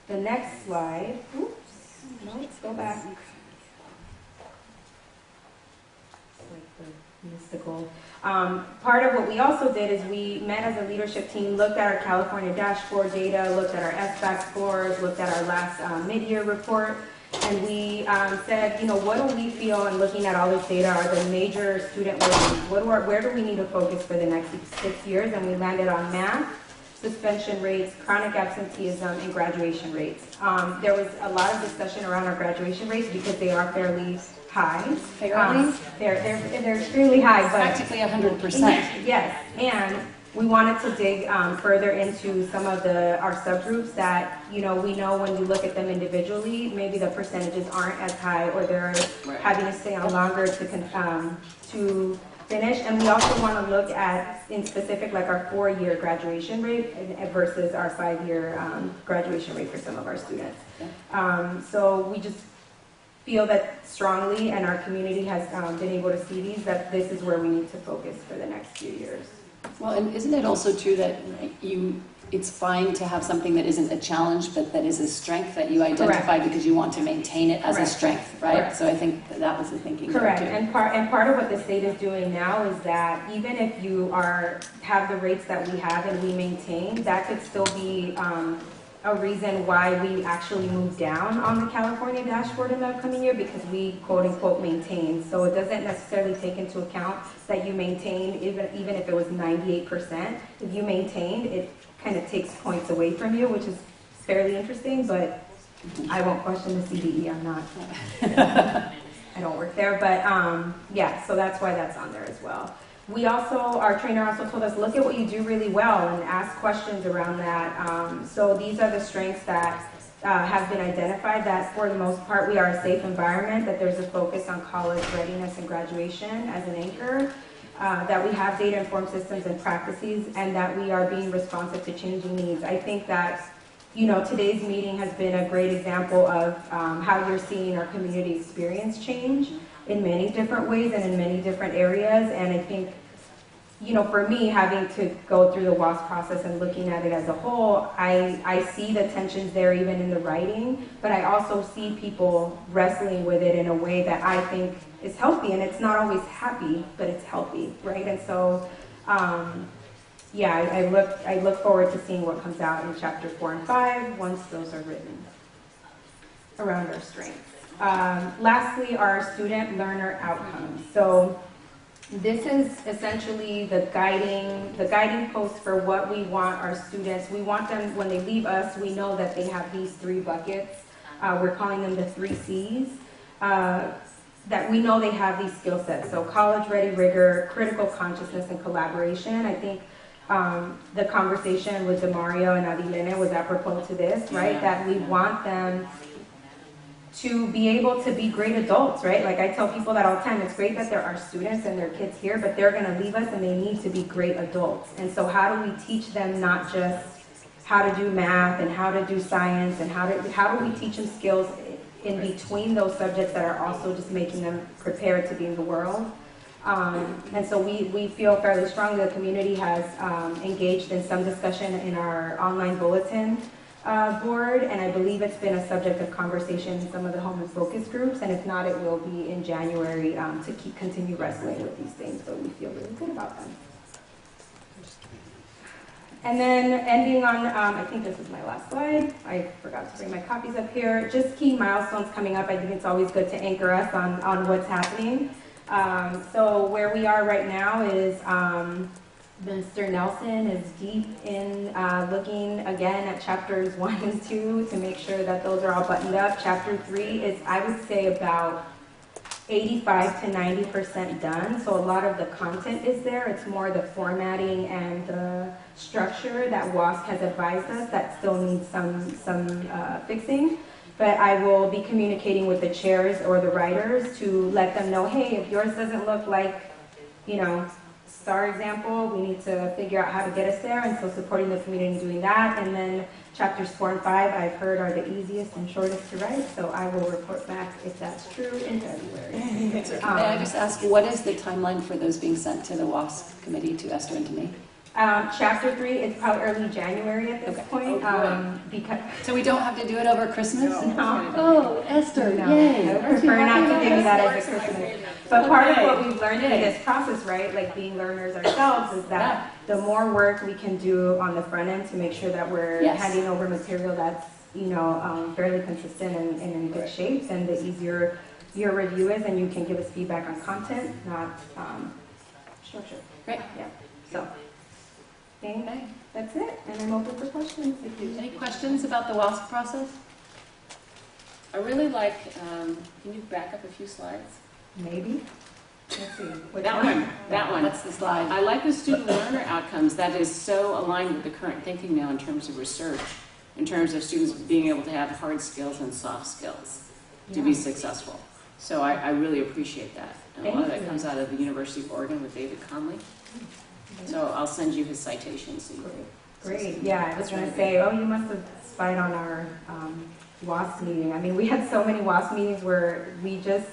The next slide, oops, no, let's go back. Mystical. Part of what we also did is we met as a leadership team, looked at our California dashboard data, looked at our SBAC scores, looked at our last mid-year report, and we said, you know, what do we feel, and looking at all this data, are the major student learnings? Where do we need to focus for the next 6 years? And we landed on math, suspension rates, chronic absenteeism, and graduation rates. There was a lot of discussion around our graduation rates because they are fairly high. They're extremely high, but
practically 100%.
Yes, and we wanted to dig further into some of our subgroups that, you know, we know when you look at them individually, maybe the percentages aren't as high, or they're having to stay on longer to finish. And we also want to look at, in specific, like our 4-year graduation rate versus our 5-year graduation rate for some of our students. So we just feel that strongly, and our community has been able to see these, that this is where we need to focus for the next few years.
Well, and isn't it also true that it's fine to have something that isn't a challenge, but that is a strength that you identify because you want to maintain it as a strength, right? Correct. So I think that was the thinking.
Correct,
there too.
and part of what the state is doing now is that even if you have the rates that we have and we maintain, that could still be a reason why we actually moved down on the California dashboard in the upcoming year, because we quote unquote maintain. So it doesn't necessarily take into account that you maintain, even if it was 98%. If you maintained, it kind of takes points away from you, which is fairly interesting, but I won't question the CDE. I'm not, I don't work there, but yeah, so that's why that's on there as well. We also, our trainer also told us, look at what you do really well and ask questions around that. So these are the strengths that have been identified, that for the most part we are a safe environment, that there's a focus on college readiness and graduation as an anchor, that we have data-informed systems and practices, and that we are being responsive to changing needs. I think that, you know, today's meeting has been a great example of how you're seeing our community experience change in many different ways and in many different areas. And I think, you know, for me, having to go through the WASP process and looking at it as a whole, I see the tensions there even in the writing, but I also see people wrestling with it in a way that I think is healthy, and it's not always happy, but it's healthy, right? And so, yeah, I look forward to seeing what comes out in chapter 4 and 5 once those are written around our strengths. Lastly, our student learner outcomes. So this is essentially the guiding post for what we want our students. We want them, when they leave us, we know that they have these 3 buckets. We're calling them the 3 C's. That we know they have these skill sets. So college ready rigor, critical consciousness, and collaboration. I think the conversation with Demario and Adilene was apropos to this, right? Yeah. That we want them to be able to be great adults, right? Like I tell people that all the time, it's great that there are students and their kids here, but they're gonna leave us and they need to be great adults. And so how do we teach them not just how to do math and how to do science, and how do we teach them skills in between those subjects that are also just making them prepared to be in the world? And so we feel fairly strongly the community has engaged in some discussion in our online bulletin board, and I believe it's been a subject of conversation in some of the home and focus groups, and if not, it will be in January to continue wrestling with these things, but we feel really good about them. And then ending on, I think this is my last slide. I forgot to bring my copies up here. Just key milestones coming up. I think it's always good to anchor us on what's happening. So where we are right now is Mr. Nelson is deep in looking again at chapters 1 and 2 to make sure that those are all buttoned up. Chapter 3 is, I would say, about 85 to 90% done. So a lot of the content is there. It's more the formatting and the structure that WASP has advised us that still needs some fixing. But I will be communicating with the chairs or the writers to let them know, hey, if yours doesn't look like, you know, star example, we need to figure out how to get us there, and so supporting the community in doing that. And then chapters 4 and 5, I've heard, are the easiest and shortest to write, so I will report back if that's true in February.
May I just ask, what is the timeline for those being sent to the WASC committee, to Esther and to me?
Chapter 3, it's probably early January at this point. Because
so we don't have to do it over Christmas?
No.
Oh, Esther,
No.
yay.
I would prefer not to give you that as a Christmas. But part of what we've learned through this process, right, like being learners ourselves, is that the more work we can do on the front end to make sure that we're handing over material that's, fairly consistent and in good shape, then the easier your review is, and you can give us feedback on content, not structure.
Great.
Yeah. So. Okay, that's it, and I'm open for questions. If you
any questions about the WASC process?
I really like, can you back up a few slides?
Maybe. Let's see.
That one.
What's the slide?
I like the student learner outcomes. That is so aligned with the current thinking now in terms of research, in terms of students being able to have hard skills and soft skills to be successful. So I really appreciate that. And a lot of that comes out of the University of Oregon with David Conley. So I'll send you his citations. So
Great. Yeah, I was going to say, you must have spied on our WASC meeting. I mean, we had so many WASC meetings where we just,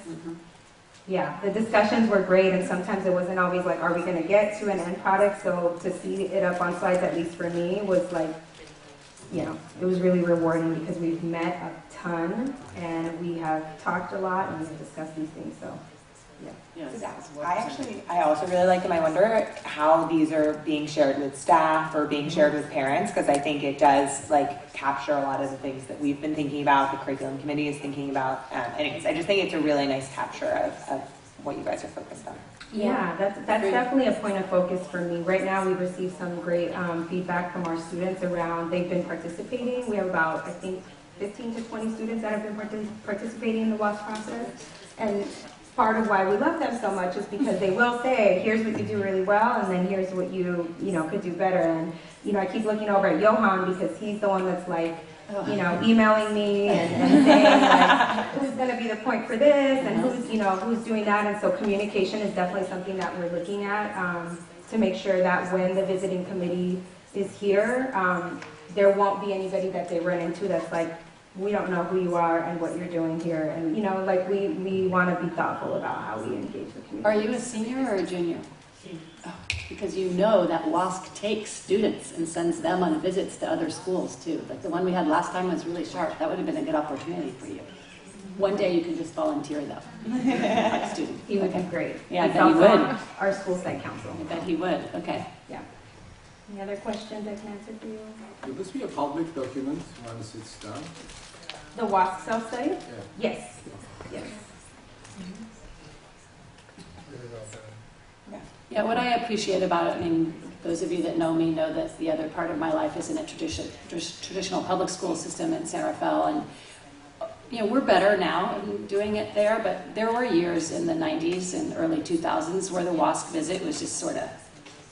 the discussions were great, and sometimes it wasn't always like, are we going to get to an end product? So to see it up on slides, at least for me, was like, it was really rewarding because we've met a ton, and we have talked a lot, and we've discussed these things, so.
I also really like them. I wonder how these are being shared with staff or being shared with parents, because I think it does capture a lot of the things that we've been thinking about, the curriculum committee is thinking about. Anyways, I just think it's a really nice capture of what you guys are focused on.
Yeah, that's definitely a point of focus for me. Right now, we've received some great feedback from our students around, they've been participating. We have about, I think, 15 to 20 students that have been participating in the WASC process. And part of why we love them so much is because they will say, here's what you do really well, and then here's what you could do better. And I keep looking over at Johan because he's the one that's emailing me and saying who's going to be the point for this and who's doing that. And so communication is definitely something that we're looking at to make sure that when the visiting committee is here, there won't be anybody that they run into that's like, we don't know who you are and what you're doing here. And, we want to be thoughtful about how we engage the community.
Are you a senior or a junior? Oh, because that WASC takes students and sends them on visits to other schools, too. Like the one we had last time was really sharp. That would have been a good opportunity for you. One day you can just volunteer, though. Like a student.
He would be great.
Yeah, I bet he would.
Our school site council.
I bet he would. Okay.
Yeah. Any other questions I can answer for you?
Will this be a public document once it's done?
The WASC self-study?
Yeah.
Yes. Yes.
Yeah, what I appreciate about it, those of you that know me know that the other part of my life is in a traditional public school system in San Rafael, and we're better now in doing it there, but there were years in the 90s and early 2000s where the WASC visit was just sort of,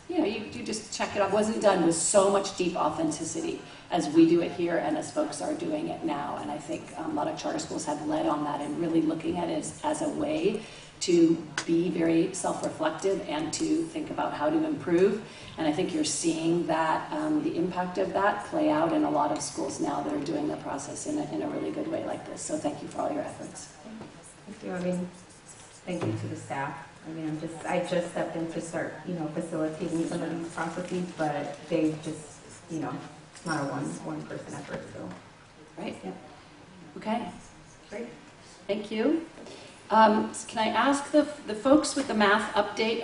you just check it off. It wasn't done with so much deep authenticity as we do it here and as folks are doing it now. And I think a lot of charter schools have led on that and really looking at it as a way to be very self-reflective and to think about how to improve. And I think you're seeing that, the impact of that play out in a lot of schools now that are doing the process in a really good way like this. So thank you for all your efforts.
Thank you. Thank you to the staff. I just stepped in to start, facilitating some of these processes, but they just, it's not a one person effort, so.
Right, yeah. Okay, great. Thank you. Can I ask the folks with the math update,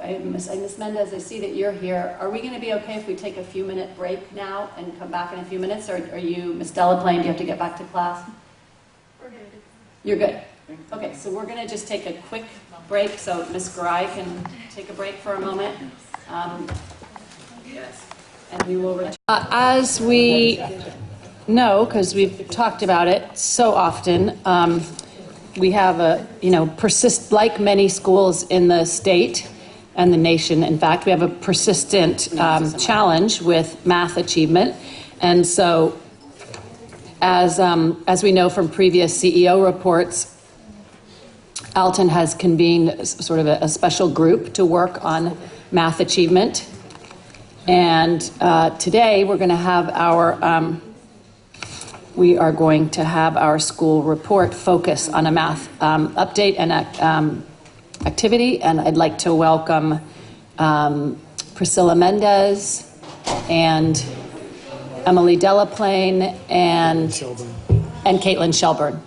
Ms. Mendez, I see that you're here. Are we going to be okay if we take a few minute break now and come back in a few minutes? Or are you, Ms. Delaplane, do you have to get back to class?
We're good.
You're good. Okay, so we're going to just take a quick break so Ms. Garai can take a break for a moment.
Yes.
And we will return. As we know, because we've talked about it so often, we have like many schools in the state and the nation, in fact, we have a persistent challenge with math achievement. And so, as we know from previous CEO reports, Alton has convened sort of a special group to work on math achievement. And today we're going to have our school report focus on a math update and activity. And I'd like to welcome Priscilla Mendez and Emily Delaplane and Caitlin Shelburne.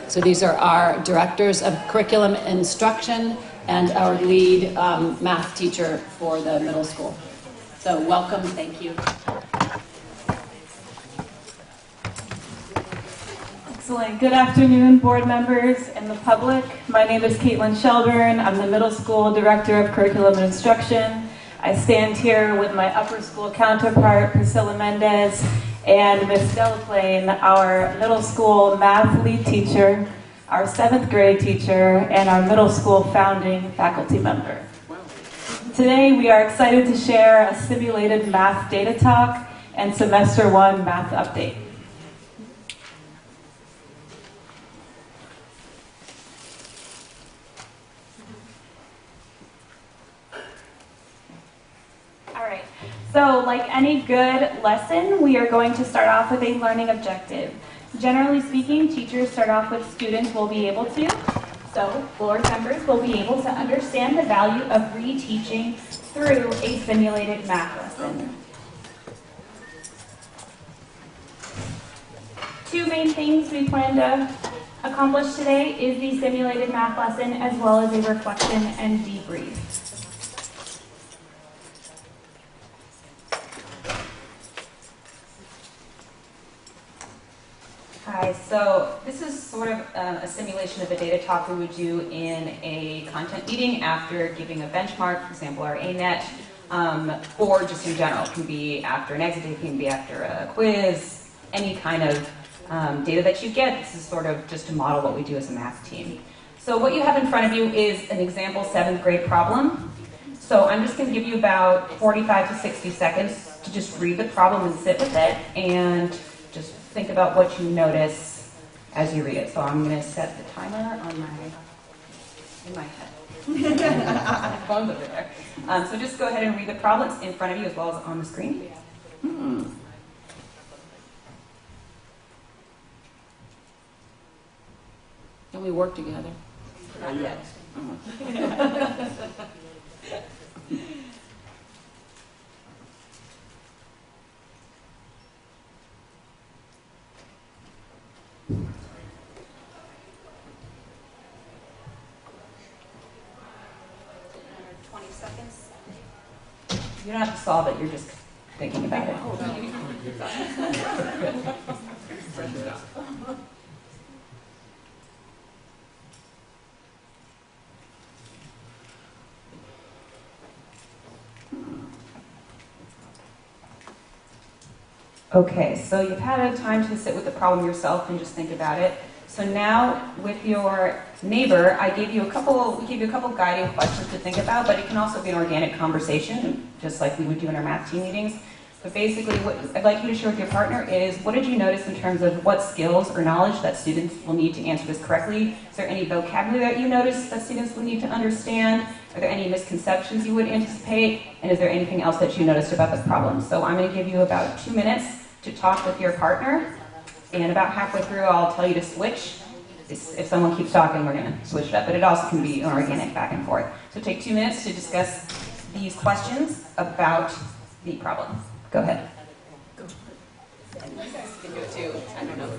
So these are our directors of curriculum instruction and our lead math teacher for the middle school. So welcome, thank you.
Excellent. Good afternoon, board members and the public. My name is Caitlin Shelburne. I'm the middle school director of curriculum and instruction. I stand here with my upper school counterpart, Priscilla Mendez, and Ms. Delaplane, our middle school math lead teacher, our 7th grade teacher, and our middle school founding faculty member. Today we are excited to share a simulated math data talk and semester 1 math update. So like any good lesson, we are going to start off with a learning objective. Generally speaking, teachers start off with students will be able to. So board members will be able to understand the value of reteaching through a simulated math lesson. 2 main things we plan to accomplish today is the simulated math lesson as well as a reflection and debrief.
Hi, so this is sort of a simulation of a data talk we would do in a content meeting after giving a benchmark, for example, our ANET, or just in general. It can be after an exit, it can be after a quiz, any kind of data that you get. This is sort of just to model what we do as a math team. So what you have in front of you is an example 7th grade problem. So I'm just going to give you about 45 to 60 seconds to just read the problem and sit with it, and just think about what you notice as you read it. So I'm going to set the timer on in my head. My phone's over there. So just go ahead and read the problem. It's in front of you as well as on the screen.
Can we work together?
Not yet. You don't have to solve it, you're just thinking about it. Okay, so you've had a time to sit with the problem yourself and just think about it. So now, with your neighbor, we gave you a couple guiding questions to think about, but it can also be an organic conversation, just like we would do in our math team meetings. But basically, what I'd like you to share with your partner is, what did you notice in terms of what skills or knowledge that students will need to answer this correctly? Is there any vocabulary that you notice that students will need to understand? Are there any misconceptions you would anticipate? And is there anything else that you noticed about the problem? So I'm going to give you about 2 minutes to talk with your partner. And about halfway through, I'll tell you to switch. If someone keeps talking, we're going to switch it up. But it also can be an organic back and forth. So take 2 minutes to discuss these questions about the problem. Go ahead.
You guys can do it too. I don't know.
All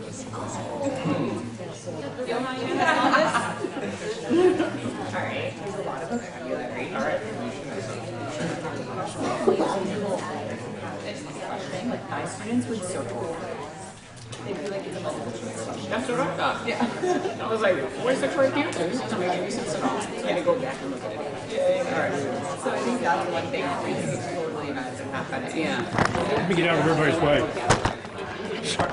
right. There's a lot of vocabulary. All right. My students would circle. They'd be like, it's a multiple choice question.
That's what I thought. Yeah. I was like, where's the correct answer? So maybe we should sit on. So I had to go back and look at it.
All right. So I think that's one thing we think totally about is math.
Yeah.
Let me get out of everybody's way. Sorry.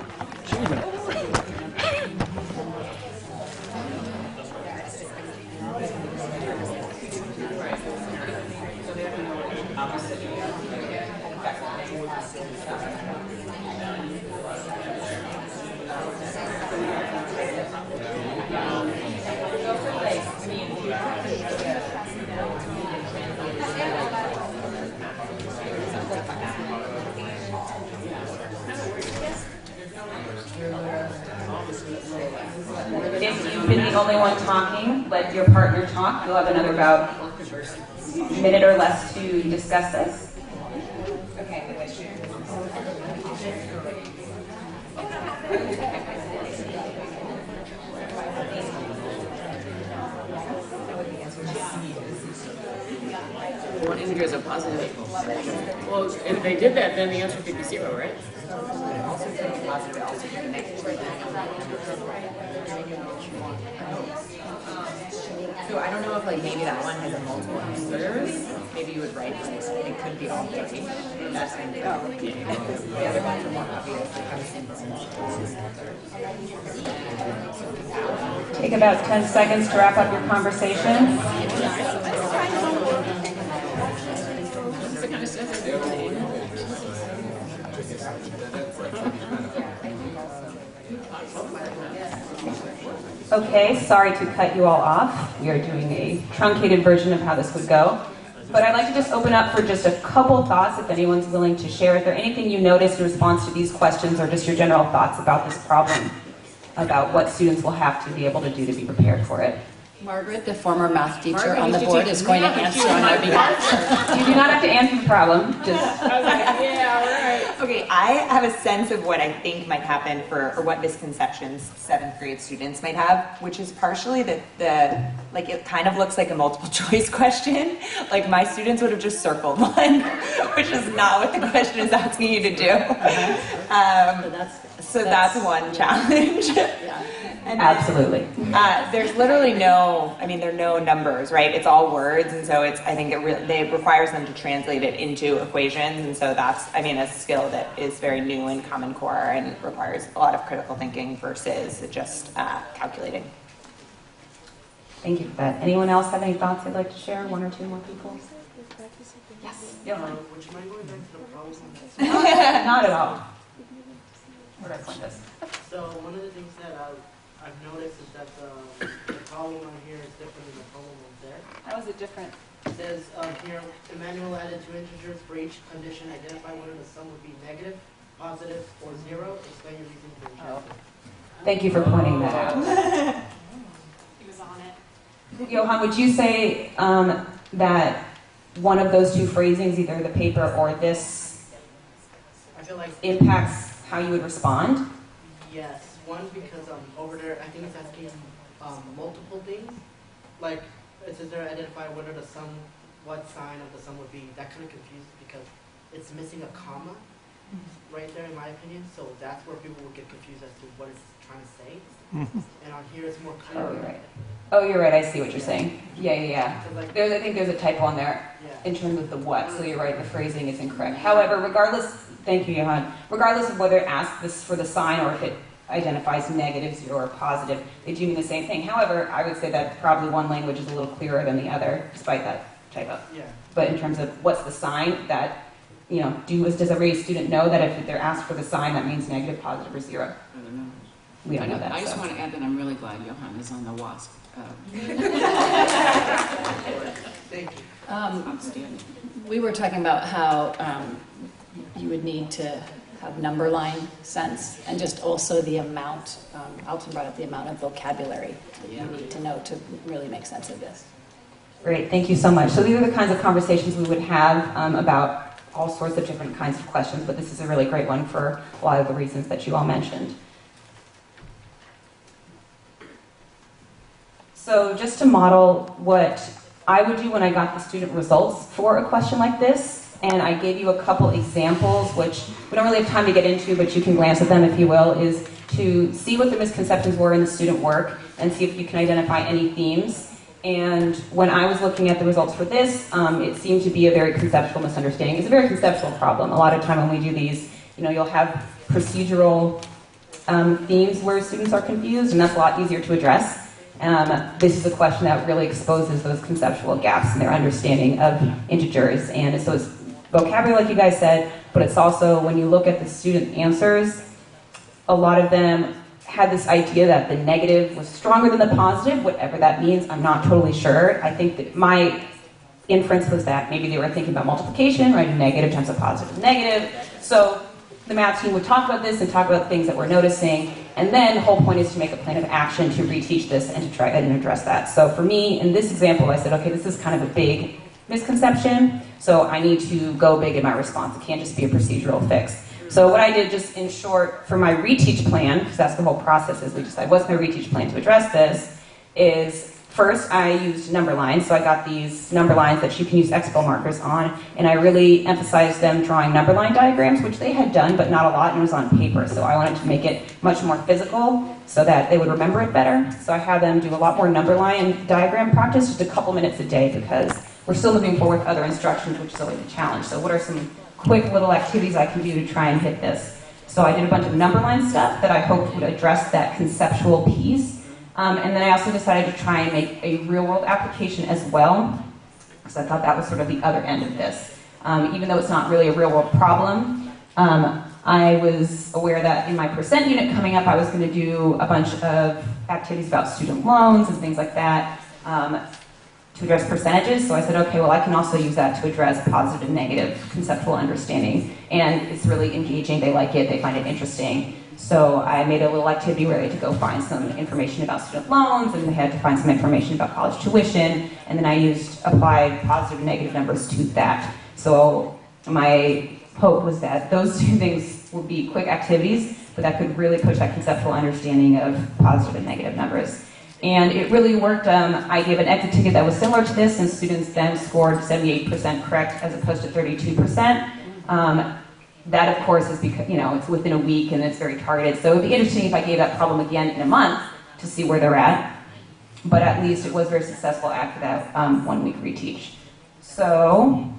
if you've been the only one talking, let your partner talk. You'll have another about a minute or less to discuss this. Okay.
One integer is a positive. Well, if they did that, then the answer could be 0, right?
So I don't know if like maybe that one has a multiple answers. Maybe you would write like it could be all 30. That's going to go. The other ones are more obvious. Like have a simple answer.
Take about 10 seconds to wrap up your conversation. Okay, sorry to cut you all off. We are doing a truncated version of how this would go. But I'd like to just open up for just a couple thoughts if anyone's willing to share. Is there anything you noticed in response to these questions or just your general thoughts about this problem, about what students will have to be able to do to be prepared for it?
Margaret, the former math teacher on the board, is going to answer on our behalf.
You do not have to answer the problem. Just
Okay, I have a sense of what I think might happen or what misconceptions 7th grade students might have, which is partially the like it kind of looks like a multiple choice question. Like my students would have just circled one, which is not what the question is asking you to do. So that's one challenge. And then,
absolutely.
There's literally there are no numbers, right? It's all words, and so I think it requires them to translate it into equations, and so that's, a skill that is very new in Common Core and requires a lot of critical thinking versus just calculating.
Thank you for that. Anyone else have any thoughts they'd like to share? One or two more people? Yes.
Would you mind going back to the problem?
Not at all. Where do I point this?
So one of the things that I've noticed is that the problem on here is different than the problem on there.
How is it different?
It says here, Emmanuel added 2 integers for each condition. Identify whether the sum would be negative, positive, or 0. Explain your reason for each answer.
Thank you for pointing that out.
He was on it.
Johan, would you say that one of those two phrasings, either the paper or this,
I feel like
impacts how you would respond?
yes. One, because over there, I think it's asking multiple things. Like, it says there, identify whether the sum, what sign of the sum would be. That kind of confused because it's missing a comma right there, in my opinion. So that's where people would get confused as to what it's trying to say. And on here, it's more clear.
Oh, you're right. Oh, you're right. I see what you're saying. Yeah.
Like,
I think there's a typo on there in terms of the what. So you're right. The phrasing is incorrect. However, thank you, Johan. Regardless of whether it asks this for the sign or if it identifies negative, 0, or positive, they do mean the same thing. However, I would say that probably one language is a little clearer than the other, despite that typo.
Yeah.
But in terms of what's the sign, that does every student know that if they're asked for the sign, that means negative, positive, or 0?
I don't know.
We don't know that.
I just want to add that I'm really glad Johan is on the WASP.
Thank you.
Outstanding.
We were talking about how you would need to have number line sense and just also the amount, Alton brought up the amount of vocabulary that you need to know to really make sense of this.
Great, thank you so much. So these are the kinds of conversations we would have about all sorts of different kinds of questions, but this is a really great one for a lot of the reasons that you all mentioned. So just to model what I would do when I got the student results for a question like this, and I gave you a couple examples, which we don't really have time to get into, but you can glance at them if you will, is to see what the misconceptions were in the student work and see if you can identify any themes. And when I was looking at the results for this, it seemed to be a very conceptual misunderstanding. It's a very conceptual problem. A lot of time when we do these, you'll have procedural themes where students are confused, and that's a lot easier to address. This is a question that really exposes those conceptual gaps in their understanding of integers. And so it's vocabulary, like you guys said, but it's also, when you look at the student answers, a lot of them had this idea that the negative was stronger than the positive, whatever that means. I'm not totally sure. I think that my inference was that maybe they were thinking about multiplication, right? Negative times a positive is negative. So the math team would talk about this and talk about things that we're noticing, and then the whole point is to make a plan of action to reteach this and to try and address that. So for me, in this example, I said, okay, this is kind of a big misconception, so I need to go big in my response. It can't just be a procedural fix. So what I did, just in short, for my reteach plan, because that's the whole process, is we decide what's my reteach plan to address this, is first I used number lines. So I got these number lines that you can use expo markers on, and I really emphasized them drawing number line diagrams, which they had done, but not a lot, and it was on paper. So I wanted to make it much more physical so that they would remember it better. So I had them do a lot more number line diagram practice, just a couple minutes a day, because we're still moving forward with other instructions, which is always a challenge. So what are some quick little activities I can do to try and hit this? So I did a bunch of number line stuff that I hoped would address that conceptual piece. And then I also decided to try and make a real world application as well, because I thought that was sort of the other end of this. Even though it's not really a real world problem, I was aware that in my percent unit coming up, I was going to do a bunch of activities about student loans and things like that. To address percentages, so I said, okay, well, I can also use that to address positive and negative conceptual understanding, and it's really engaging, they like it, they find it interesting. So I made a little activity where they had to go find some information about student loans, and they had to find some information about college tuition, and then I applied positive and negative numbers to that. So my hope was that those two things would be quick activities, but that could really push that conceptual understanding of positive and negative numbers. And it really worked. I gave an exit ticket that was similar to this, and students then scored 78% correct as opposed to 32%. That, of course, is because, it's within a week and it's very targeted. So it would be interesting if I gave that problem again in a month to see where they're at. But at least it was very successful after that 1 week reteach. So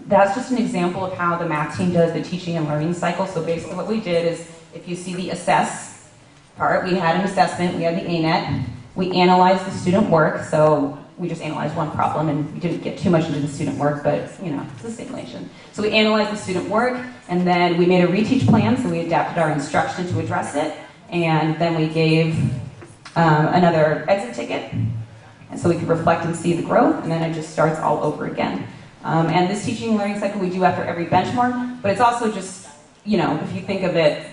that's just an example of how the math team does the teaching and learning cycle. So basically what we did is, if you see the assess part, we had an assessment, we had the ANET. We analyzed the student work, so we just analyzed one problem, and we didn't get too much into the student work, but it's a simulation. So we analyzed the student work, and then we made a reteach plan, so we adapted our instruction to address it, and then we gave another exit ticket, and so we could reflect and see the growth, and then it just starts all over again. And this teaching and learning cycle we do after every benchmark, but it's also just, if you think of it,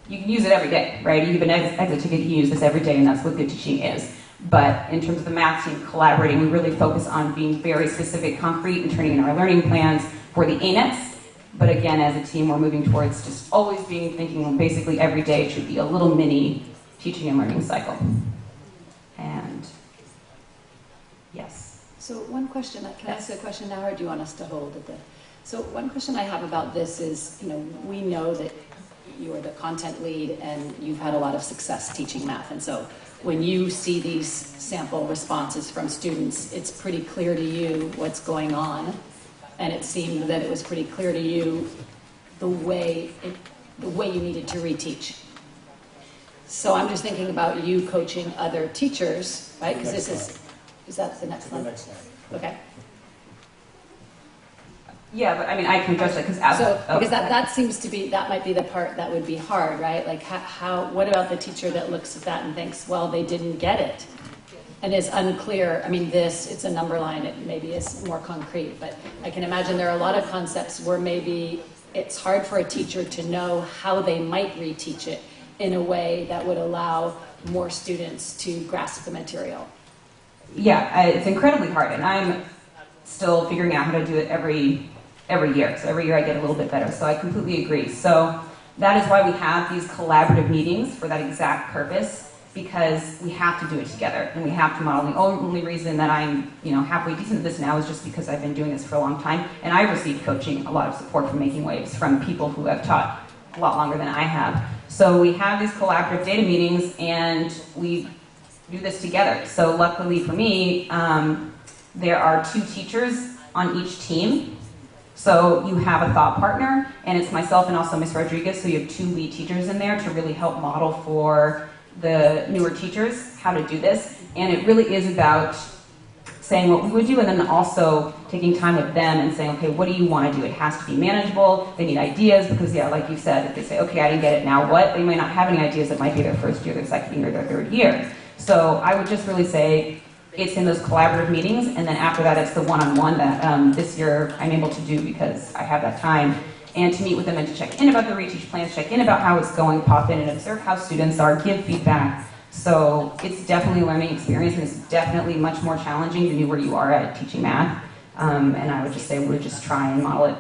you can use it every day, right? You give an exit ticket, you use this every day, and that's what good teaching is. But in terms of the math team collaborating, we really focus on being very specific, concrete, and turning in our learning plans for the ANETs. But again, as a team, we're moving towards just always thinking basically every day should be a little mini teaching and learning cycle. And yes.
So one question, can I ask a question now, or do you want us to hold at the? So one question I have about this is, we know that you are the content lead and you've had a lot of success teaching math. And so when you see these sample responses from students, it's pretty clear to you what's going on. And it seemed that it was pretty clear to you the way you needed to reteach. So I'm just thinking about you coaching other teachers, right? Because this is that the next slide? Okay.
Yeah, but I can address it because
that seems to be, that might be the part that would be hard, right? Like what about the teacher that looks at that and thinks, well, they didn't get it, and is unclear? It's a number line, it maybe is more concrete, but I can imagine there are a lot of concepts where maybe it's hard for a teacher to know how they might reteach it in a way that would allow more students to grasp the material.
Yeah, it's incredibly hard, and I'm still figuring out how to do it every year. So every year I get a little bit better. So I completely agree. So that is why we have these collaborative meetings for that exact purpose, because we have to do it together and we have to model. The only reason that I'm halfway decent at this now is just because I've been doing this for a long time, and I received coaching, a lot of support from Making Waves from people who have taught a lot longer than I have. So we have these collaborative data meetings and we do this together. So luckily for me, there are 2 teachers on each team. So you have a thought partner, and it's myself and also Ms. Rodriguez, so you have 2 lead teachers in there to really help model for the newer teachers how to do this. And it really is about saying what we would do, and then also taking time with them and saying, okay, what do you want to do? It has to be manageable. They need ideas, because like you said, if they say, okay, I didn't get it, now what? They might not have any ideas. It might be their first year, their second year, their third year. So I would just really say, it's in those collaborative meetings, and then after that it's the one-on-one that this year I'm able to do because I have that time. and to meet with them and to check in about the reteach plans, check in about how it's going, pop in and observe how students are, give feedback. So it's definitely a learning experience, and it's definitely much more challenging than where you are at teaching math. And I would just say we're just try and model it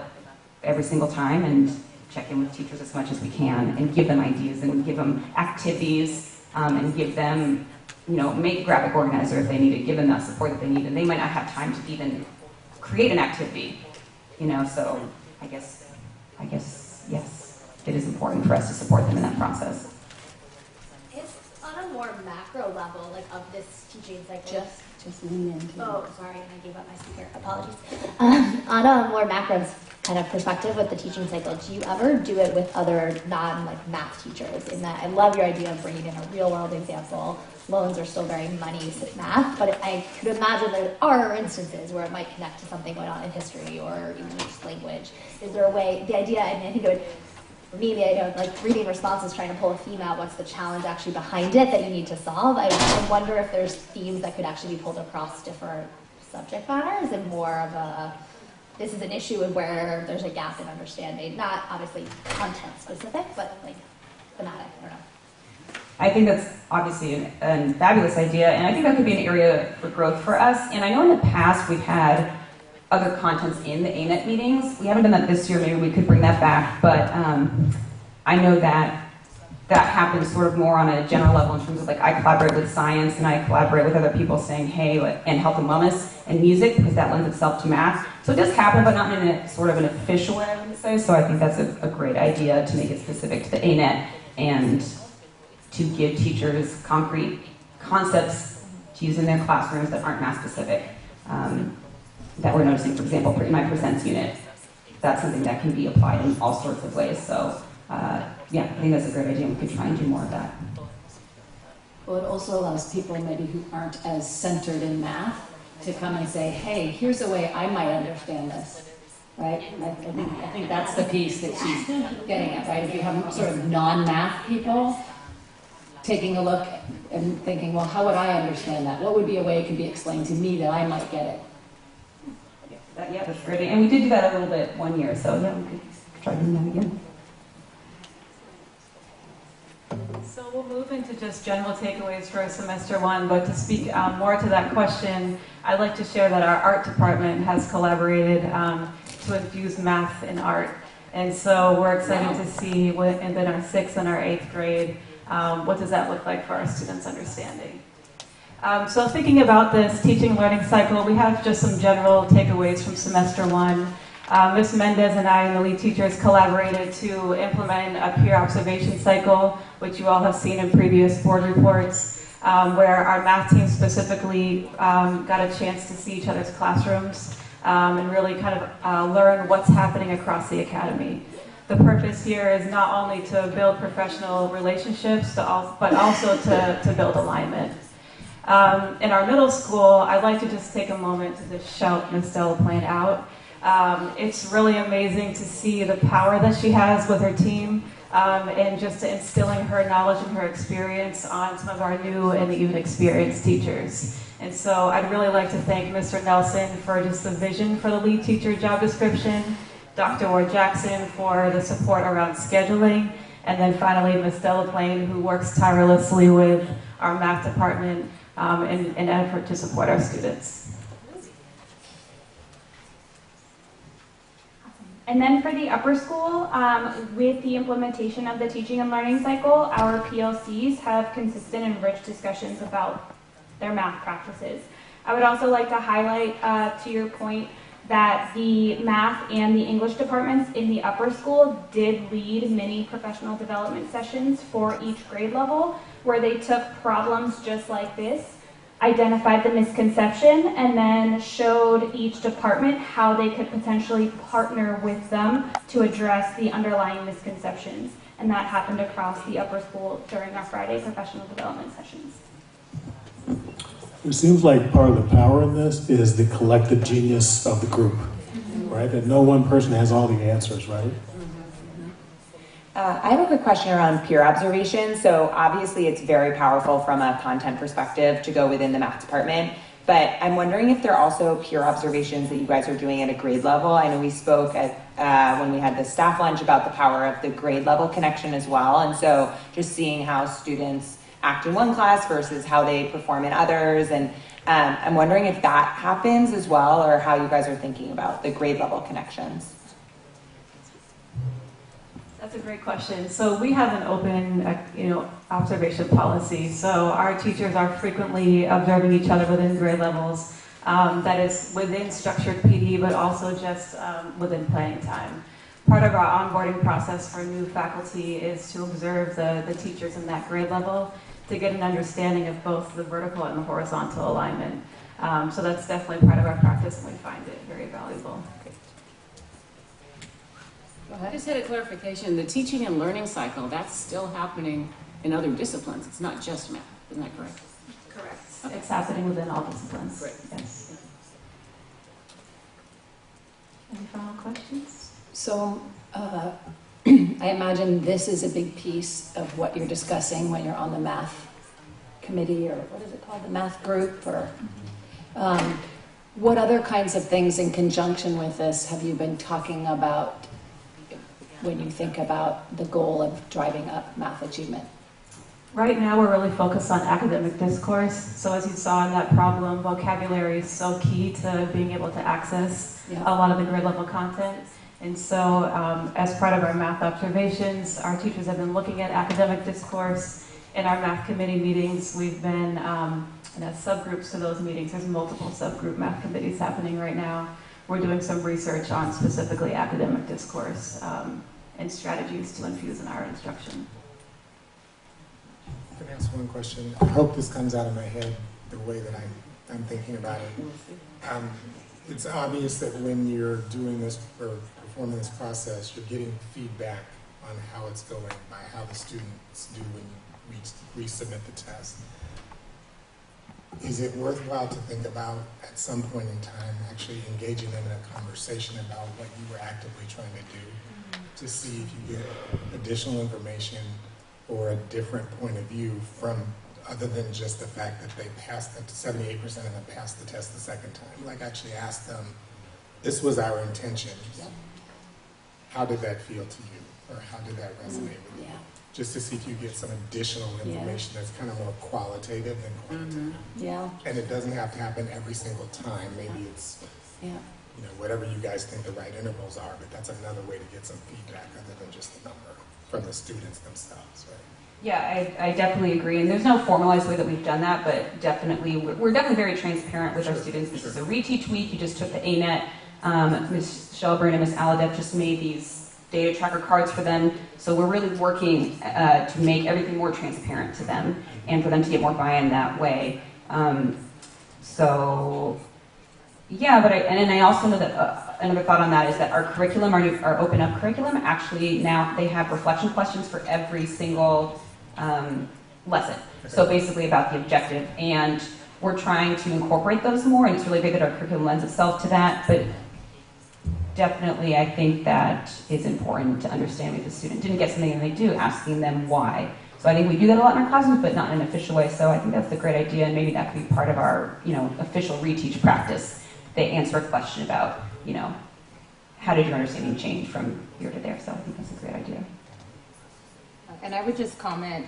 every single time and check in with teachers as much as we can and give them ideas and give them activities and give them, make a graphic organizer if they need it, give them that support that they need, and they might not have time to even create an activity, so I guess, yes, it is important for us to support them in that process.
It's on a more macro level, like of this teaching cycle.
Just lean in.
Oh, sorry, I gave up my speaker. Apologies. On a more macro kind of perspective with the teaching cycle, do you ever do it with other math teachers? In that, I love your idea of bringing in a real world example. Loans are still very money math, but I could imagine there are instances where it might connect to something going on in history or English language. Is there a way? The idea, I think it would. For me, the idea of reading responses, trying to pull a theme out, what's the challenge actually behind it that you need to solve? I wonder if there's themes that could actually be pulled across different subject matters and more of a, this is an issue where there's a gap in understanding, not obviously content specific, but thematic, I don't know.
I think that's obviously a fabulous idea, and I think that could be an area for growth for us. And I know in the past we've had other contents in the ANET meetings. We haven't done that this year, maybe we could bring that back, but I know that happens sort of more on a general level in terms of I collaborate with science and I collaborate with other people saying, hey, and health and wellness and music, because that lends itself to math. So it does happen, but not in a sort of an official way, I would say. So I think that's a great idea to make it specific to the ANET and to give teachers concrete concepts to use in their classrooms that aren't math specific. That we're noticing, for example, in my presents unit. That's something that can be applied in all sorts of ways. So yeah, I think that's a great idea. We could try and do more of that.
Well, it also allows people maybe who aren't as centered in math to come and say, hey, here's a way I might understand this, right? I think that's the piece that she's getting at, right? If you have sort of non-math people taking a look and thinking, well, how would I understand that? What would be a way it could be explained to me that I might get it?
Yeah, that's great. And we did do that a little bit one year, so yeah, we could try doing that again.
So we'll move into just general takeaways for semester one, but to speak more to that question, I'd like to share that our art department has collaborated to infuse math in art. And so we're excited to see what, and then our 6th and our 8th grade, what does that look like for our students' understanding. So thinking about this teaching learning cycle, we have just some general takeaways from semester one. Ms. Mendez and I and the lead teachers collaborated to implement a peer observation cycle, which you all have seen in previous board reports, where our math team specifically got a chance to see each other's classrooms and really kind of learn what's happening across the academy. The purpose here is not only to build professional relationships, but also to build alignment. In our middle school, I'd like to just take a moment to just shout Ms. Delaplane out. It's really amazing to see the power that she has with her team and just instilling her knowledge and her experience on some of our new and even experienced teachers. And so I'd really like to thank Mr. Nelson for just the vision for the lead teacher job description, Dr. Ward Jackson for the support around scheduling, and then finally Ms. Delaplane, who works tirelessly with our math department in an effort to support our students.
And then for the upper school, with the implementation of the teaching and learning cycle, our PLCs have consistent and rich discussions about their math practices. I would also like to highlight, to your point, that the math and the English departments in the upper school did lead mini professional development sessions for each grade level, where they took problems just like this, identified the misconception, and then showed each department how they could potentially partner with them to address the underlying misconceptions. And that happened across the upper school during our Friday professional development sessions.
It seems like part of the power in this is the collective genius of the group, right? That no one person has all the answers, right?
I have a quick question around peer observation. So obviously it's very powerful from a content perspective to go within the math department. But I'm wondering if there are also peer observations that you guys are doing at a grade level. I know we spoke at when we had the staff lunch about the power of the grade level connection as well. And so just seeing how students act in one class versus how they perform in others. And I'm wondering if that happens as well, or how you guys are thinking about the grade level connections.
That's a great question. So we have an open, observation policy. So our teachers are frequently observing each other within grade levels. That is within structured PD, but also just within playing time. Part of our onboarding process for new faculty is to observe the teachers in that grade level to get an understanding of both the vertical and the horizontal alignment. So that's definitely part of our practice, and we find it very valuable.
I just had a clarification. The teaching and learning cycle, that's still happening in other disciplines. It's not just math. Isn't that correct?
Correct. Okay. It's happening within all disciplines.
Great.
Yes. Any final questions?
So I imagine this is a big piece of what you're discussing when you're on the math committee, or what is it called, the math group, or what other kinds of things in conjunction with this have you been talking about when you think about the goal of driving up math achievement?
Right now, we're really focused on academic discourse. So as you saw in that problem, vocabulary is so key to being able to access a lot of the grade level content. And so as part of our math observations, our teachers have been looking at academic discourse. In our math committee meetings, we've been in subgroups to those meetings. There's multiple subgroup math committees happening right now. We're doing some research on specifically academic discourse and strategies to infuse in our instruction.
I can ask one question. I hope this comes out of my head the way that I'm thinking about it. It's obvious that when you're doing this or performing this process, you're getting feedback on how it's going by how the students do when you resubmit the test. Is it worthwhile to think about, at some point in time, actually engaging them in a conversation about what you were actively trying to do, to see if you get additional information or a different point of view from, other than just the fact that they passed, that 78% of them passed the test the second time? Like, actually ask them, this was our intention. How did that feel to you? Or how did that resonate with you? Just to see if you get some additional information that's kind of more qualitative than quantitative.
Yeah.
And it doesn't have to happen every single time. Maybe it's, whatever you guys think the right intervals are, but that's another way to get some feedback other than just the number from the students themselves, right?
Yeah, I definitely agree. And there's no formalized way that we've done that, but definitely, we're definitely very transparent with our students. This is a reteach week. You just took the ANET. Ms. Shelburne and Ms. Aladev just made these data tracker cards for them. So we're really working to make everything more transparent to them and for them to get more buy-in that way. I also know that another thought on that is that our curriculum, our open up curriculum, actually now they have reflection questions for every single lesson. So basically about the objective, and we're trying to incorporate those more, and it's really great that our curriculum lends itself to that, but definitely I think that is important to understand if the student didn't get something and they do, asking them why. So I think we do that a lot in our classrooms, but not in an official way, so I think that's a great idea, and maybe that could be part of our official reteach practice. They answer a question about, how did your understanding change from here to there, so I think that's a great idea.
And I would just comment,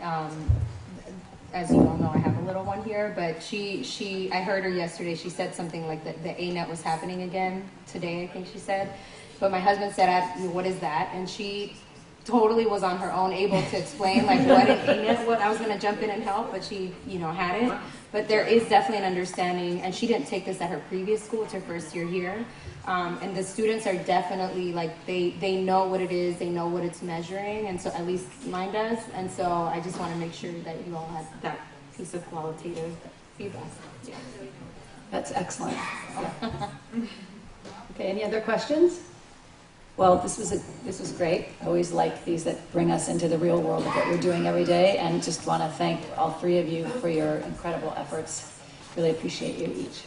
as you all know, I have a little one here, but I heard her yesterday, she said something like that the ANET was happening again today, I think she said. But my husband said, what is that? And she totally was on her own, able to explain like what an ANET, what I was gonna jump in and help, but she, had it. But there is definitely an understanding, and she didn't take this at her previous school, it's her first year here. And the students are definitely they know what it is, they know what it's measuring, and so at least mine does. And so I just want to make sure that you all have that piece of qualitative feedback. Yeah.
That's excellent. Okay, any other questions? Well, this was great. I always like these that bring us into the real world of what we're doing every day, and just want to thank all three of you for your incredible efforts. Really appreciate you each.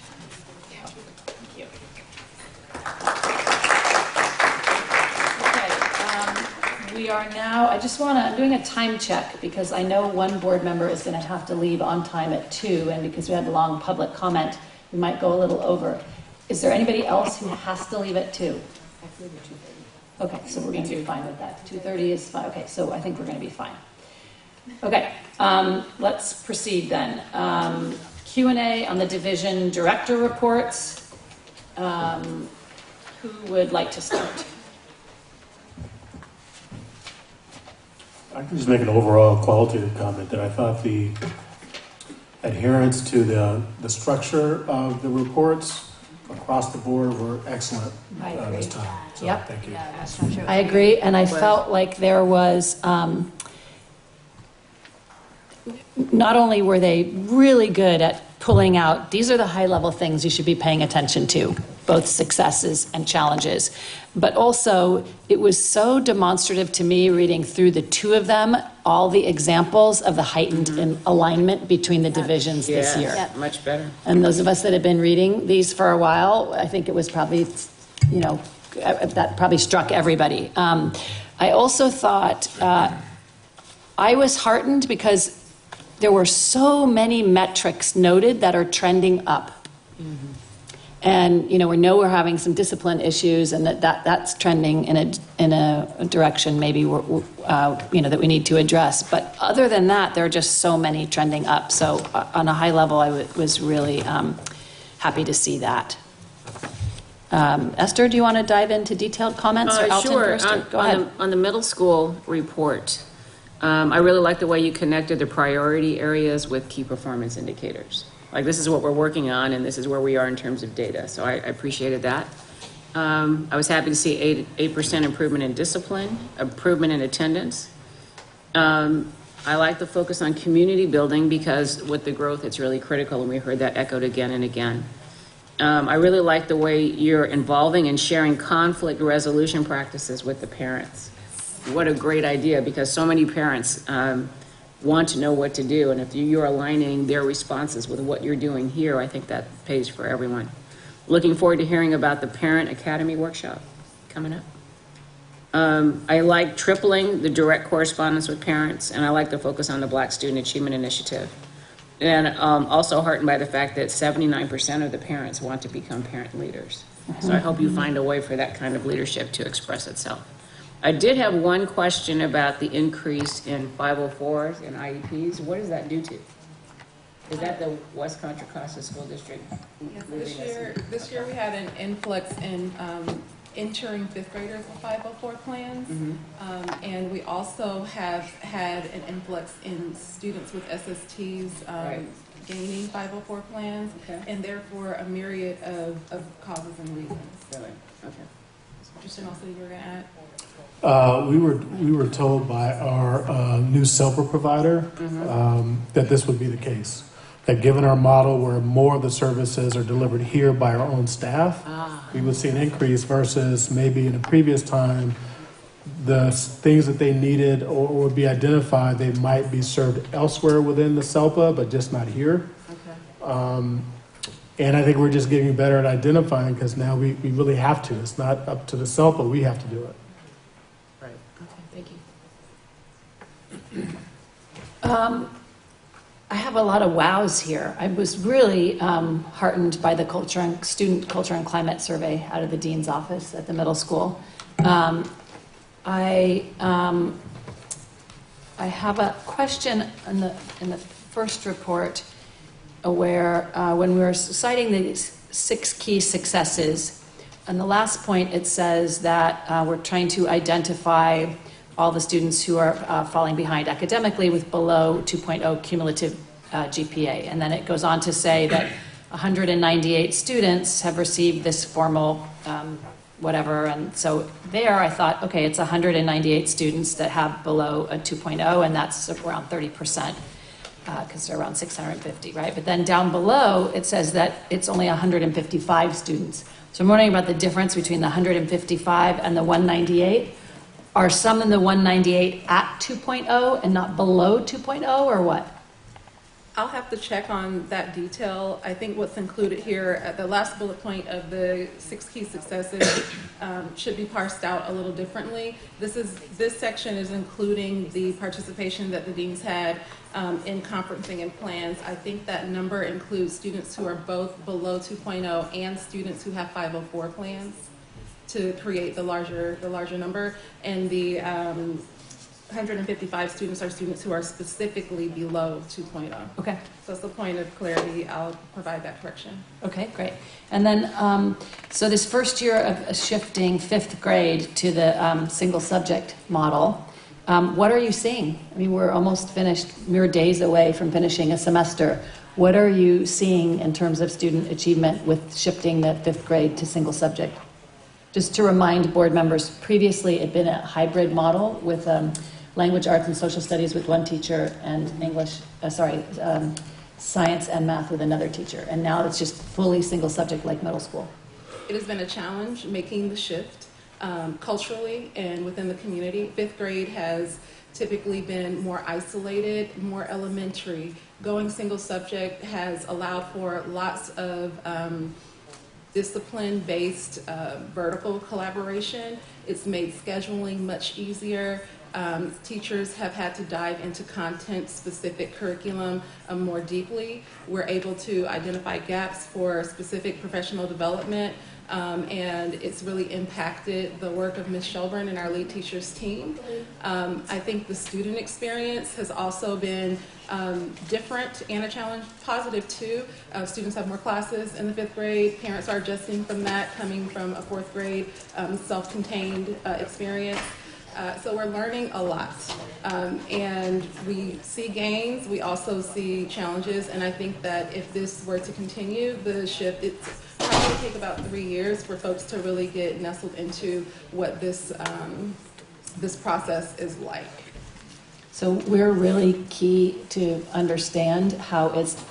We are now, I'm doing a time check because I know one board member is going to have to leave on time at 2, and because we had a long public comment, We might go a little over. Is there anybody else who has to leave at 2? Okay, so we're going to be fine with that. 2:30 is fine. Okay, so I think we're going to be fine. Okay, let's proceed then. Q&A on the division director reports. Who would like to start?
I can just make an overall qualitative comment that I thought the adherence to the structure of the reports across the board were excellent this time. So,
Yep.
Thank you.
I agree, and I felt like there was, not only were they really good at pulling out, these are the high-level things you should be paying attention to, both successes and challenges, but also it was so demonstrative to me reading through the two of them, all the examples of the heightened alignment between the divisions this year.
Yeah, much better.
And those of us that have been reading these for a while, I think it was probably, that probably struck everybody. I also thought, I was heartened because there were so many metrics noted that are trending up. And, we know we're having some discipline issues and that's trending in a direction maybe that we need to address. But other than that, there are just so many trending up. So on a high level, I was really happy to see that. Esther, do you want to dive into detailed comments or Alton
Sure.
first? Go ahead.
On the middle school report, I really like the way you connected the priority areas with key performance indicators. Like, this is what we're working on, and this is where we are in terms of data. So I appreciated that. I was happy to see 8% improvement in discipline, improvement in attendance. I like the focus on community building because with the growth, it's really critical, and we heard that echoed again and again. I really like the way you're involving and sharing conflict resolution practices with the parents. What a great idea, because so many parents want to know what to do, and if you're aligning their responses with what you're doing here, I think that pays for everyone. Looking forward to hearing about the Parent Academy workshop coming up. I like tripling the direct correspondence with parents, and I like the focus on the Black Student Achievement Initiative. And also heartened by the fact that 79% of the parents want to become parent leaders. So I hope you find a way for that kind of leadership to express itself. I did have one question about the increase in 504s and IEPs. What does that do to? Is that the West Contra Costa School District?
Yes, this year we had an influx in entering fifth graders with 504 plans, and we also have had an influx in students with SSTs gaining 504 plans, and therefore a myriad of causes and reasons.
Really? Okay.
Interesting. Also, you were going to add.
We were told by our new SELPA provider that this would be the case. That given our model where more of the services are delivered here by our own staff, we would see an increase versus maybe in a previous time, the things that they needed or would be identified, they might be served elsewhere within the SELPA, but just not here. And I think we're just getting better at identifying because now we really have to. It's not up to the SELPA, we have to do it.
Right. Okay, thank you.
I have a lot of wows here. I was really heartened by the student culture and climate survey out of the dean's office at the middle school. I have a question in the first report where when we were citing these 6 key successes, on the last point it says that we're trying to identify all the students who are falling behind academically with below 2.0 cumulative GPA. And then it goes on to say that 198 students have received this formal whatever. And so there I thought, okay, it's 198 students that have below a 2.0, and that's around 30%, because they're around 650, right? But then down below, it says that it's only 155 students. So I'm wondering about the difference between the 155 and the 198. Are some in the 198 at 2.0 and not below 2.0, or what?
I'll have to check on that detail. I think what's included here at the last bullet point of the 6 key successes should be parsed out a little differently. This section is including the participation that the deans had in conferencing and plans. I think that number includes students who are both below 2.0 and students who have 504 plans to create the larger number. And the 155 students are students who are specifically below 2.0.
Okay.
So that's the point of clarity. I'll provide that correction.
Okay, great. And then, so this first year of shifting 5th grade to the single subject model, what are you seeing? I mean, we're almost finished, mere days away from finishing a semester. What are you seeing in terms of student achievement with shifting the 5th grade to single subject? Just to remind board members, previously it had been a hybrid model with language, arts, and social studies with one teacher and science and math with another teacher. And now it's just fully single subject like middle school.
It has been a challenge making the shift culturally and within the community. 5th grade has typically been more isolated, more elementary. Going single subject has allowed for lots of discipline-based vertical collaboration. It's made scheduling much easier. Teachers have had to dive into content-specific curriculum more deeply. We're able to identify gaps for specific professional development, and it's really impacted the work of Ms. Shelburne and our lead teachers team. I think the student experience has also been different and a challenge, positive too. Students have more classes in the 5th grade. Parents are adjusting from that, coming from a 4th grade self-contained experience. So we're learning a lot, and we see gains, we also see challenges, and I think that if this were to continue, the shift, it's probably take about 3 years for folks to really get nestled into what this process is like.
So we're really key to understand how it's,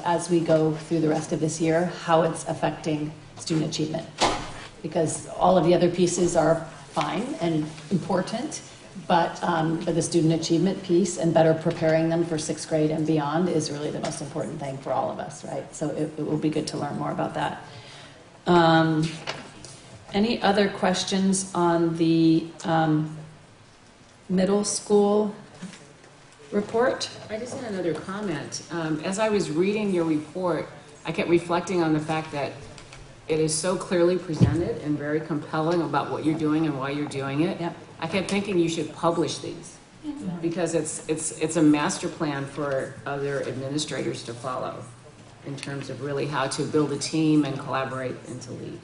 as we go through the rest of this year, how it's affecting student achievement. Because all of the other pieces are fine and important, but the student achievement piece and better preparing them for 6th grade and beyond is really the most important thing for all of us, right? So it will be good to learn more about that. Any other questions on the middle school report?
I just had another comment. As I was reading your report, I kept reflecting on the fact that it is so clearly presented and very compelling about what you're doing and why you're doing it.
Yep.
I kept thinking you should publish these because it's a master plan for other administrators to follow in terms of really how to build a team and collaborate and to lead.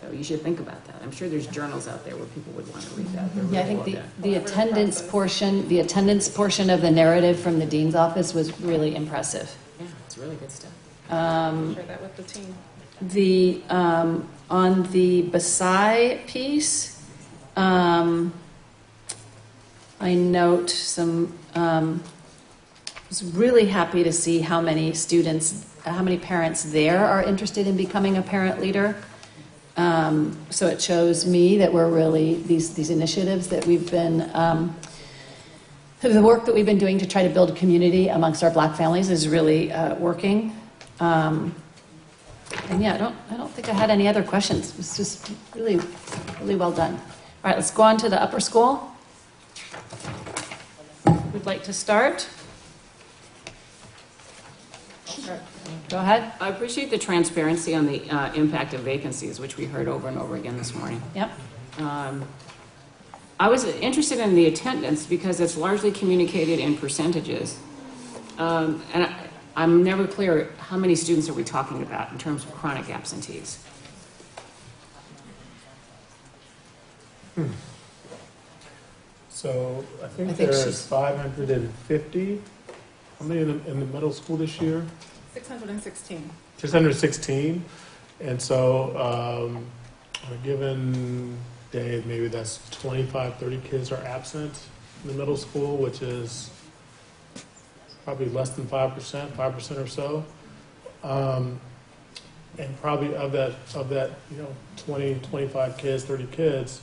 So you should think about that. I'm sure there's journals out there where people would want to read that.
Yeah, I think the attendance portion of the narrative from the dean's office was really impressive.
Yeah, it's really good stuff.
Share that with the team.
On the Basai piece, I note was really happy to see how many parents there are interested in becoming a parent leader. So it shows me that we're really, these initiatives that we've been, the work that we've been doing to try to build community amongst our Black families is really working. And yeah, I don't think I had any other questions. It was just really, really well done. All right, let's go on to the upper school. Who'd like to start? Go ahead.
I appreciate the transparency on the impact of vacancies, which we heard over and over again this morning.
Yep.
I was interested in the attendance because it's largely communicated in percentages. And I'm never clear how many students are we talking about in terms of chronic absentees.
So I think there's 550. How many in the middle school this year?
616.
616. And so on a given day, maybe that's 25, 30 kids are absent in the middle school, which is probably less than 5% or so. And probably of that, 20, 25 kids, 30 kids,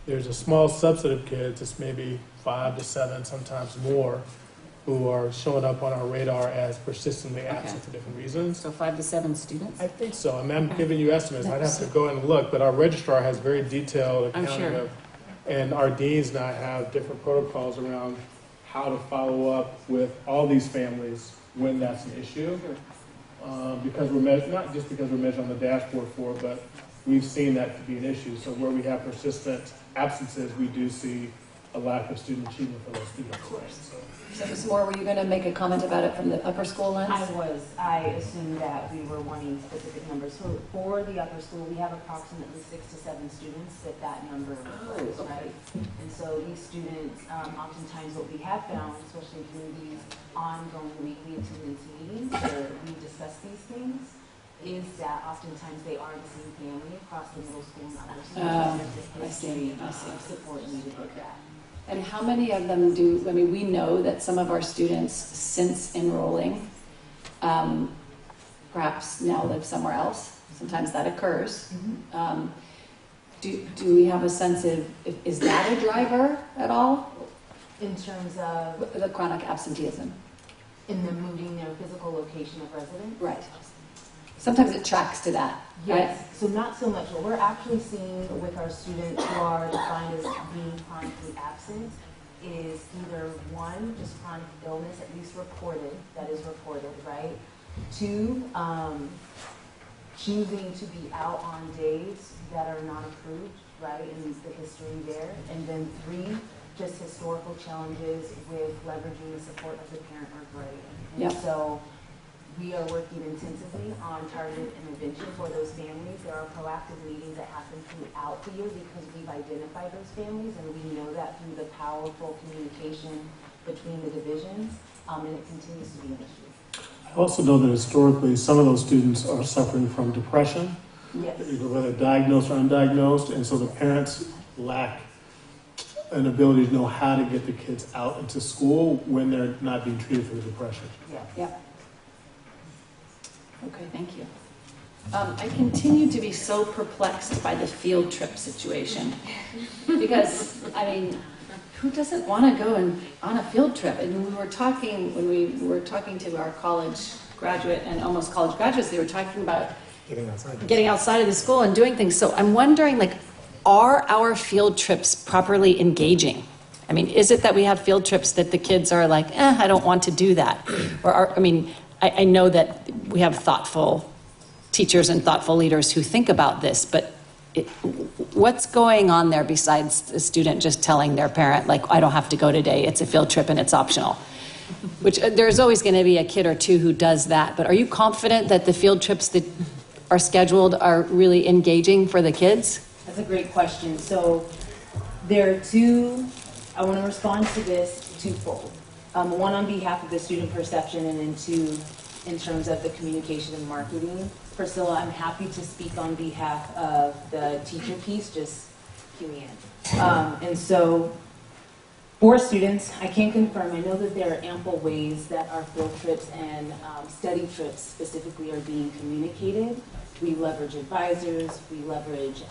there's a small subset of kids, it's maybe 5 to 7, sometimes more, who are showing up on our radar as persistently absent for different reasons.
So 5 to 7 students?
I think so. I mean, I'm giving you estimates. I'd have to go and look, but our registrar has very detailed
I'm
accounting
sure.
of, and our deans now have different protocols around how to follow up with all these families when that's an issue. Because we're not just because we're measuring on the dashboard for it, but we've seen that to be an issue. So where we have persistent absences, we do see a lack of student achievement for those students.
So Ms. Moore, were you going to make a comment about it from the upper school lens?
I was. I assumed that we were wanting specific numbers. So for the upper school, we have approximately 6 to 7 students that number refers, right? And so these students, oftentimes what we have found, especially through these ongoing weekly attendance meetings where we discuss these things, is that oftentimes they are the same family across the middle school and upper school.
I see.
Support needed with that.
And how many of them do, I mean, we know that some of our students, since enrolling, perhaps now live somewhere else. Sometimes that occurs. Do we have a sense of, is that a driver at all?
In terms of?
The chronic absenteeism.
In them moving their physical location of residence?
Right. Sometimes it tracks to that,
yes.
right?
So not so much. What we're actually seeing with our students who are defined as being chronically absent is either one, just chronic illness, at least reported, that is reported, right? 2, choosing to be out on days that are not approved, right, and the history there. And then 3, just historical challenges with leveraging the support of the parent or guardian. And so we are working intensively on targeted intervention for those families. There are proactive meetings that happen throughout the year because we've identified those families, and we know that through the powerful communication between the divisions, and it continues to be an issue.
I also know that historically, some of those students are suffering from depression,
yes,
whether diagnosed or undiagnosed, and so the parents lack an ability to know how to get the kids out into school when they're not being treated for the depression.
Yeah. Okay, thank you. I continue to be so perplexed by the field trip situation because, I mean, who doesn't want to go on a field trip? And when we were talking to our college graduate and almost college graduates, they were talking about getting outside of the school and doing things. So I'm wondering, like, are our field trips properly engaging? I mean, is it that we have field trips that the kids are like, I don't want to do that? Or I know that we have thoughtful teachers and thoughtful leaders who think about this, but what's going on there besides the student just telling their parent, like, I don't have to go today, it's a field trip and it's optional? Which there's always going to be a kid or two who does that, but are you confident that the field trips that are scheduled are really engaging for the kids?
That's a great question. So there are 2, I want to respond to this twofold. One on behalf of the student perception, and then 2 in terms of the communication and marketing. Priscilla, I'm happy to speak on behalf of the teacher piece, just cue me in. And so for students, I can confirm, I know that there are ample ways that our field trips and study trips specifically are being communicated. We leverage advisors, we leverage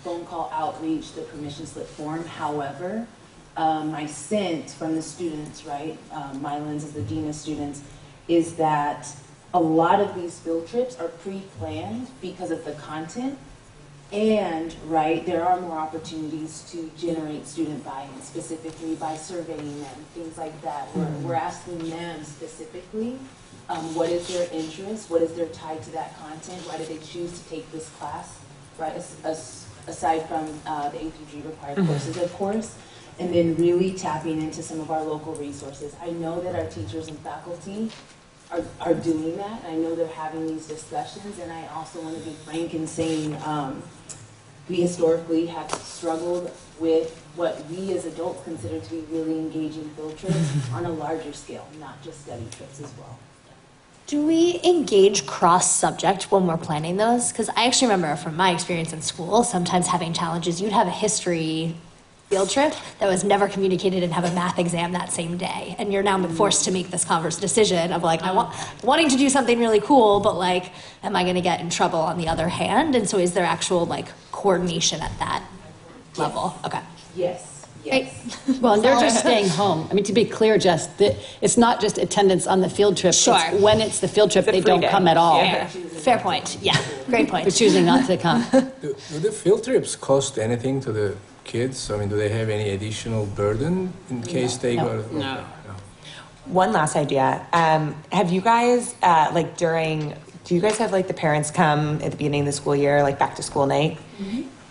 phone call outreach, the permission slip form. However, my sense from the students, right, my lens as the dean of students, is that a lot of these field trips are pre-planned because of the content, and, right, there are more opportunities to generate student buy-in, specifically by surveying them, things like that. We're asking them specifically, what is their interest, what is their tie to that content, why did they choose to take this class, right, aside from the APG required courses, of course. And then really tapping into some of our local resources. I know that our teachers and faculty are doing that. I know they're having these discussions, and I also want to be frank in saying we historically have struggled with what we as adults consider to be really engaging field trips on a larger scale, not just study trips as well.
Do we engage cross-subject when we're planning those? Because I actually remember from my experience in school, sometimes having challenges, you'd have a history field trip that was never communicated and have a math exam that same day. And you're now forced to make this decision of like, wanting to do something really cool, but like, am I going to get in trouble on the other hand? And so is there actual like coordination at that level? Okay.
Yes,
Well, and they're just staying home. I mean, to be clear, Jess, it's not just attendance on the field trip.
Sure.
It's when it's the field trip, they don't come at all.
Yeah. Fair point. Yeah, great point.
They're choosing not to come.
Do the field trips cost anything to the kids? I mean, do they have any additional burden in case they go to...
No. One last idea. Have you guys, do you guys have like the parents come at the beginning of the school year, like back to school night?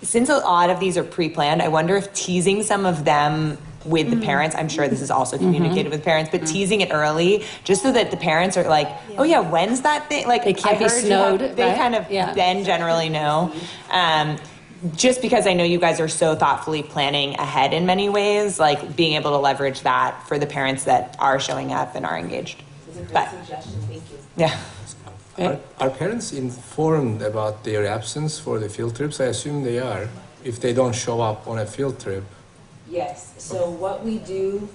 Since a lot of these are pre-planned, I wonder if teasing some of them with the parents, I'm sure this is also communicated with parents, but teasing it early, just so that the parents are like, oh yeah, when's that thing? Like,
they can't
I
be
heard
snowed,
they
right?
kind of then generally know. Just because I know you guys are so thoughtfully planning ahead in many ways, like being able to leverage that for the parents that are showing up and are engaged.
It's a great suggestion, thank you.
Yeah.
Are parents informed about their absence for the field trips? I assume they are, if they don't show up on a field trip.
Yes, so what we do,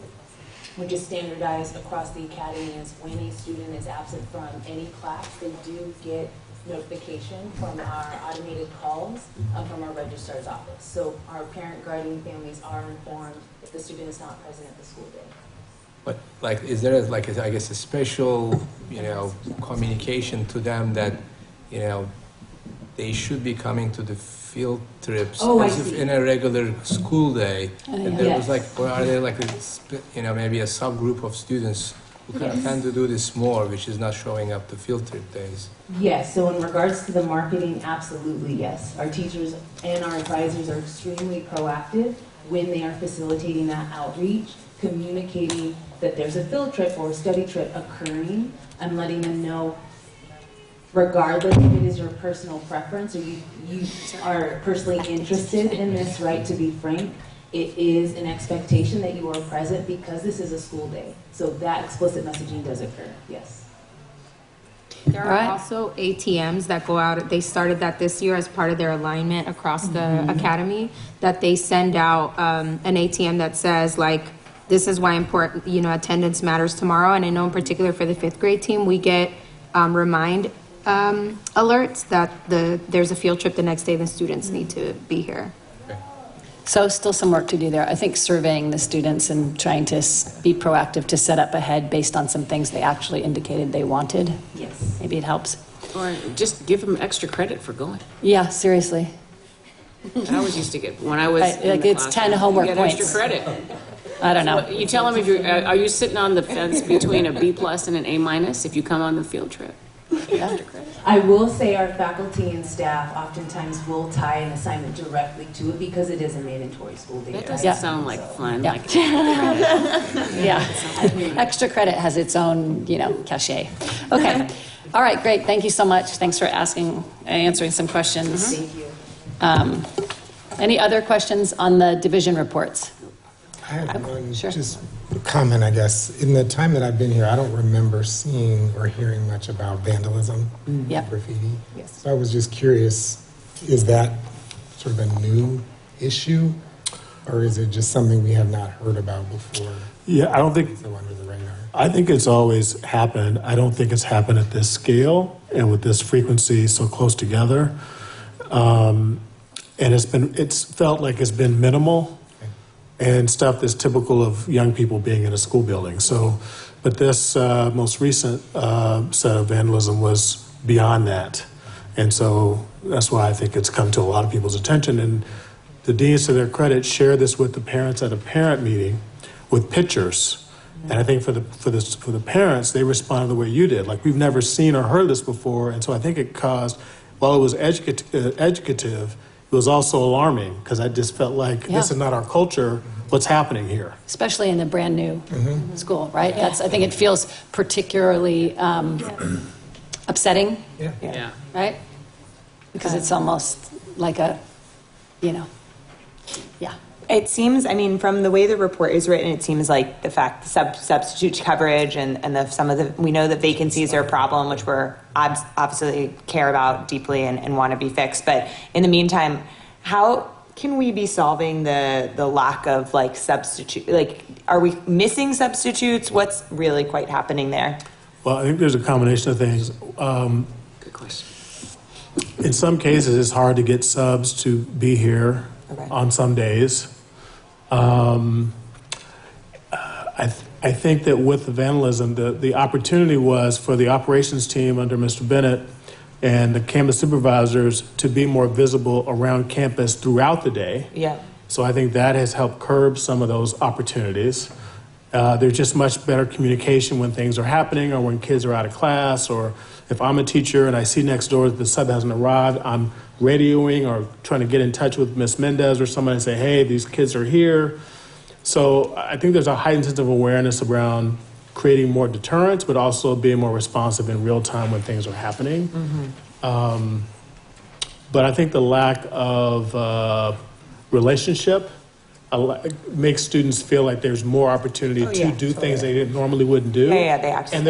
which is standardized across the academy, is when a student is absent from any class, they do get notification from our automated calls from our registrar's office. So our parent, guardian families are informed if the student is not present at the school day.
But like, is there I guess a special, communication to them that, they should be coming to the field trips as if in a regular school day? And there was or are there maybe a subgroup of students who kind of tend to do this more, which is not showing up to field trip days?
Yes, so in regards to the marketing, absolutely yes. Our teachers and our advisors are extremely proactive when they are facilitating that outreach, communicating that there's a field trip or a study trip occurring. I'm letting them know, regardless if it is your personal preference or you are personally interested in this, right, to be frank, it is an expectation that you are present because this is a school day. So that explicit messaging does occur, yes.
There are also ATMs that go out. They started that this year as part of their alignment across the academy, that they send out an ATM that says, like, this is why important, attendance matters tomorrow. And I know in particular for the 5th grade team, we get remind alerts that there's a field trip the next day, the students need to be here.
So still some work to do there. I think surveying the students and trying to be proactive to set up ahead based on some things they actually indicated they wanted.
Yes.
Maybe it helps.
Or just give them extra credit for going.
Yeah, seriously.
I always used to get, when I was
like it's 10 homework
get
points.
extra credit.
I don't know.
So you tell them if you're, are you sitting on the fence between a B+ and an A- if you come on the field trip? Extra credit.
I will say our faculty and staff oftentimes will tie an assignment directly to it because it is a mandatory school day.
That doesn't sound like fun.
Yeah.
Like
Yeah. Extra credit has its own, cachet. Okay. All right, great. Thank you so much. Thanks for answering some questions.
Thank you.
Any other questions on the division reports?
I had one just comment, I guess. In the time that I've been here, I don't remember seeing or hearing much about vandalism, graffiti.
Yes.
So I was just curious, is that sort of a new issue, or is it just something we have not heard about before?
Yeah, I don't think,
So under the radar.
I think it's always happened. I don't think it's happened at this scale and with this frequency so close together. And it's felt like it's been minimal and stuff that's typical of young people being in a school building. So, but this most recent set of vandalism was beyond that. And so that's why I think it's come to a lot of people's attention. And the deans, to their credit, shared this with the parents at a parent meeting with pictures. And I think for the parents, they responded the way you did. Like, we've never seen or heard this before. And so I think it caused, while it was educative, it was also alarming because I just felt like this is not our culture. What's happening here?
Especially in the brand new school, right? I think it feels particularly upsetting.
Yeah.
Right? Because it's almost like a,
It seems, from the way the report is written, it seems like the fact substitute coverage and we know that vacancies are a problem, which we're obviously care about deeply and want to be fixed. But in the meantime, how can we be solving the lack of substitute? Are we missing substitutes? What's really quite happening there?
Well, I think there's a combination of things.
Good question.
In some cases, it's hard to get subs to be here on some days. I think that with the vandalism, the opportunity was for the operations team under Mr. Bennett and the campus supervisors to be more visible around campus throughout the day.
Yeah.
So I think that has helped curb some of those opportunities. There's just much better communication when things are happening or when kids are out of class, or if I'm a teacher and I see next door that the sub hasn't arrived, I'm radioing or trying to get in touch with Miss Mendez or someone and say, hey, these kids are here. So I think there's a heightened sense of awareness around creating more deterrence, but also being more responsive in real time when things are happening. But I think the lack of relationship makes students feel like there's more opportunity to do things they normally wouldn't do.
Yeah, they absolutely.
And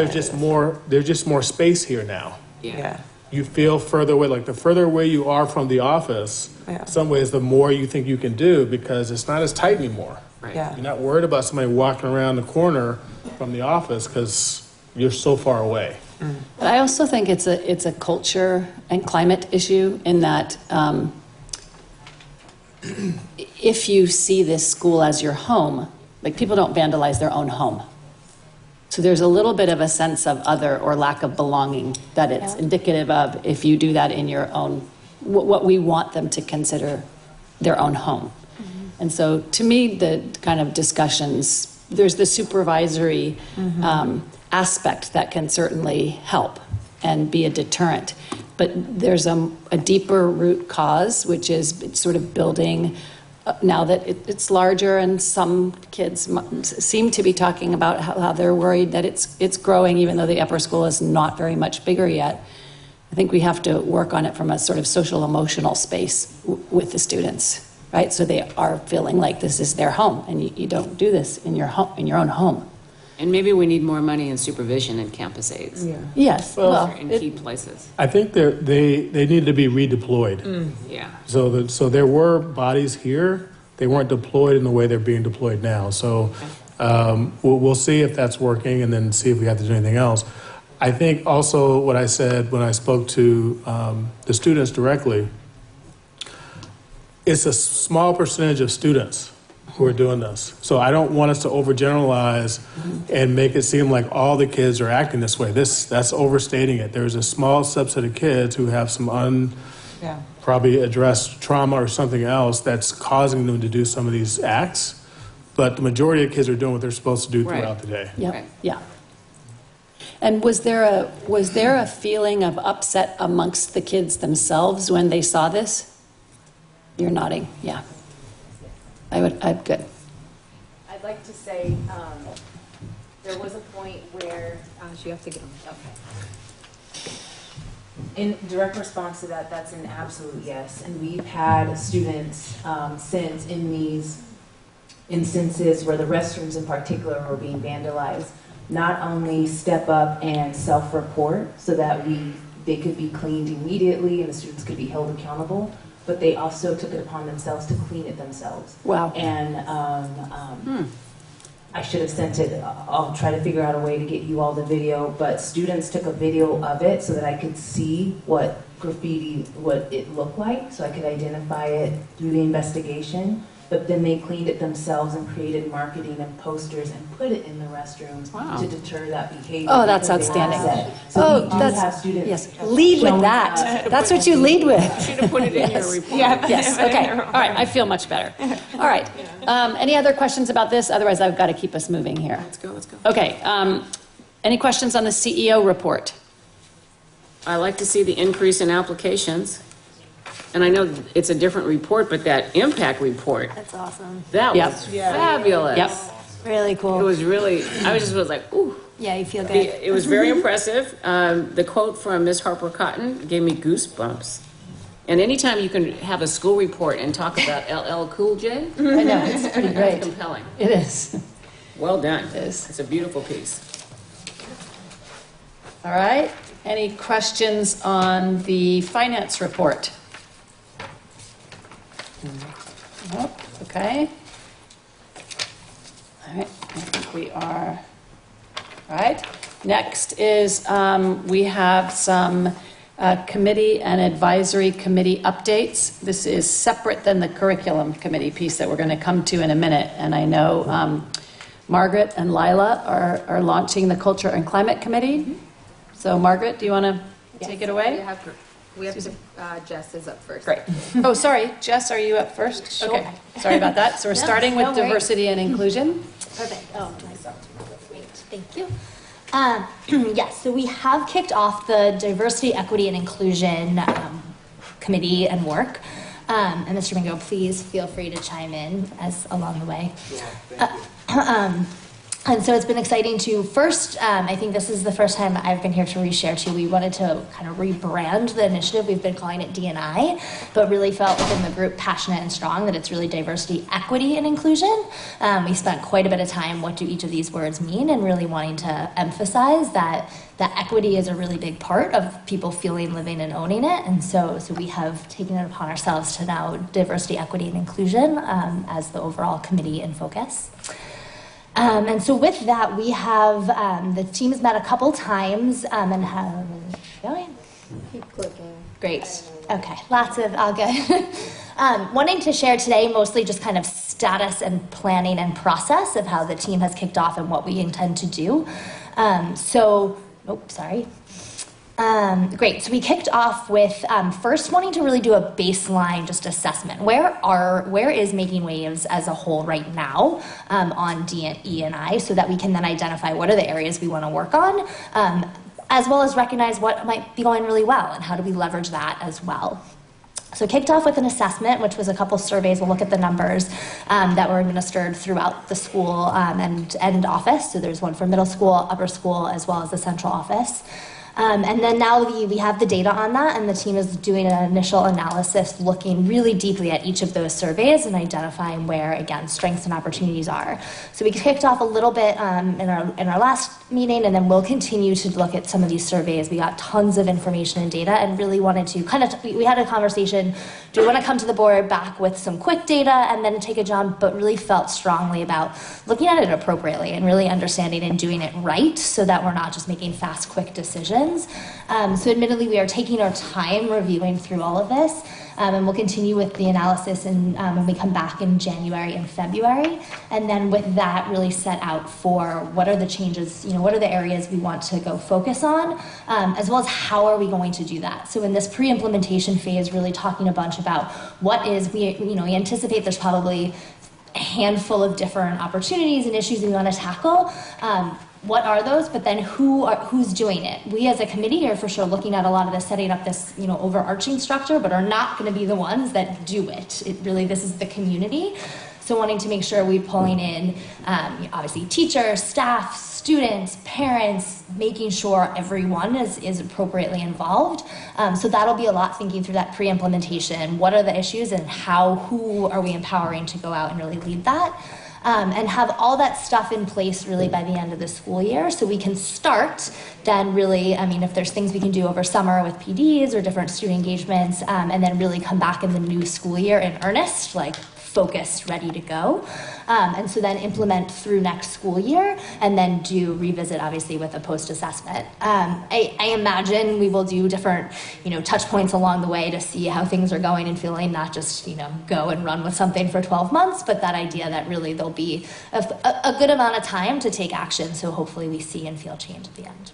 there's just more space here now.
Yeah.
You feel further away, like the further away you are from the office, in some ways the more you think you can do because it's not as tight anymore.
Right. Yeah.
You're not worried about somebody walking around the corner from the office because you're so far away.
But I also think it's a culture and climate issue in that if you see this school as your home, like people don't vandalize their own home. So there's a little bit of a sense of other or lack of belonging that it's indicative of if you do that in your own, what we want them to consider their own home. And so to me, the kind of discussions, there's the supervisory aspect that can certainly help and be a deterrent. But there's a deeper root cause, which is sort of building, now that it's larger and some kids seem to be talking about how they're worried that it's growing even though the upper school is not very much bigger yet. I think we have to work on it from a sort of social emotional space with the students. Right, so they are feeling like this is their home, and you don't do this in your home, in your own home.
And maybe we need more money in supervision and campus aides.
Yeah. Yes, well,
in key places.
I think they need to be redeployed.
Yeah.
So there were bodies here. They weren't deployed in the way they're being deployed now. So we'll see if that's working, and then see if we have to do anything else. I think also what I said when I spoke to the students directly. It's a small percentage of students who are doing this. So I don't want us to overgeneralize and make it seem like all the kids are acting this way. That's overstating it. There's a small subset of kids who have some probably addressed trauma or something else that's causing them to do some of these acts. But the majority of kids are doing what they're supposed to do throughout the day.
Yep. Yeah. And was there a feeling of upset amongst the kids themselves when they saw this? You're nodding, yeah. I'm good.
I'd like to say there was a point where
you have to get on.
Okay. In direct response to that, that's an absolute yes. And we've had students since in these instances where the restrooms in particular were being vandalized, not only step up and self-report so that they could be cleaned immediately and the students could be held accountable, but they also took it upon themselves to clean it themselves.
Wow.
And I should have sent it. I'll try to figure out a way to get you all the video, but students took a video of it so that I could see what it looked like, so I could identify it through the investigation. But then they cleaned it themselves and created marketing and posters and put it in the restrooms to deter that behavior.
Oh, that's outstanding.
So we do have students.
Yes, lead with that. That's what you lead with.
You should have put it in your report.
Yes, okay. All right, I feel much better. All right. Any other questions about this? Otherwise, I've got to keep us moving here.
Let's go.
Okay. Any questions on the CEO report?
I like to see the increase in applications. And I know it's a different report, but that impact report,
That's awesome.
that was fabulous.
Yep.
Really cool.
It was really, I was like, ooh.
Yeah, you feel good.
It was very impressive. The quote from Miss Harper Cotton gave me goosebumps. And anytime you can have a school report and talk about LL Cool J,
I know, it's pretty great.
compelling.
It is.
Well done.
It is.
It's a beautiful piece.
All right. Any questions on the finance report? Nope. Okay. All right. I think we are. All right. Next is we have some committee and advisory committee updates. This is separate than the curriculum committee piece that we're going to come to in a minute. And I know Margaret and Lila are launching the Culture and Climate Committee. So Margaret, do you want to take it away?
We have to, Jess is up first.
Great. Oh, sorry, Jess, are you up first?
Sure.
Okay, sorry about that. So we're
No,
starting with
no worries.
diversity and inclusion.
Perfect. Oh, nice. Great. Thank you. Yes, so we have kicked off the Diversity, Equity, and Inclusion Committee and work. And Mr. Mingo, please feel free to chime in as along the way. And so it's been exciting to first, I think this is the first time I've been here to reshare too. We wanted to kind of rebrand the initiative. We've been calling it D&I, but really felt within the group passionate and strong that it's really diversity, equity, and inclusion. We spent quite a bit of time, what do each of these words mean, and really wanting to emphasize that equity is a really big part of people feeling, living, and owning it. And so we have taken it upon ourselves to now diversity, equity, and inclusion as the overall committee in focus. And so with that, we have, the team has met a couple times and have, going?
Keep clicking.
Great. Okay, lots of, all good. Wanting to share today mostly just kind of status and planning and process of how the team has kicked off and what we intend to do. Great, so we kicked off with first wanting to really do a baseline just assessment. Where is Making Waves as a whole right now on D&E&I so that we can then identify what are the areas we want to work on, as well as recognize what might be going really well and how do we leverage that as well. So kicked off with an assessment, which was a couple surveys. We'll look at the numbers that were administered throughout the school and office. So there's one for middle school, upper school, as well as the central office. And then now we have the data on that, and the team is doing an initial analysis looking really deeply at each of those surveys and identifying where, again, strengths and opportunities are. So we kicked off a little bit in our last meeting, and then we'll continue to look at some of these surveys. We got tons of information and data and really wanted to we had a conversation, do we want to come to the board back with some quick data and then take a jump, but really felt strongly about looking at it appropriately and really understanding and doing it right so that we're not just making fast, quick decisions. So admittedly, we are taking our time reviewing through all of this, and we'll continue with the analysis when we come back in January and February, and then with that really set out for what are the changes, what are the areas we want to go focus on, as well as how are we going to do that. So in this pre-implementation phase, really talking a bunch about what is, we anticipate there's probably a handful of different opportunities and issues we want to tackle. What are those? But then who's doing it? We as a committee are for sure looking at a lot of this, setting up this overarching structure, but are not going to be the ones that do it. This is the community. So wanting to make sure we're pulling in, obviously, teachers, staff, students, parents, making sure everyone is appropriately involved. So that'll be a lot thinking through that pre-implementation. What are the issues and who are we empowering to go out and really lead that? And have all that stuff in place really by the end of the school year so we can start then really, if there's things we can do over summer with PDs or different student engagements, and then really come back in the new school year in earnest, like focused, ready to go. And so then implement through next school year and then do revisit obviously with a post-assessment. I imagine we will do different, touch points along the way to see how things are going and feeling, not just, go and run with something for 12 months, but that idea that really there'll be a good amount of time to take action. So hopefully we see and feel change at the end.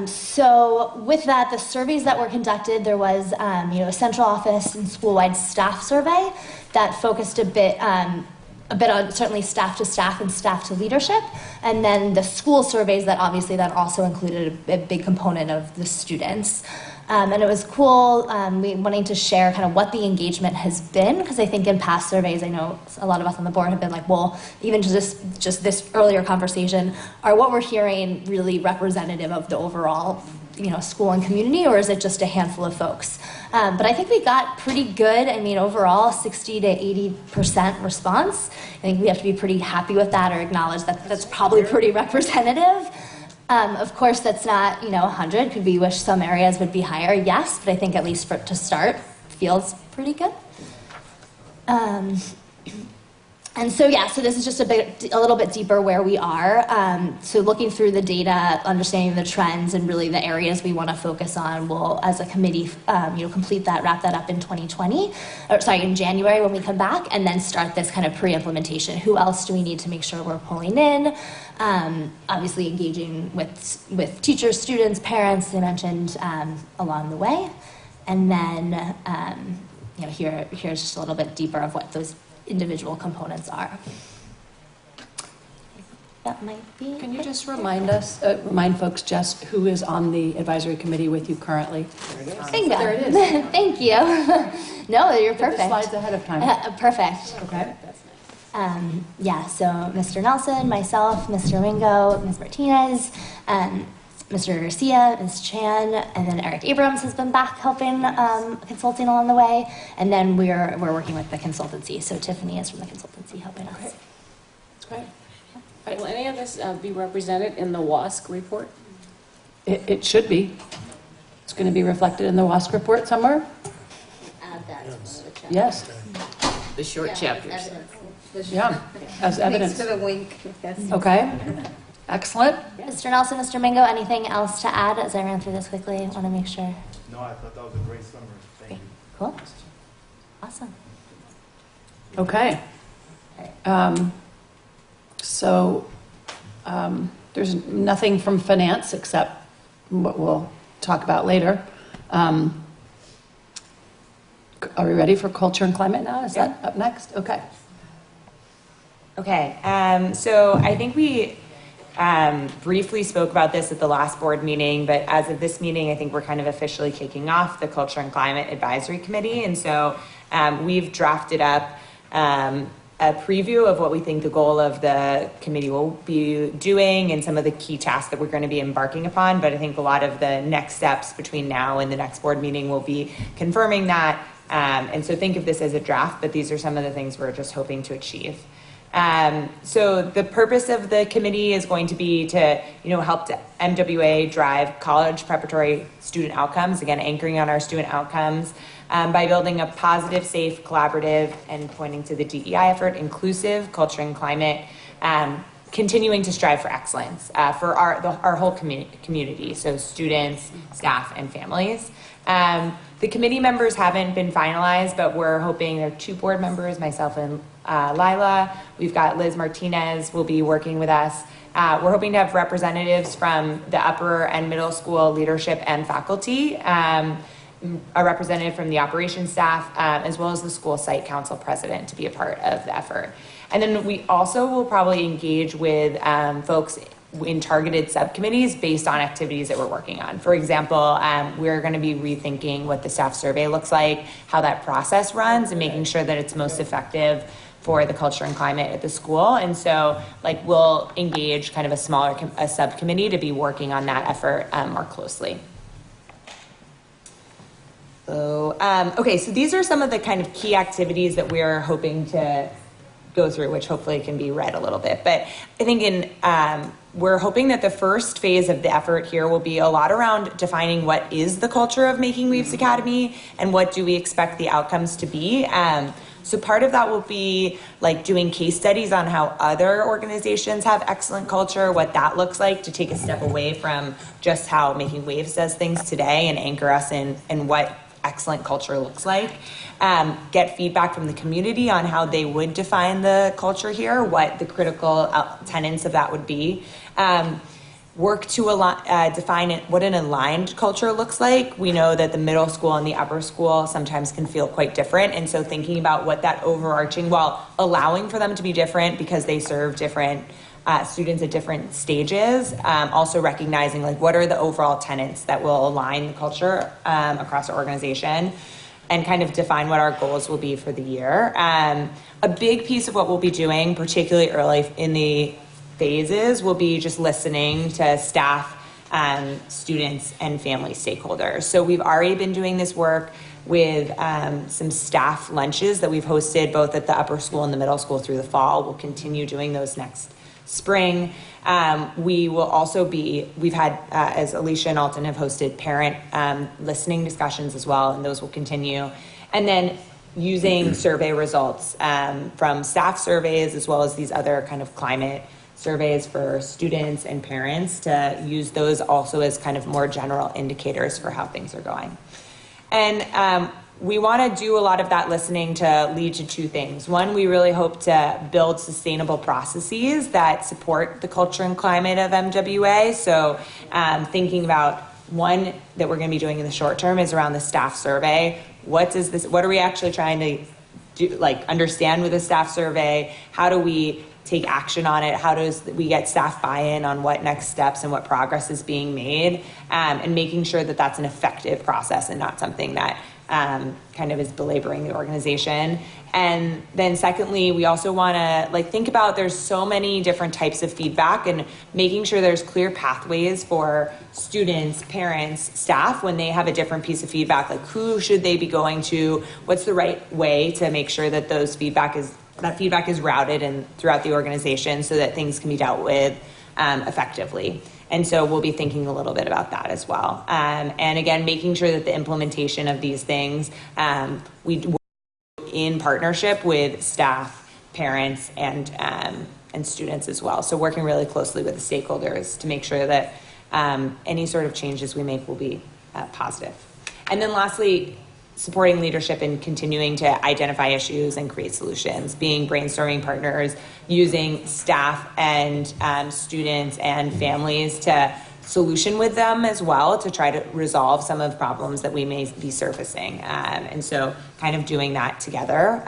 So with that, the surveys that were conducted, there was, a central office and school-wide staff survey that focused a bit on certainly staff to staff and staff to leadership, and then the school surveys that obviously that also included a big component of the students. And it was cool, we wanting to share kind of what the engagement has been, because I think in past surveys, I know a lot of us on the board have been like, well, even just this earlier conversation, are what we're hearing really representative of the overall, school and community, or is it just a handful of folks? But I think we got pretty good, overall 60 to 80% response. I think we have to be pretty happy with that or acknowledge that that's probably pretty representative. Of course, that's not, 100. Could we wish some areas would be higher? Yes, but I think at least to start, feels pretty good. And And so, yeah, so this is just a little bit deeper where we are. So looking through the data, understanding the trends, and really the areas we want to focus on, we'll, as a committee, complete that, wrap that up in in January when we come back, and then start this kind of pre-implementation. Who else do we need to make sure we're pulling in? Obviously engaging with teachers, students, parents, they mentioned, along the way. And then, here's just a little bit deeper of what those individual components are. That might be.
Can you just remind folks just who is on the advisory committee with you currently?
Bingo.
There it is.
Thank you. No, you're
Did the
perfect.
slides ahead of time.
Perfect.
Okay.
So Mr. Nelson, myself, Mr. Ringo, Ms. Martinez, Mr. Garcia, Ms. Chan, and then Eric Abrams has been back helping, consulting along the way. And then we're working with the consultancy. So Tiffany is from the consultancy helping us.
That's great. Will any of this be represented in the WASC report?
It should be. It's going to be reflected in the WASC report somewhere?
Add that to the chapter.
Yes.
The short chapters.
Evidence.
Yeah, as evidence.
Thanks for the wink. Yes.
Okay. Excellent.
Mr. Nelson, Mr. Mingo, anything else to add as I ran through this quickly? I want to make sure.
No, I thought that was a great summary. Thank you.
Cool. Awesome.
Okay. There's nothing from finance except what we'll talk about later. Are we ready for culture and climate now? Is that up next? Okay.
Okay, so I think we briefly spoke about this at the last board meeting, but as of this meeting, I think we're kind of officially kicking off the Culture and Climate Advisory Committee. And so we've drafted up a preview of what we think the goal of the committee will be doing and some of the key tasks that we're going to be embarking upon. But I think a lot of the next steps between now and the next board meeting will be confirming that. And so think of this as a draft, but these are some of the things we're just hoping to achieve. So the purpose of the committee is going to be to, help to MWA drive college preparatory student outcomes, again, anchoring on our student outcomes, by building a positive, safe, collaborative, and pointing to the DEI effort, inclusive culture and climate, continuing to strive for excellence for our whole community, so students, staff, and families. The committee members haven't been finalized, but we're hoping there are 2 board members, myself and Lila. We've got Liz Martinez will be working with us. We're hoping to have representatives from the upper and middle school leadership and faculty, a representative from the operations staff, as well as the school site council president to be a part of the effort. And then we also will probably engage with folks in targeted subcommittees based on activities that we're working on. For example, we're going to be rethinking what the staff survey looks like, how that process runs, and making sure that it's most effective for the culture and climate at the school. And so we'll engage kind of a subcommittee to be working on that effort more closely. So, okay, so these are some of the kind of key activities that we're hoping to go through, which hopefully can be read a little bit. But I think we're hoping that the first phase of the effort here will be a lot around defining what is the culture of Making Waves Academy and what do we expect the outcomes to be. So part of that will be doing case studies on how other organizations have excellent culture, what that looks like, to take a step away from just how Making Waves does things today and anchor us in what excellent culture looks like. Get feedback from the community on how they would define the culture here, what the critical tenets of that would be. Work to define what an aligned culture looks like. We know that the middle school and the upper school sometimes can feel quite different, and so thinking about what that overarching, while allowing for them to be different because they serve different students at different stages, also recognizing what are the overall tenets that will align the culture across our organization, and kind of define what our goals will be for the year. A big piece of what we'll be doing, particularly early in the phases, will be just listening to staff, students, and family stakeholders. So we've already been doing this work with some staff lunches that we've hosted both at the upper school and the middle school through the fall. We'll continue doing those next spring. We will also we've had, as Alicia and Alton have hosted, parent listening discussions as well, and those will continue. And then using survey results from staff surveys as well as these other kind of climate surveys for students and parents to use those also as kind of more general indicators for how things are going. And we want to do a lot of that listening to lead to two things. One, we really hope to build sustainable processes that support the culture and climate of MWA. So thinking about one that we're going to be doing in the short term is around the staff survey. What are we actually trying to do, like understand with a staff survey? How do we take action on it? How does we get staff buy-in on what next steps and what progress is being made, and making sure that that's an effective process and not something that kind of is belaboring the organization. And then secondly, we also want to think about there's so many different types of feedback and making sure there's clear pathways for students, parents, staff when they have a different piece of feedback, like who should they be going to, what's the right way to make sure that that feedback is routed and throughout the organization so that things can be dealt with effectively. And so we'll be thinking a little bit about that as well. And again, making sure that the implementation of these things, we work in partnership with staff, parents, and students as well. So working really closely with the stakeholders to make sure that any sort of changes we make will be positive. And then lastly, supporting leadership and continuing to identify issues and create solutions, being brainstorming partners, using staff and students and families to solution with them as well to try to resolve some of the problems that we may be surfacing. And so kind of doing that together,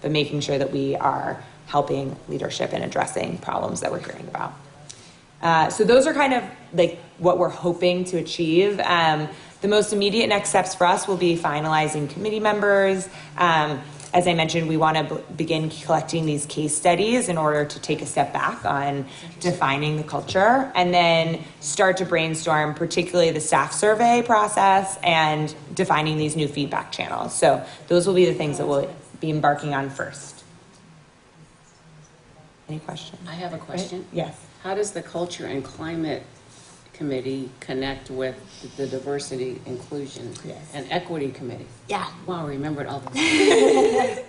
but making sure that we are helping leadership in addressing problems that we're hearing about. So those are kind of like what we're hoping to achieve. The most immediate next steps for us will be finalizing committee members. As I mentioned, we want to begin collecting these case studies in order to take a step back on defining the culture and then start to brainstorm particularly the staff survey process and defining these new feedback channels. So those will be the things that we'll be embarking on first. Any questions?
I have a question.
Right? Yes.
How does the Culture and Climate Committee connect with the Diversity, Inclusion, and Equity Committee?
Yeah.
Wow, I remembered all those.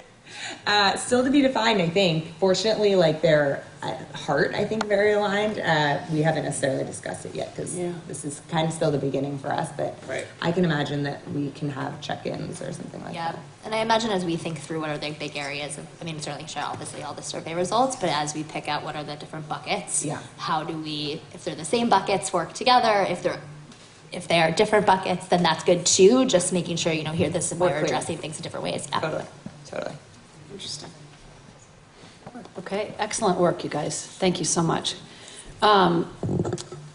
Still to be defined, I think. Fortunately, their heart, I think, very aligned. We haven't necessarily discussed it yet because this is kind of still the beginning for us, but I can imagine that we can have check-ins or something like that.
And I imagine as we think through what are the big areas of, certainly share obviously all the survey results, but as we pick out what are the different buckets, how do we, if they're the same buckets, work together? If they are different buckets, then that's good too. Just making sure, here, this is where we're addressing things in different ways. Yeah.
Totally.
Interesting.
Okay, excellent work, you guys. Thank you so much.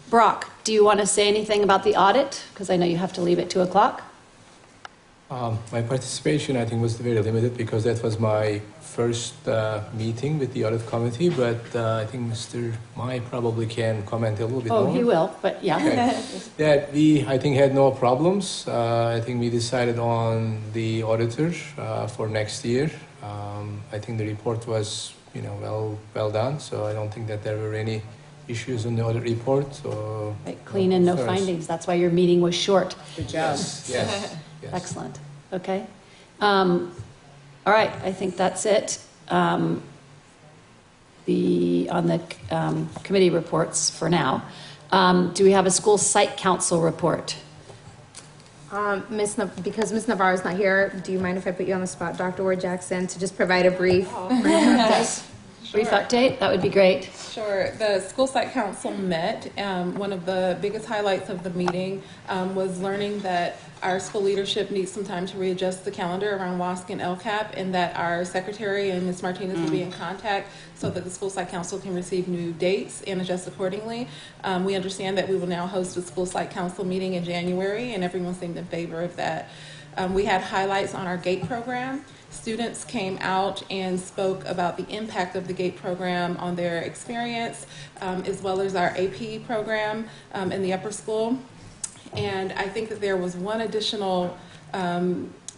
Brock, do you want to say anything about the audit? Because I know you have to leave at 2 o'clock.
My participation, I think, was very limited because that was my first meeting with the audit committee, but I think Mr. Mai probably can comment a little bit more.
Oh, he will, but yeah.
Okay. That we, I think, had no problems. I think we decided on the auditor for next year. I think the report was, well done, so I don't think that there were any issues in the audit report. So
Clean and no findings. That's why your meeting was short.
Good job.
Yes.
Excellent. Okay. All right. I think that's it. On the committee reports for now. Do we have a school site council report?
Because Ms. Navarro's not here, do you mind if I put you on the spot, Dr. Ward Jackson, to just provide a brief
Brief update? That would be great.
Sure. The School Site Council met. One of the biggest highlights of the meeting was learning that our school leadership needs some time to readjust the calendar around WASC and LCAP, and that our secretary and Ms. Martinez will be in contact so that the School Site Council can receive new dates and adjust accordingly. We understand that we will now host a School Site Council meeting in January, and everyone seemed in favor of that. We had highlights on our GATE program. Students came out and spoke about the impact of the GATE program on their experience, as well as our AP program in the upper school. And I think that there was one additional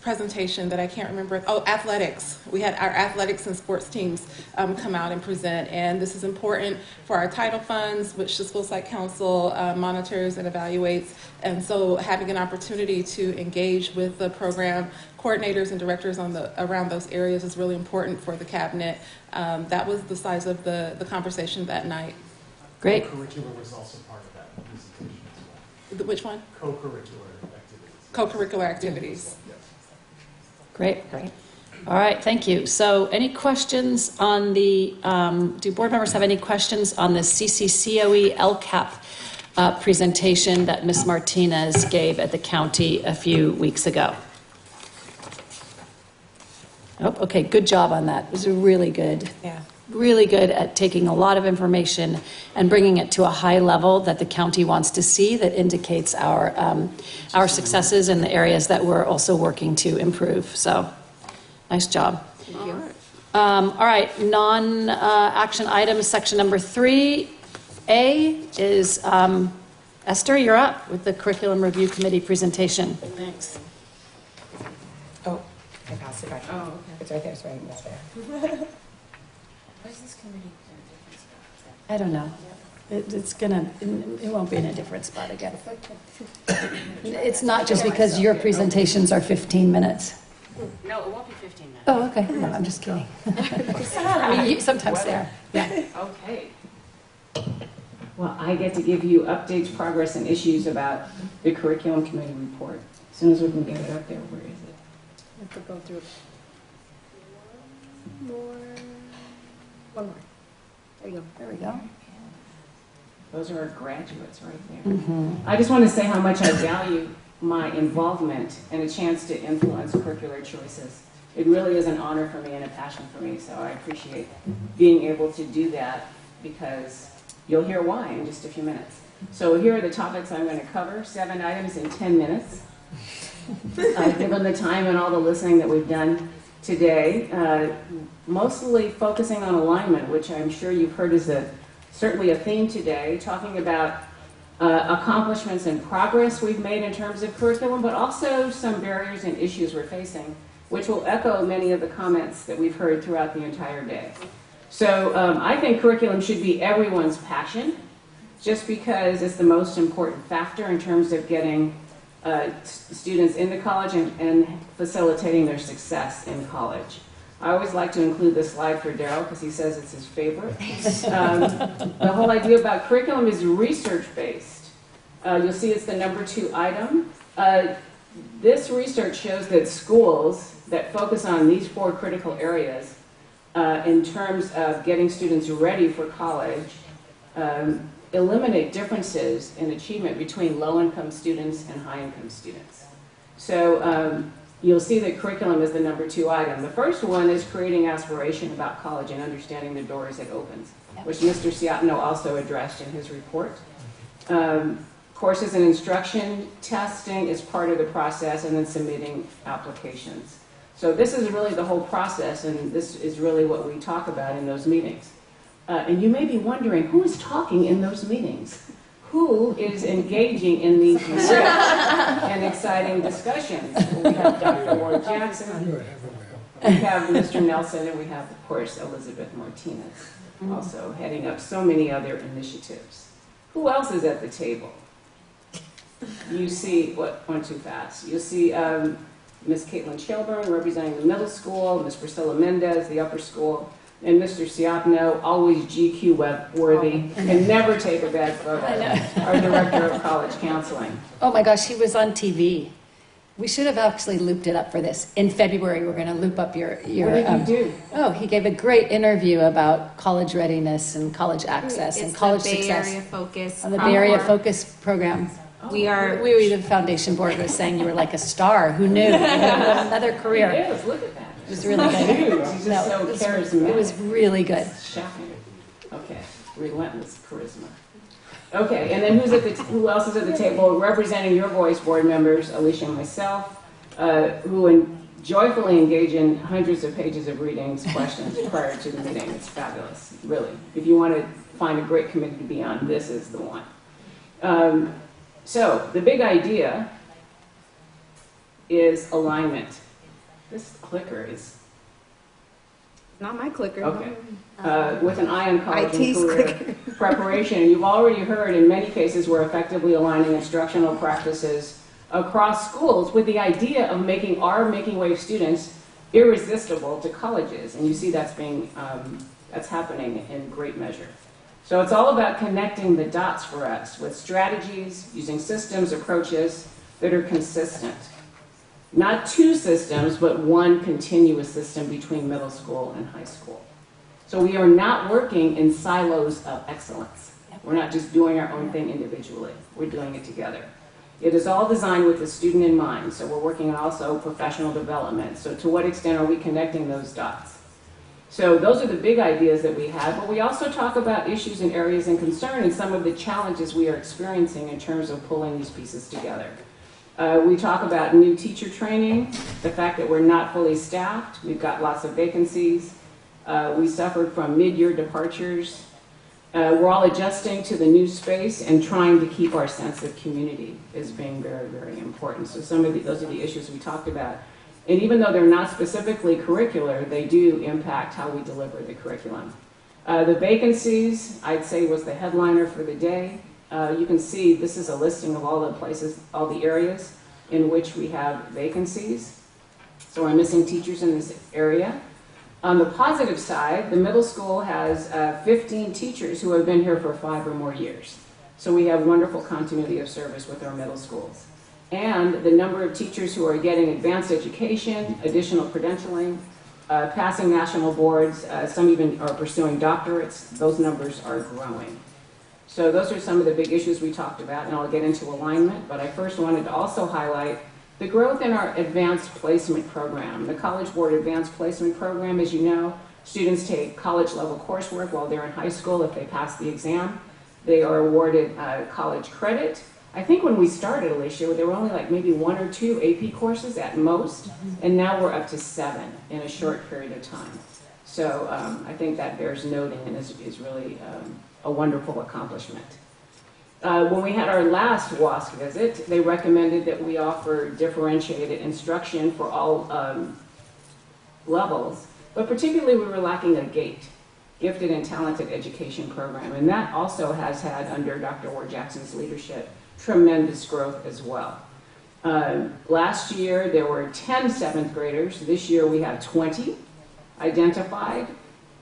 presentation that I can't remember. Oh, athletics. We had our athletics and sports teams come out and present, and this is important for our title funds, which the School Site Council monitors and evaluates. And so having an opportunity to engage with the program coordinators and directors around those areas is really important for the cabinet. That was the size of the conversation that night.
Great.
Co-curricular was also part of that presentation as well.
Which one?
Co-curricular activities.
Co-curricular activities.
Yes.
Great. All right, thank you. So any questions on the, do board members have any questions on the CCCOE LCAP presentation that Ms. Martinez gave at the county a few weeks ago? Oh, okay, good job on that. It was really good.
Yeah.
Really good at taking a lot of information and bringing it to a high level that the county wants to see, that indicates our successes in the areas that we're also working to improve. So, nice job.
Thank you.
All right, non-action items, section number 3A is Esther, you're up with the Curriculum Review Committee presentation.
Thanks.
Oh, I passed it back.
Oh, okay.
It's right there, it's right there.
What is this committee?
I don't know. It won't be in a different spot again. It's not just because your presentations are 15 minutes.
No, it won't be 15 minutes.
Oh, okay. No, I'm just kidding. I mean, sometimes they are. Yeah.
Okay. Well, I get to give you updates, progress, and issues about the curriculum committee report. As soon as we can get it up there, where is it?
I have to go through one more. There you go.
There we go.
Those are our graduates right there. I just want to say how much I value my involvement and a chance to influence curricular choices. It really is an honor for me and a passion for me, so I appreciate being able to do that, because you'll hear why in just a few minutes. So here are the topics I'm going to cover, 7 items in 10 minutes. Given the time and all the listening that we've done today, mostly focusing on alignment, which I'm sure you've heard is certainly a theme today, talking about accomplishments and progress we've made in terms of curriculum, but also some barriers and issues we're facing, which will echo many of the comments that we've heard throughout the entire day. So I think curriculum should be everyone's passion, just because it's the most important factor in terms of getting students into college and facilitating their success in college. I always like to include this slide for Daryl because he says it's his favorite. The whole idea about curriculum is research-based. You'll see it's the number 2 item. This research shows that schools that focus on these 4 critical areas in terms of getting students ready for college eliminate differences in achievement between low-income students and high-income students. So you'll see that curriculum is the number 2 item. The first one is creating aspiration about college and understanding the doors it opens, which Mr. Siatno also addressed in his report. Courses and instruction, testing is part of the process, and then submitting applications. So this is really the whole process, and this is really what we talk about in those meetings. And you may be wondering, who is talking in those meetings? Who is engaging in these rich and exciting discussions? We have Dr. Ward Jackson, we have Mr. Nelson, and we have, of course, Elizabeth Martinez, also heading up so many other initiatives. Who else is at the table? You see, went too fast. You'll see Ms. Caitlin Shelburne representing the middle school, Ms. Priscilla Mendez, the upper school, and Mr. Siapno, always GQ worthy, and never take a bad photo, our director of college counseling.
Oh my gosh, he was on TV. We should have actually looped it up for this. In February, we're going to loop up your
What did you do?
Oh, he gave a great interview about college readiness and college access and college success.
Bay Area Focus.
On the Bay Area Focus program.
We are.
We, the foundation board, was saying you were like a star. Who knew? You had another career.
It is, look at that.
It was really good.
She's just so charismatic.
It was really good.
Shocking. Okay, relentless charisma. Okay, and then who else is at the table representing your voice, board members, Alicia and myself, who joyfully engage in hundreds of pages of readings, questions prior to the meeting. It's fabulous, really. If you want to find a great committee to be on, this is the one. So the big idea is alignment.
This clicker is
Not my clicker.
okay. With an eye on college and
IT's
career preparation. You've already heard in many cases we're effectively aligning instructional practices across schools with the idea of making our Making Wave students irresistible to colleges. And you see that's that's happening in great measure. So it's all about connecting the dots for us with strategies, using systems, approaches that are consistent. Not two systems, but one continuous system between middle school and high school. So we are not working in silos of excellence. We're not just doing our own thing individually. We're doing it together. It is all designed with the student in mind. So we're working on also professional development. So to what extent are we connecting those dots? So those are the big ideas that we have, but we also talk about issues and areas of concern and some of the challenges we are experiencing in terms of pulling these pieces together. We talk about new teacher training, the fact that we're not fully staffed, we've got lots of vacancies, we suffered from mid-year departures, we're all adjusting to the new space and trying to keep our sense of community as being very, very important. So those are the issues we talked about. And even though they're not specifically curricular, they do impact how we deliver the curriculum. The vacancies, I'd say, was the headliner for the day. You can see this is a listing of all the places, all the areas in which we have vacancies. So we're missing teachers in this area. On the positive side, the middle school has 15 teachers who have been here for 5 or more years. So we have wonderful continuity of service with our middle schools. And the number of teachers who are getting advanced education, additional credentialing, passing national boards, some even are pursuing doctorates, those numbers are growing. So those are some of the big issues we talked about, and I'll get into alignment, but I first wanted to also highlight the growth in our advanced placement program. The College Board Advanced Placement Program, as you know, students take college level coursework while they're in high school. If they pass the exam, they are awarded college credit. I think when we started, Alicia, there were only like maybe 1 or 2 AP courses at most, and now we're up to 7 in a short period of time. So I think that bears noting and is really a wonderful accomplishment. When we had our last WASC visit, they recommended that we offer differentiated instruction for all levels, but particularly we were lacking a GATE, Gifted and Talented Education Program, and that also has had, under Dr. Ward Jackson's leadership, tremendous growth as well. Last year there were 10 7th graders. This year we have 20 identified.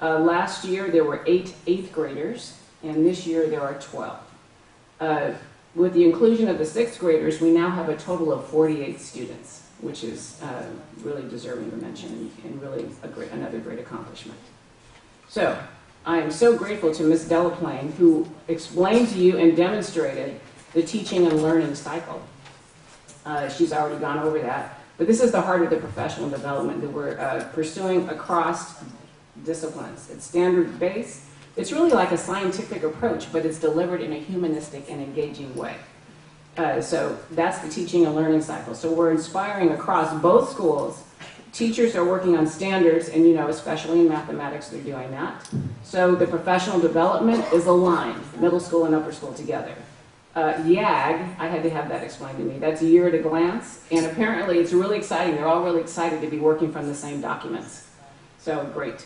Last year there were 8 8th graders, and this year there are 12. With the inclusion of the 6th graders, we now have a total of 48 students, which is really deserving of mention and really another great accomplishment. So I am so grateful to Ms. Delaplane, who explained to you and demonstrated the teaching and learning cycle. She's already gone over that, but this is the heart of the professional development that we're pursuing across disciplines. It's standard-based. It's really like a scientific approach, but it's delivered in a humanistic and engaging way. So that's the teaching and learning cycle. So we're inspiring across both schools. Teachers are working on standards, and especially in mathematics, they're doing that. So the professional development is aligned, middle school and upper school together. YAG, I had to have that explained to me. That's year at a glance, and apparently it's really exciting. They're all really excited to be working from the same documents. So great.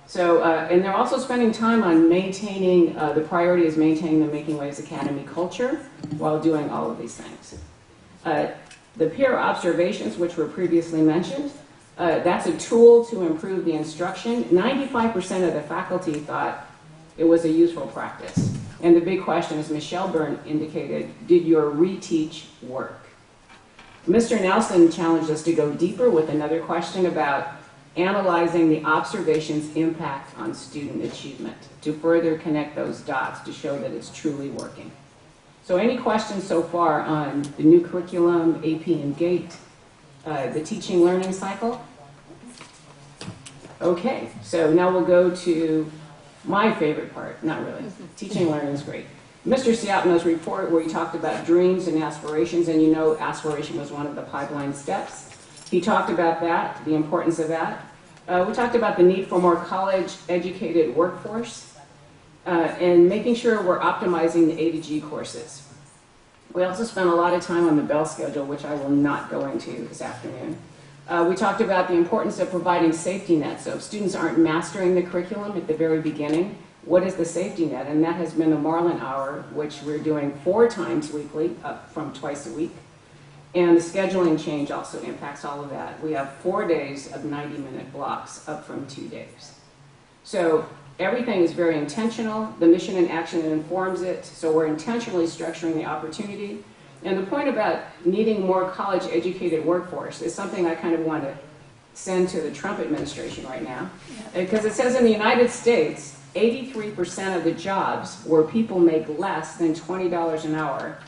So, and they're also spending time on maintaining, the priority is maintaining the Making Waves Academy culture while doing all of these things. The peer observations, which were previously mentioned, that's a tool to improve the instruction. 95% of the faculty thought it was a useful practice. And the big question, as Ms. Shelburne indicated, did your reteach work? Mr. Nelson challenged us to go deeper with another question about analyzing the observation's impact on student achievement, to further connect those dots to show that it's truly working. So any questions so far on the new curriculum, AP and GATE, the teaching learning cycle? Okay, so now we'll go to my favorite part, not really. Teaching and learning is great. Mr. Siapno's report where he talked about dreams and aspirations, and aspiration was one of the pipeline steps. He talked about that, the importance of that. We talked about the need for more college-educated workforce and making sure we're optimizing the A to G courses. We also spent a lot of time on the Bell schedule, which I will not go into this afternoon. We talked about the importance of providing safety nets. So if students aren't mastering the curriculum at the very beginning, what is the safety net? And that has been the Marlin Hour, which we're doing 4 times weekly, up from twice a week. And the scheduling change also impacts all of that. We have 4 days of 90-minute blocks, up from 2 days. So everything is very intentional. The mission and action informs it. So we're intentionally structuring the opportunity. And the point about needing more college-educated workforce is something I kind of want to send to the Trump administration right now. Because it says in the United States, 83% of the jobs where people make less than $20 an hour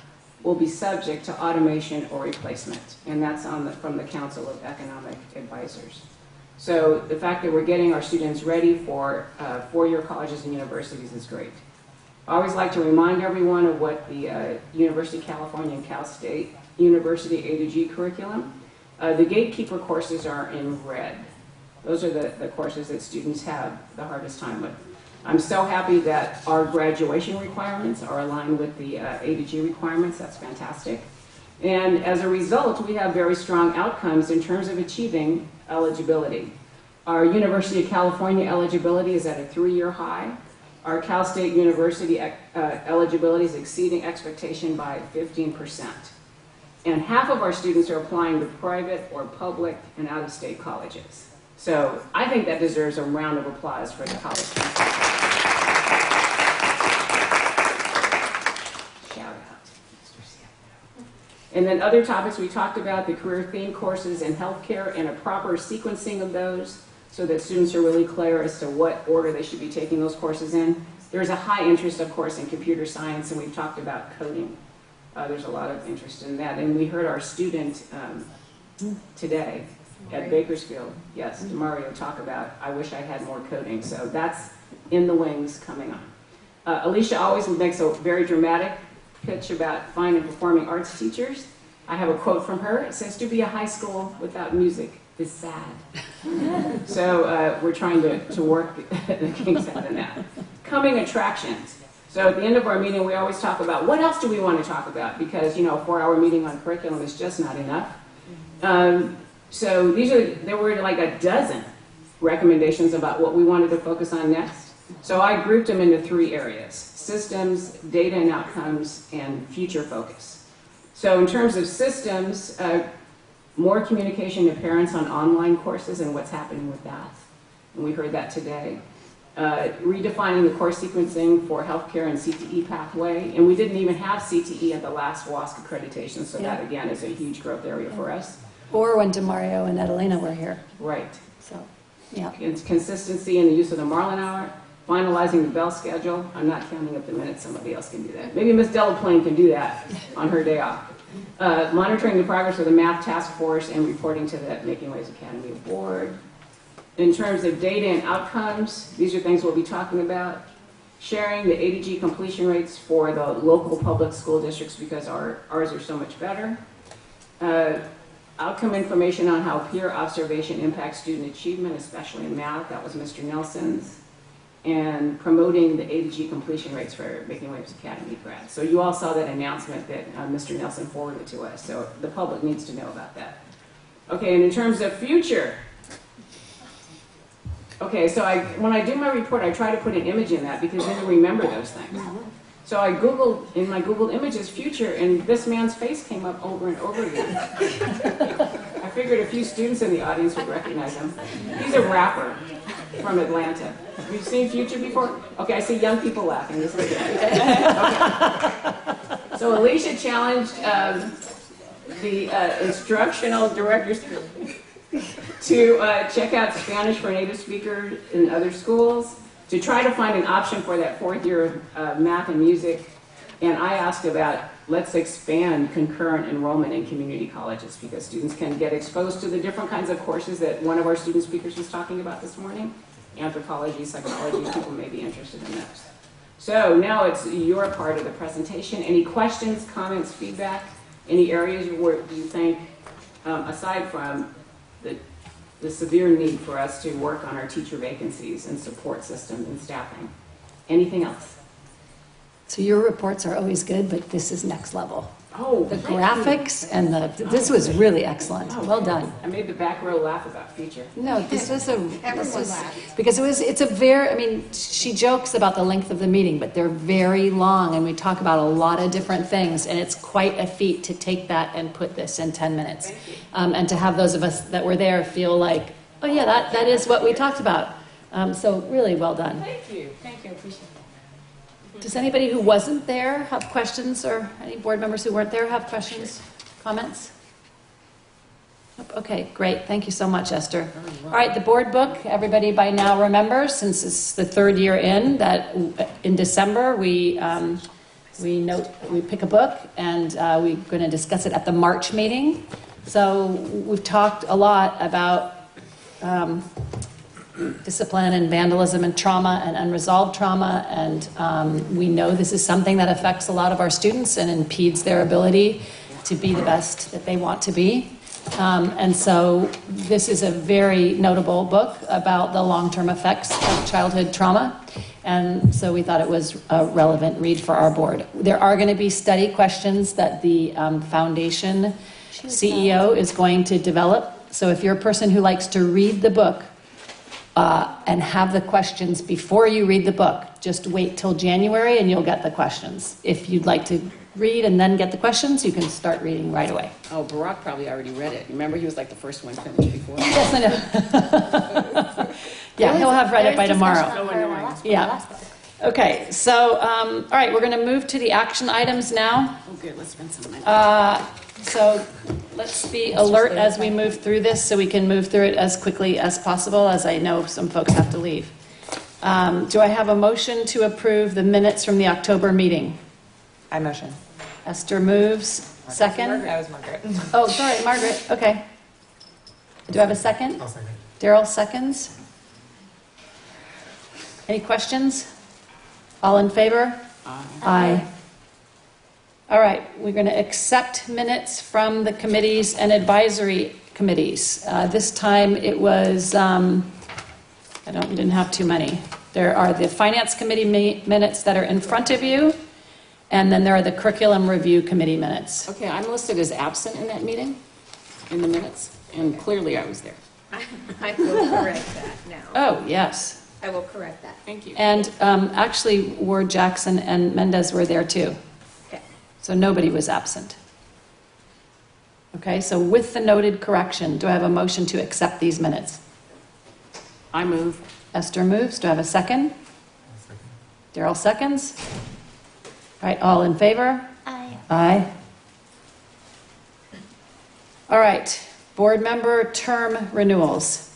will be subject to automation or replacement. And that's from the Council of Economic Advisors. So the fact that we're getting our students ready for 4-year colleges and universities is great. I always like to remind everyone of what the University of California and Cal State University A to G curriculum. The gatekeeper courses are in red. Those are the courses that students have the hardest time with. I'm so happy that our graduation requirements are aligned with the A to G requirements. That's fantastic. And as a result, we have very strong outcomes in terms of achieving eligibility. Our University of California eligibility is at a 3-year high. Our Cal State University eligibility is exceeding expectation by 15%. And half of our students are applying to private or public and out-of-state colleges. So I think that deserves a round of applause for the college council. Shout out. And then other topics we talked about, the career theme courses in healthcare and a proper sequencing of those so that students are really clear as to what order they should be taking those courses in. There's a high interest, of course, in computer science, and we've talked about coding. There's a lot of interest in that. And we heard our student today at Bakersfield, yes, Mario, talk about, I wish I had more coding. So that's in the wings coming on. Alicia always makes a very dramatic pitch about fine and performing arts teachers. I have a quote from her. It says, to be a high school without music is sad. So we're trying to work the kinks out of that. Coming attractions. So at the end of our meeting, we always talk about what else do we want to talk about, because, you know, a 4-hour meeting on curriculum is just not enough. So there were like a dozen recommendations about what we wanted to focus on next. So I grouped them into 3 areas: systems, data and outcomes, and future focus. So in terms of systems, more communication to parents on online courses and what's happening with that. And we heard that today. Redefining the course sequencing for healthcare and CTE pathway. And we didn't even have CTE at the last WASC accreditation, so that again is a huge growth area for us.
Or when Demario and Adelina were here.
Right.
So, yeah.
It's consistency in the use of the Marlin Hour, finalizing the bell schedule. I'm not counting up the minutes, somebody else can do that. Maybe Ms. Delaplane can do that on her day off. Monitoring the progress of the math task force and reporting to the Making Waves Academy board. In terms of data and outcomes, these are things we'll be talking about. Sharing the A to G completion rates for the local public school districts, because ours are so much better. Outcome information on how peer observation impacts student achievement, especially in math. That was Mr. Nelson's. And promoting the A to G completion rates for Making Waves Academy grads. So you all saw that announcement that Mr. Nelson forwarded to us. So the public needs to know about that. Okay, and in terms of future. Okay, so when I do my report, I try to put an image in that, because then you remember those things. So I Googled, in my Google Images, future, and this man's face came up over and over again. I figured a few students in the audience would recognize him. He's a rapper from Atlanta. Have you seen Future before? Okay, I see young people laughing. This is good. Okay. So Alicia challenged the instructional directors to check out Spanish for native speakers in other schools, to try to find an option for that 4th year of math and music. And I asked about, let's expand concurrent enrollment in community colleges, because students can get exposed to the different kinds of courses that one of our student speakers was talking about this morning. Anthropology, psychology, people may be interested in those. So now it's your part of the presentation. Any questions, comments, feedback? Any areas where you think, aside from the severe need for us to work on our teacher vacancies and support system and staffing? Anything else?
So your reports are always good, but this is next level.
Oh,
The graphics and this was really excellent. Well done.
I made the back row laugh about feature.
No, this was because it's a very, I mean, she jokes about the length of the meeting, but they're very long and we talk about a lot of different things and it's quite a feat to take that and put this in 10 minutes. And to have those of us that were there feel like, oh yeah, that is what we talked about. So really well done.
Thank you, I appreciate it.
Does anybody who wasn't there have questions, or any board members who weren't there have questions, comments? Okay, great. Thank you so much, Esther. All right, the board book, everybody by now remembers, since it's the third year in, that in December we pick a book and we're going to discuss it at the March meeting. So we've talked a lot about discipline and vandalism and trauma and unresolved trauma, and we know this is something that affects a lot of our students and impedes their ability to be the best that they want to be. And so this is a very notable book about the long-term effects of childhood trauma, and so we thought it was a relevant read for our board. There are going to be study questions that the foundation CEO is going to develop, so if you're a person who likes to read the book and have the questions before you read the book, just wait till January and you'll get the questions. If you'd like to read and then get the questions, you can start reading right away.
Oh, Barack probably already read it. Remember, he was like the first one finished before.
Yes, I know. Yeah, he'll have read it by tomorrow. Yeah. Okay, so, all right, we're going to move to the action items now.
Oh, good, let's spend some money.
So let's be alert as we move through this so we can move through it as quickly as possible, as I know some folks have to leave. Do I have a motion to approve the minutes from the October meeting?
I motion.
Esther moves. Second?
That was Margaret.
Oh, sorry, Margaret. Okay. Do I have a second?
I'll second.
Daryl seconds. Any questions? All in favor? Aye. All right, we're going to accept minutes from the committees and advisory committees. This time it was, didn't have too many. There are the Finance Committee minutes that are in front of you, and then there are the Curriculum Review Committee minutes.
Okay, I'm listed as absent in that meeting, in the minutes, and clearly I was there.
I will correct that now.
Oh, yes.
I will correct that.
Thank you.
And actually, Ward, Jackson, and Mendez were there too. So nobody was absent. Okay, so with the noted correction, do I have a motion to accept these minutes?
I move.
Esther moves. Do I have a second? Daryl seconds. All right, all in favor?
Aye.
Aye. All right, board member term renewals.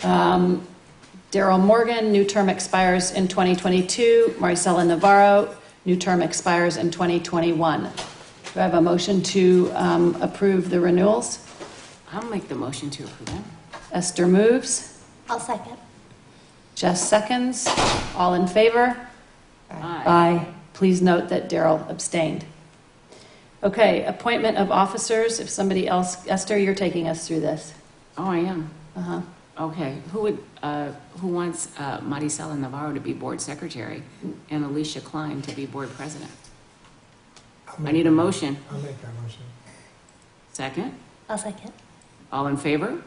Daryl Morgan, new term expires in 2022. Maricela Navarro, new term expires in 2021. Do I have a motion to approve the renewals?
I'll make the motion to approve them.
Esther moves.
I'll second.
Jess seconds. All in favor?
Aye.
Aye. Please note that Daryl abstained. Okay, appointment of officers. If somebody else, Esther, you're taking us through this.
Oh, I am.
Uh-huh.
Okay, who wants Maricela Navarro to be board secretary and Alicia Klein to be board president? I need a motion.
I'll make that motion.
Second?
I'll second.
All in favor?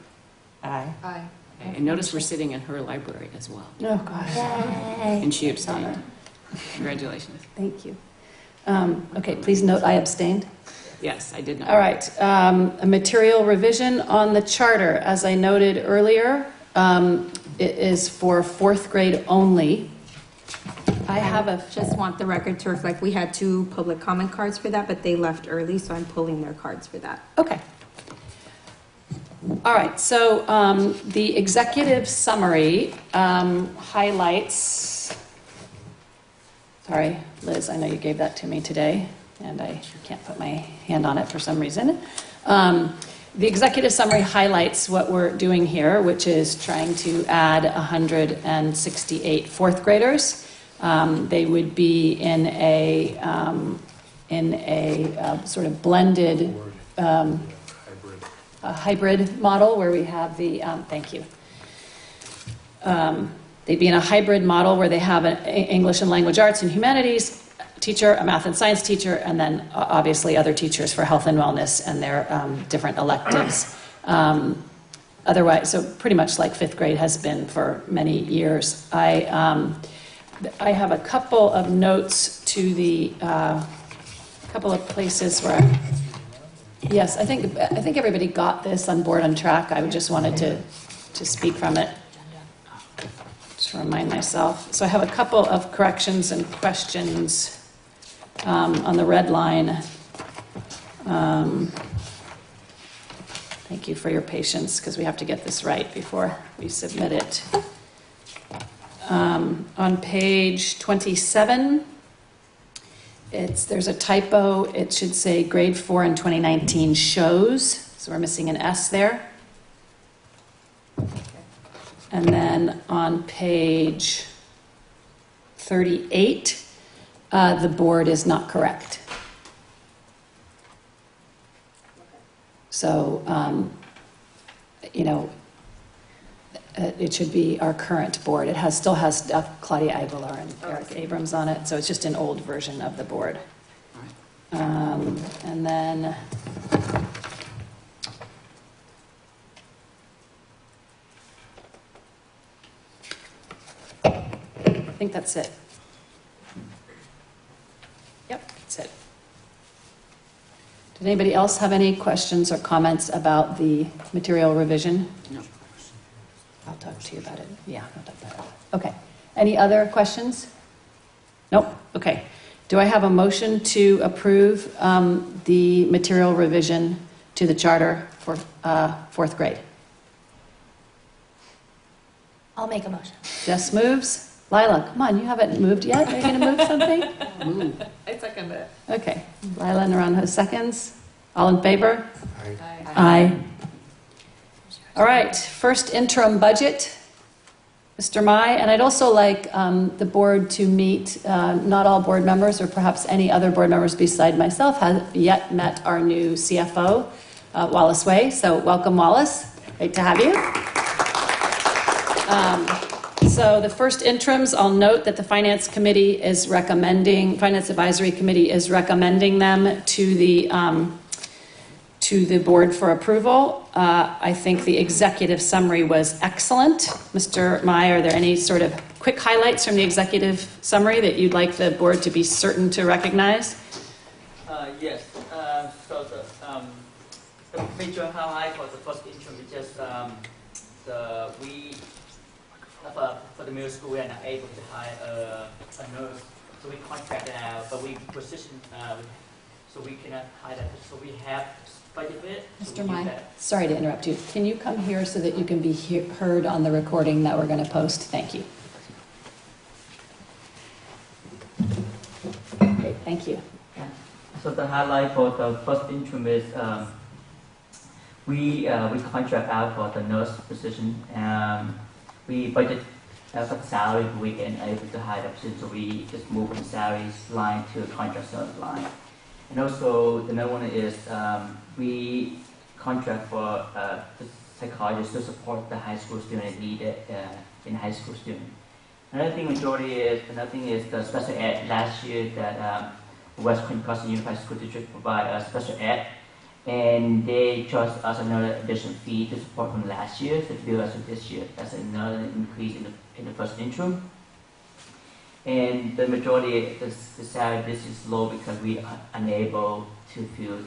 Aye.
Aye.
Okay, and notice we're sitting in her library as well.
Oh, gosh.
Yay.
And she abstained. Congratulations.
Thank you. Okay, please note I abstained.
Yes, I did not.
All right, a material revision on the charter. As I noted earlier, it is for fourth grade only. I have a...
Just want the record to reflect, we had 2 public comment cards for that, but they left early, so I'm pulling their cards for that.
Okay. All right, so the executive summary highlights... Sorry, Liz, I know you gave that to me today, and I can't put my hand on it for some reason. The executive summary highlights what we're doing here, which is trying to add 168 fourth graders. They would be in a sort of blended hybrid model where we have the, thank you. They'd be in a hybrid model where they have English and language arts and humanities teacher, a math and science teacher, and then obviously other teachers for health and wellness and their different electives. Otherwise, so pretty much like fifth grade has been for many years. I have a couple of notes to the couple of places where, yes, I think everybody got this on Board on Track. I just wanted to speak from it, just to remind myself. So I have a couple of corrections and questions on the red line. Thank you for your patience, because we have to get this right before we submit it. On page 27, there's a typo. It should say grade 4 in 2019 shows. So we're missing an S there. And then on page 38, the board is not correct. So, it should be our current board. It still has Claudia Aguilar and Eric Abrams on it, so it's just an old version of the board. And then I think that's it. Yep, that's it. Did anybody else have any questions or comments about the material revision? No. I'll talk to you about it. Yeah, I'll talk about it. Okay. Any other questions? Nope. Okay. Do I have a motion to approve the material revision to the charter for fourth grade?
I'll make a motion.
Jess moves. Lila, come on, you haven't moved yet. Are you going to move something?
I second it.
Okay. Lila Naranjo seconds. All in favor?
Aye.
Aye. All right. First interim budget. Mr. Mai, and I'd also like the board to meet, not all board members or perhaps any other board members beside myself have yet met our new CFO, Wallace Way. So welcome, Wallace. Great to have you. So the first interims, I'll note that the Finance Advisory Committee is recommending them to the board for approval. I think the executive summary was excellent. Mr. Mai, are there any sort of quick highlights from the executive summary that you'd like the board to be certain to recognize?
Yes. So the major highlight for the first interim is just for the middle school we are not able to hire a nurse, so we contracted out, but we positioned so we cannot hire that. So we have budgeted it.
Mr. Mai, sorry to interrupt you. Can you come here so that you can be heard on the recording that we're going to post? Thank you. Great, thank you.
So the highlight for the first interim is we contract out for the nurse position. We budget for the salary, but we can able to hire the position, so we just move from salaries line to contract service line. And also the another one is we contract for the psychologist to support the high school student needed in high school student. Another thing is the special ed. Last year that West Point Coastal Unified School District provide special ed, and they charge us another additional fee to support from last year to bill us with this year. That's another increase in the first interim. And the majority, the salary this is low because we are unable to fill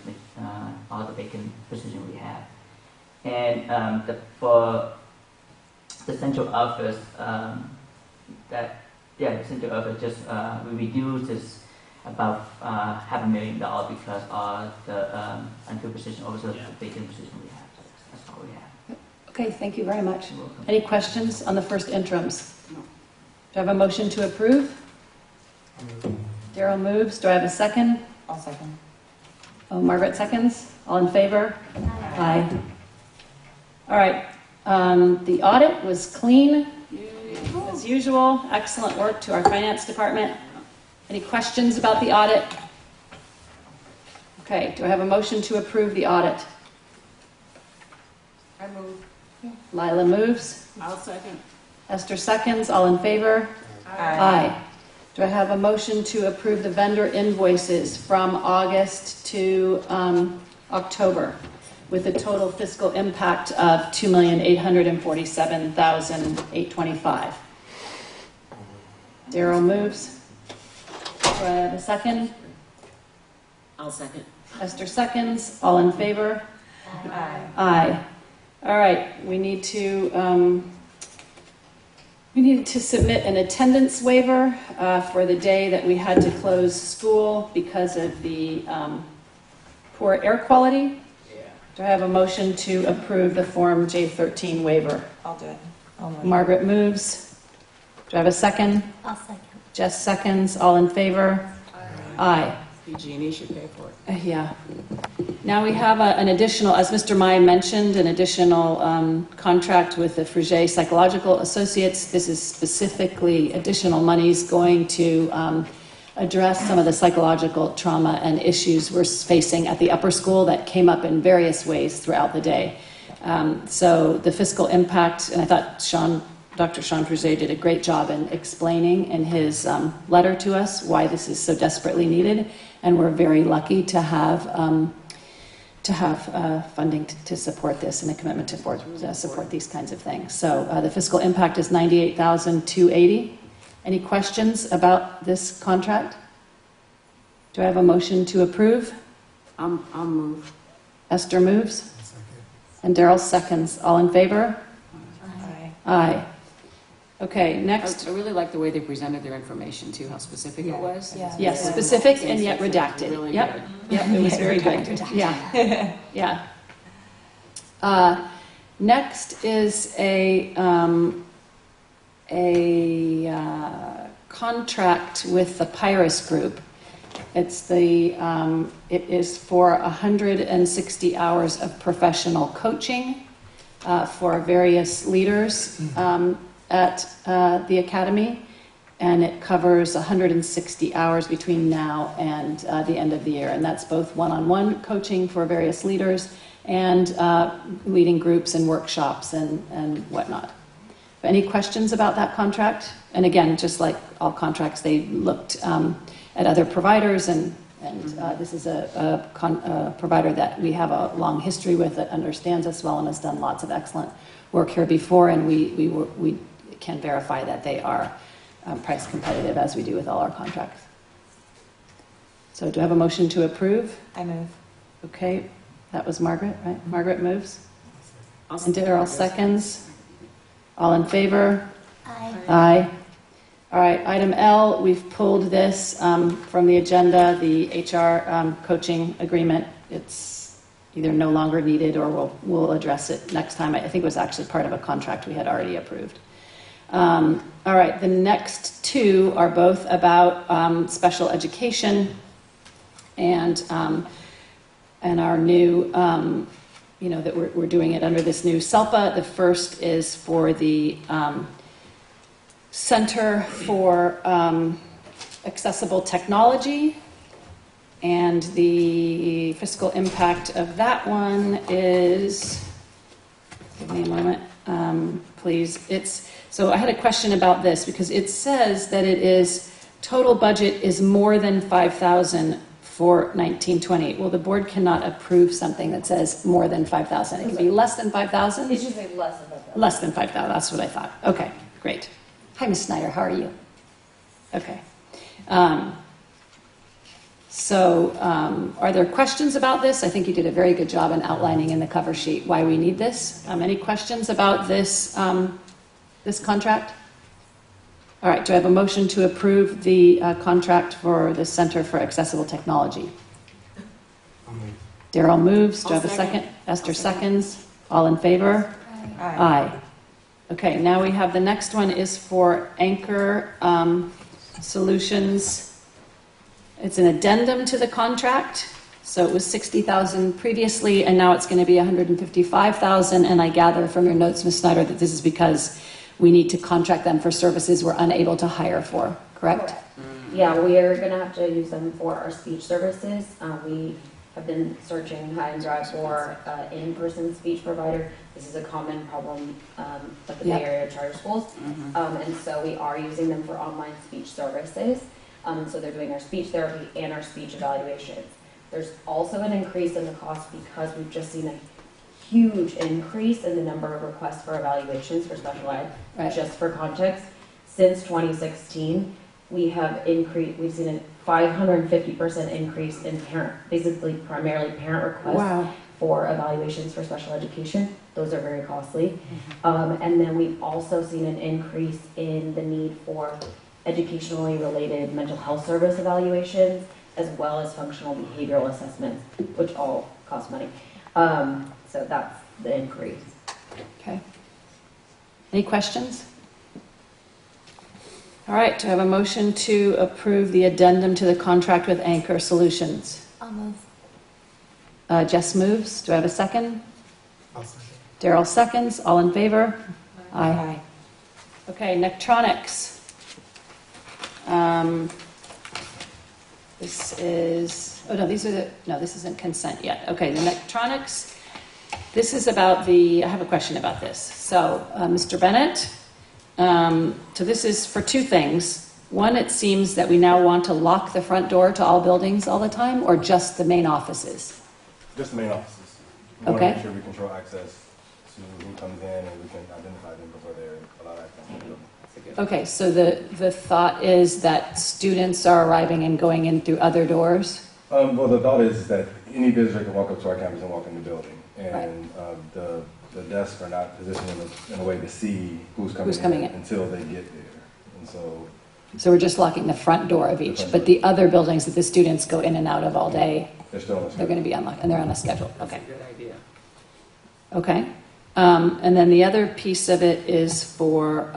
all the vacant positions we have. And for the central office, the central office just we reduced this about $500,000 because of the unfilled position, also the vacant position we have. So that's all we have.
Okay, thank you very much. Any questions on the first interims? No. Do I have a motion to approve? Daryl moves. Do I have a second?
I'll second.
Oh, Margaret seconds. All in favor? Aye. All right. The audit was clean, as usual. Excellent work to our finance department. Any questions about the audit? Okay. Do I have a motion to approve the audit?
I move.
Lila moves.
I'll second.
Esther seconds. All in favor?
Aye.
Do I have a motion to approve the vendor invoices from August to October with a total fiscal impact of $2,847,825? Daryl moves. Do I have a second?
I'll second.
Esther seconds. All in favor?
Aye.
Aye. All right, we need to submit an attendance waiver for the day that we had to close school because of the poor air quality. Do I have a motion to approve the Form J13 waiver?
I'll do it.
Margaret moves. Do I have a second?
I'll second.
Jess seconds. All in favor? Aye.
PG&E should pay for it.
Yeah. Now we have an additional, as Mr. Mai mentioned, an additional contract with the Fruget Psychological Associates. This is specifically additional monies going to address some of the psychological trauma and issues we're facing at the upper school that came up in various ways throughout the day. So the fiscal impact, and I thought Dr. Sean Fruget did a great job in explaining in his letter to us why this is so desperately needed, and we're very lucky to have funding to support this and a commitment to support these kinds of things. So the fiscal impact is $98,280. Any questions about this contract? Do I have a motion to approve?
I'll move.
Esther moves. And Daryl seconds. All in favor?
Aye.
Aye. Okay, next.
I really like the way they presented their information too, how specific it was.
Yes, specific and yet redacted.
Really
Yep.
good.
Yep, it was very good. Yeah. Yeah. Next is a contract with the Pyrus Group. It is for 160 hours of professional coaching for various leaders at the Academy, and it covers 160 hours between now and the end of the year, and that's both one-on-one coaching for various leaders and leading groups and workshops and whatnot. Any questions about that contract? And again, just like all contracts, they looked at other providers, and this is a provider that we have a long history with, that understands us well and has done lots of excellent work here before, and we can verify that they are price competitive, as we do with all our contracts. So do I have a motion to approve?
I move.
Okay, that was Margaret, right? Margaret moves. And Daryl seconds. All in favor?
Aye.
Aye. All right, item L, we've pulled this from the agenda, the HR coaching agreement. It's either no longer needed or we'll address it next time. I think it was actually part of a contract we had already approved. All right, the next two are both about special education and our new, that we're doing it under this new SELPA. The first is for the Center for Accessible Technology, and the fiscal impact of that one is, give me a moment, please. So I had a question about this because it says that it is, total budget is more than 5,000 for 1920. Well, the board cannot approve something that says more than 5,000. It can be less than 5,000?
It should say less than 5,000.
Less than 5,000, that's what I thought. Okay, great. Hi, Ms. Snyder, how are you? Okay. Are there questions about this? I think you did a very good job in outlining in the cover sheet why we need this. Any questions about this, this contract? All right, do I have a motion to approve the contract for the Center for Accessible Technology? Daryl moves. Do I have a second? Esther seconds. All in favor? Aye. Okay, now we have the next one is for Anchor Solutions. It's an addendum to the contract. So it was $60,000 previously, and now it's going to be $155,000. And I gather from your notes, Ms. Snyder, that this is because we need to contract them for services we're unable to hire for, correct?
Yeah, we are going to have to use them for our speech services. We have been searching high and dry for in-person speech provider. This is a common problem at the Bay Area charter schools. And so we are using them for online speech services. So they're doing our speech therapy and our speech evaluations. There's also an increase in the cost because we've just seen a huge increase in the number of requests for evaluations for special ed.
Right.
Just for context, since 2016, we've seen a 550% increase in basically primarily parent requests for evaluations for special education. Those are very costly. And then we've also seen an increase in the need for educationally related mental health service evaluations, as well as functional behavioral assessments, which all cost money. So that's the increase.
Okay. Any questions? All right, do I have a motion to approve the addendum to the contract with Anchor Solutions?
I'll move.
Jess moves. Do I have a second?
I'll second.
Daryl seconds. All in favor? Aye. Okay, Nectronics. This is, oh no, this isn't consent yet. Okay, the Nectronics, this is about I have a question about this. So, Mr. Bennett, so this is for two things. One, it seems that we now want to lock the front door to all buildings all the time, or just the main offices?
Just the main offices. We
Okay.
want to make sure we control access to who comes in and we can identify them before they're allowed access to the building.
Okay, so the thought is that students are arriving and going in through other doors?
Well, the thought is that any visitor can walk up to our campus and walk in the building. And the desks are not positioned in a way to see who's coming in until they get there. And
So we're just locking the front door of each, but the other buildings that the students go in and out of all day,
they're still on the schedule.
they're going to be unlocked, and they're on a schedule. Okay.
Good idea.
Okay. And then the other piece of it is for,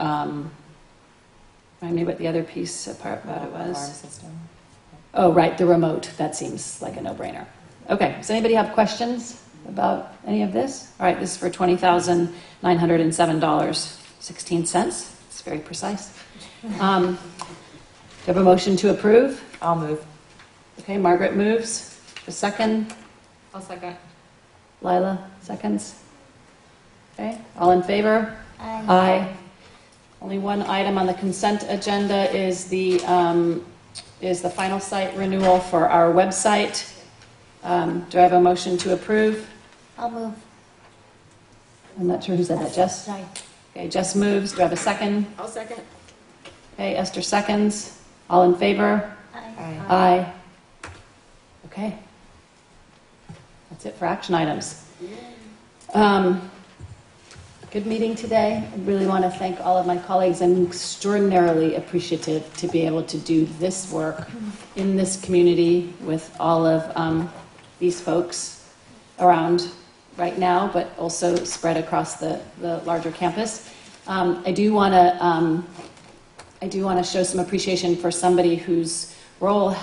remind me what the other piece about it was.
Alarm system.
Oh, right, the remote. That seems like a no-brainer. Okay, does anybody have questions about any of this? All right, this is for $20,907.16. It's very precise. Do you have a motion to approve?
I'll move.
Okay, Margaret moves. A second.
I'll second.
Lila seconds. Okay, all in favor?
Aye.
Aye. Only one item on the consent agenda is the final site renewal for our website. Do I have a motion to approve?
I'll move.
I'm not sure who said that, Jess?
Sorry.
Okay, Jess moves. Do I have a second?
I'll second.
Okay, Esther seconds. All in favor?
Aye.
Aye. Okay. That's it for action items. Good meeting today. I really want to thank all of my colleagues. I'm extraordinarily appreciative to be able to do this work in this community with all of these folks around right now, but also spread across the larger campus. I do want to show some appreciation for somebody whose role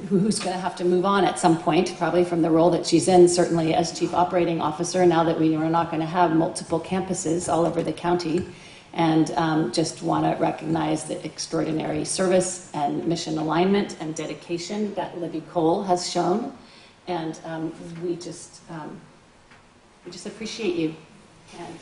who's going to have to move on at some point, probably from the role that she's in, certainly as Chief Operating Officer, now that we are not going to have multiple campuses all over the county. And just want to recognize the extraordinary service and mission alignment and dedication that Libby Cole has shown. And we just appreciate you. And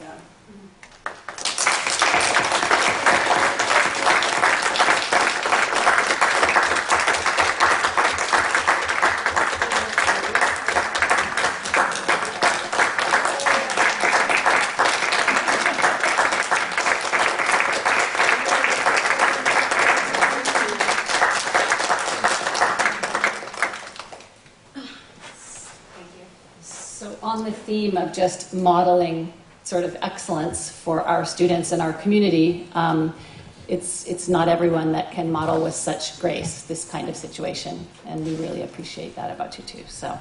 on the theme of just modeling sort of excellence for our students and our community, it's not everyone that can model with such grace this kind of situation, and we really appreciate that about you too. So,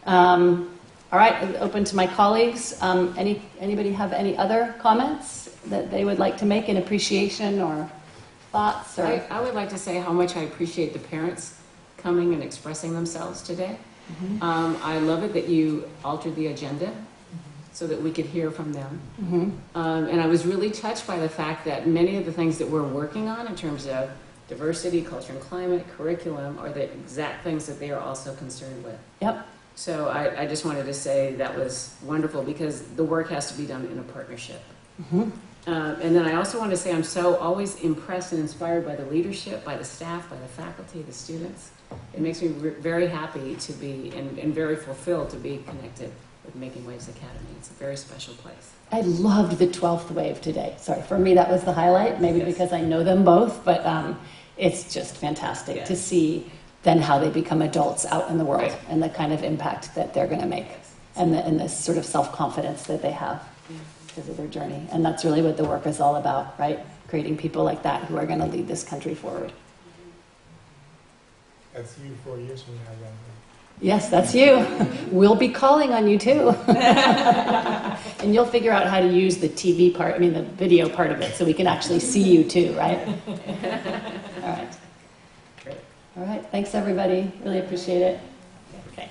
all right, open to my colleagues. Anybody have any other comments that they would like to make in appreciation or thoughts? Or
I would like to say how much I appreciate the parents coming and expressing themselves today. I love it that you altered the agenda so that we could hear from them. And I was really touched by the fact that many of the things that we're working on in terms of diversity, culture and climate, curriculum are the exact things that they are also concerned with.
Yep.
So I just wanted to say that was wonderful because the work has to be done in a partnership.
Mm-hmm.
And then I also want to say I'm so always impressed and inspired by the leadership, by the staff, by the faculty, the students. It makes me very happy to be and very fulfilled to be connected with Making Waves Academy. It's a very special place.
I loved the 12th wave today. Sorry, for me that was the highlight, maybe because I know them both, but it's just fantastic to see then how they become adults out in the world and the kind of impact that they're going to make and the sort of self-confidence that they have because of their journey. And that's really what the work is all about, right? Creating people like that who are going to lead this country forward.
That's you 4 years from now, young.
Yes, that's you. We'll be calling on you too. And you'll figure out how to use the TV part, the video part of it, so we can actually see you too, right? All right. All right, thanks everybody. Really appreciate it. Okay.